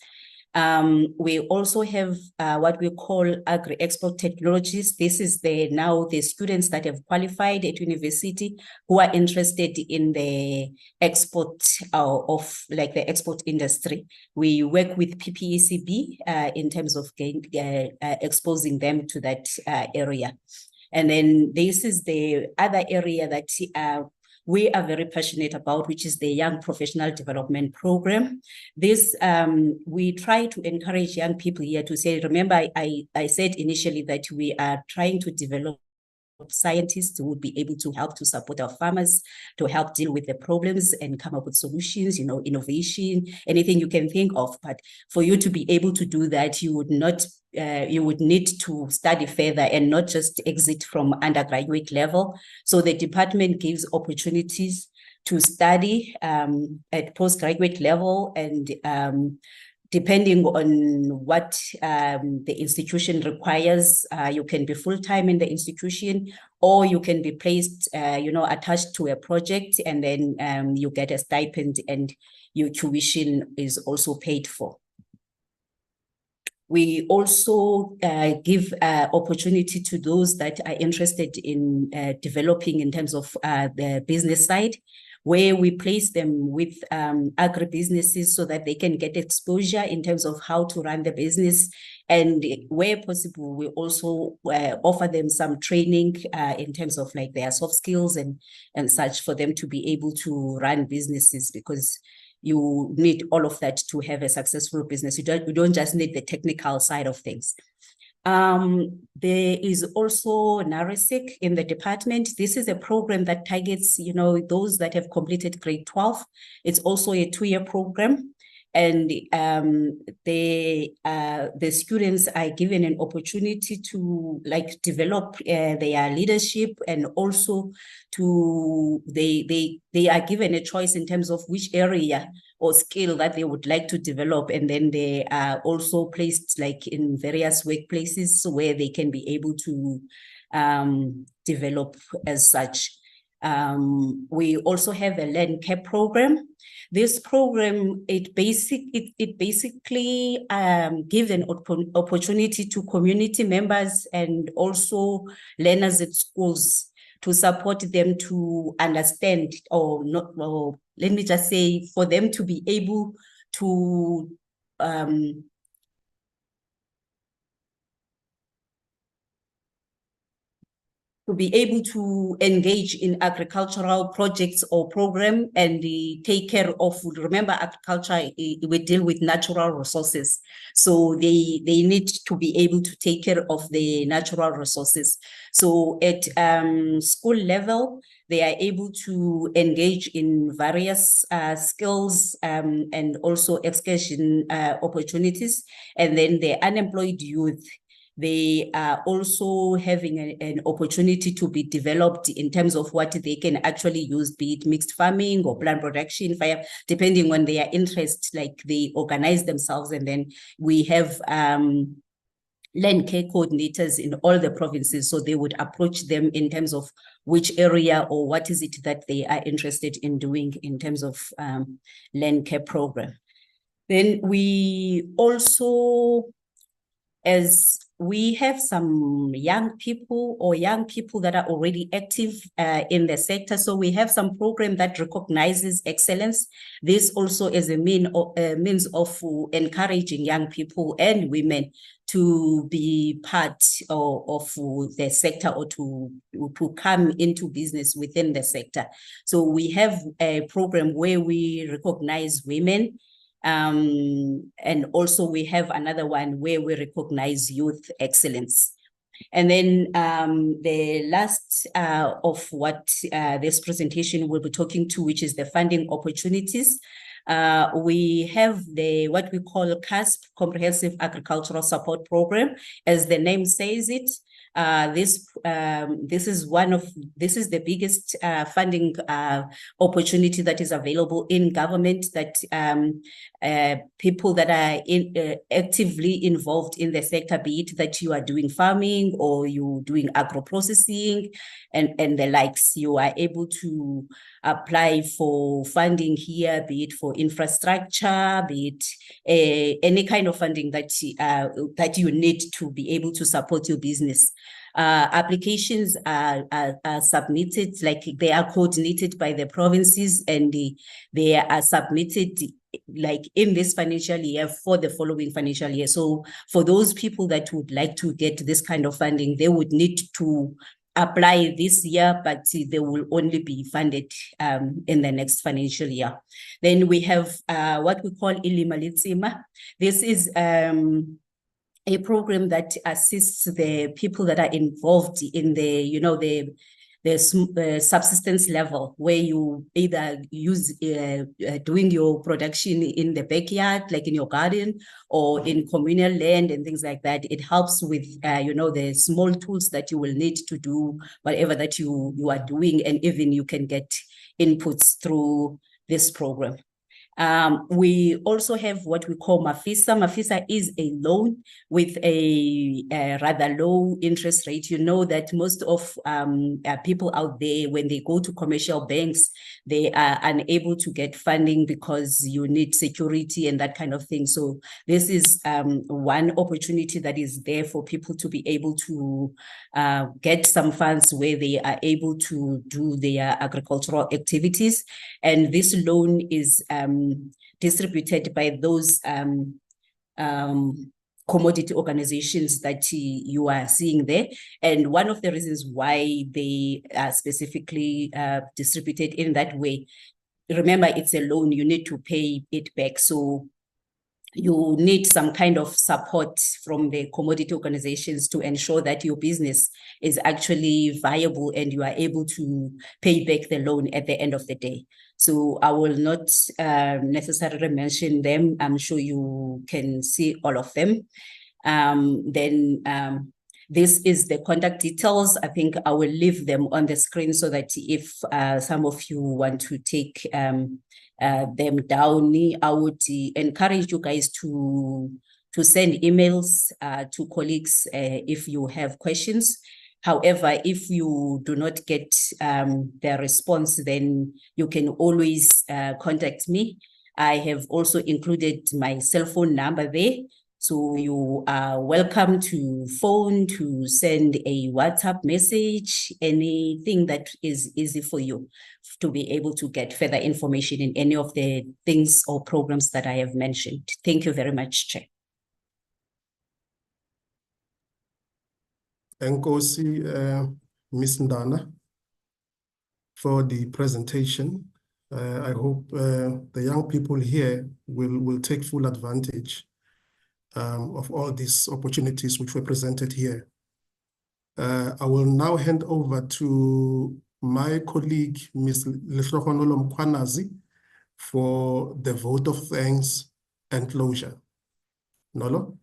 We also have what we call agri-export technologies. This is now the students that have qualified at university who are interested in the export of like the export industry. We work with PPECB in terms of exposing them to that area. And then this is the other area that we are very passionate about, which is the Young Professional Development Program. This, we try to encourage young people here to say, remember, I said initially that we are trying to develop scientists who would be able to help to support our farmers, to help deal with the problems and come up with solutions, you know, innovation, anything you can think of. But for you to be able to do that, you would not, you would need to study further and not just exit from undergraduate level. So the department gives opportunities to study at postgraduate level, and depending on what the institution requires, you can be full-time in the institution, or you can be placed, you know, attached to a project, and then you get a stipend and your tuition is also paid for. We also give opportunity to those that are interested in developing in terms of the business side, where we place them with agribusinesses so that they can get exposure in terms of how to run the business. And where possible, we also offer them some training in terms of like their soft skills and such for them to be able to run businesses, because you need all of that to have a successful business. You don't just need the technical side of things. There is also NARISIC in the department. This is a program that targets, you know, those that have completed grade 12. It's also a 2-year program. And the students are given an opportunity to like develop their leadership, and also to they are given a choice in terms of which area or skill that they would like to develop, and then they are also placed like in various workplaces where they can be able to develop as such. We also have a Learn Care program. This program, it basically gives an opportunity to community members and also learners at schools to support them to understand, or not, or let me just say, for them to be able to engage in agricultural projects or program and take care of food. Remember, agriculture, we deal with natural resources. So they need to be able to take care of the natural resources. So at school level, they are able to engage in various skills and also excursion opportunities. And then the unemployed youth, they are also having an opportunity to be developed in terms of what they can actually use, be it mixed farming or plant production, depending on their interest, like they organize themselves. And then we have Learn Care coordinators in all the provinces, so they would approach them in terms of which area or what is it that they are interested in doing in terms of Learn Care program. Then we also, as we have some young people that are already active in the sector. So we have some program that recognizes excellence. This also is a means of encouraging young people and women to be part of the sector, or to come into business within the sector. So we have a program where we recognize women. And also we have another one where we recognize youth excellence. And then the last of what this presentation will be talking to, which is the funding opportunities. We have what we call CASP, Comprehensive Agricultural Support Program. As the name says it, this is the biggest funding opportunity that is available in government, that people that are actively involved in the sector, be it that you are doing farming or you doing agro-processing and the likes, you are able to apply for funding here, be it for infrastructure, be it any kind of funding that you need to be able to support your business. Applications are submitted, like they are coordinated by the provinces, and they are submitted like in this financial year for the following financial year. So for those people that would like to get this kind of funding, they would need to apply this year, but they will only be funded in the next financial year. Then we have what we call Ilima Litsima. This is a program that assists the people that are involved in the subsistence level, where you either use doing your production in the backyard, like in your garden, or in communal land and things like that. It helps with the small tools that you will need to do whatever that you are doing, and even you can get inputs through this program. We also have what we call Mafisa. Mafisa is a loan with a rather low interest rate. You know that most of people out there, when they go to commercial banks, they are unable to get funding because you need security and that kind of thing. So this is one opportunity that is there for people to be able to get some funds where they are able to do their agricultural activities. And this loan is distributed by those commodity organizations that you are seeing there. And one of the reasons why they are specifically distributed in that way, remember, it's a loan, you need to pay it back. So you need some kind of support from the commodity organizations to ensure that your business is actually viable and you are able to pay back the loan at the end of the day. So I will not necessarily mention them. I'm sure you can see all of them. This is the contact details. I think I will leave them on the screen so that if some of you want to take them down, I would encourage you guys to send emails to colleagues if you have questions. However, if you do not get their response, then you can always contact me. I have also included my cell phone number there. So you are welcome to phone, to send a WhatsApp message, anything that is easy for you to be able to get further information in any of the things or programs that I have mentioned. Thank you very much, Chair. Enkosi, Ms. Ndana, for the presentation. I hope the young people here will take full advantage of all these opportunities which were presented here. I will now hand over to my colleague, Ms. Lehlohonolo Mkhwanazi, for the vote of thanks and closure. Nolo?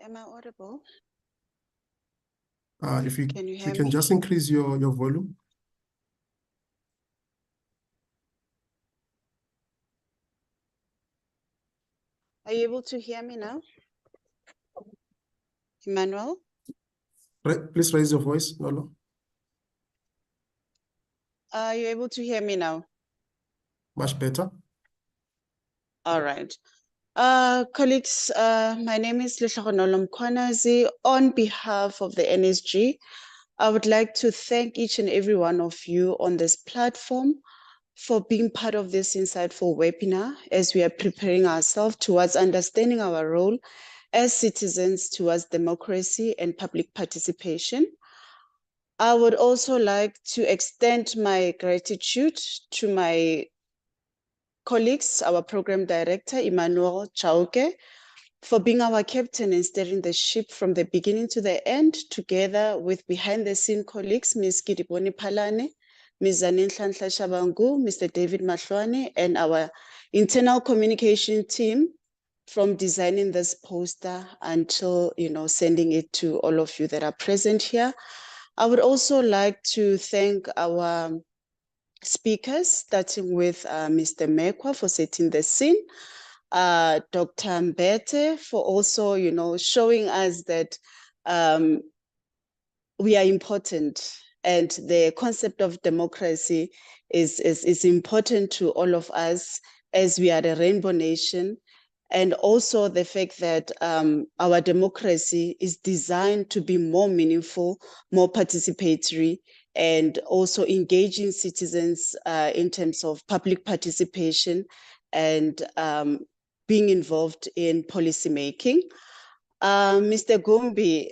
Am I audible? If you Can you hear can me? just increase your volume. Are you able to hear me now? Emmanuel? Please raise your voice, Nolo. Are you able to hear me now? Much better. All right. Colleagues, my name is Lehlohonolo Mkhwanazi. On behalf of the NSG, I would like to thank each and every one of you on this platform for being part of this insightful webinar as we are preparing ourselves towards understanding our role as citizens towards democracy and public participation. I would also like to extend my gratitude to my colleagues, our program director, Emmanuel Chauke, for being our captain and steering the ship from the beginning to the end, together with behind-the-scene colleagues, Ms. Kidiboni Palane, Ms. Zanin Nhlanhla Shabangu, Mr. David Mahlwane, and our internal communication team from designing this poster until sending it to all of you that are present here. I would also like to thank our speakers, starting with Mr. Mekwa for setting the scene, Dr. Mbete for also, showing us that we are important and the concept of democracy is important to all of us as we are a rainbow nation. And also the fact that our democracy is designed to be more meaningful, more participatory, and also engaging citizens in terms of public participation and being involved in policymaking. Mr. Gumbi,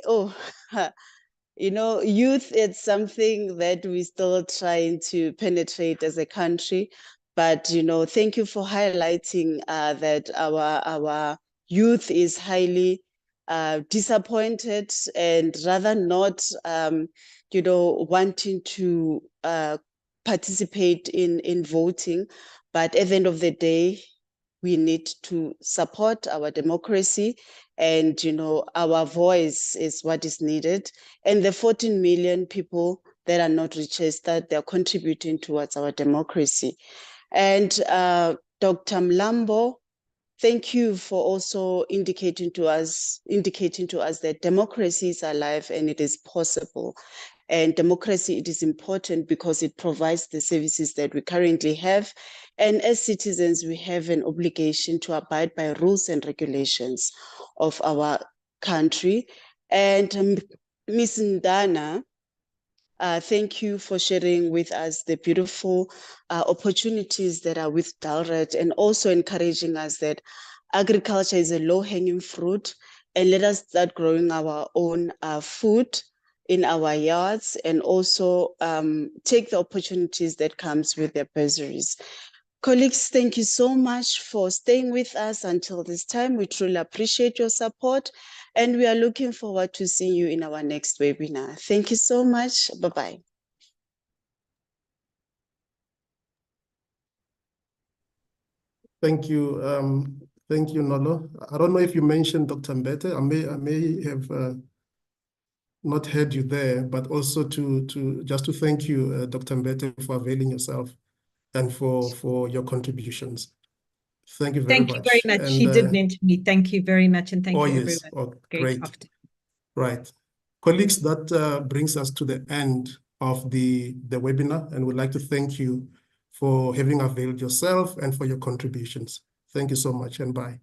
youth is something that we're still trying to penetrate as a country. But, thank you for highlighting that our youth is highly disappointed and rather not, wanting to participate in voting. But at the end of the day, we need to support our democracy, and our voice is what is needed. And the 14 million people that are not registered, they're contributing towards our democracy. And Dr. Mlambo, thank you for also indicating to us that democracy is alive and it is possible. And democracy, it is important because it provides the services that we currently have. And as citizens, we have an obligation to abide by rules and regulations of our country. And Ms. Ndana, thank you for sharing with us the beautiful opportunities that are with DALRRD, and also encouraging us that agriculture is a low-hanging fruit, and let us start growing our own food in our yards, and also take the opportunities that comes with their bursaries. Colleagues, thank you so much for staying with us until this time. We truly appreciate your support, and we are looking forward to seeing you in our next webinar. Thank you so much. Bye-bye. Thank you. Thank you, Nolo. I don't know if you mentioned Dr. Mbete. I may have not heard you there, but also just to thank you, Dr. Mbete, for availing yourself and for your contributions. Thank you very much. Thank you very much. And, She did mention me. Thank you very much, and thank oh, you, yes. everyone. Oh, great. Afternoon. Right. Colleagues, that brings us to the end of the webinar, and we'd like to thank you for having availed yourself and for your contributions. Thank you so much, and bye.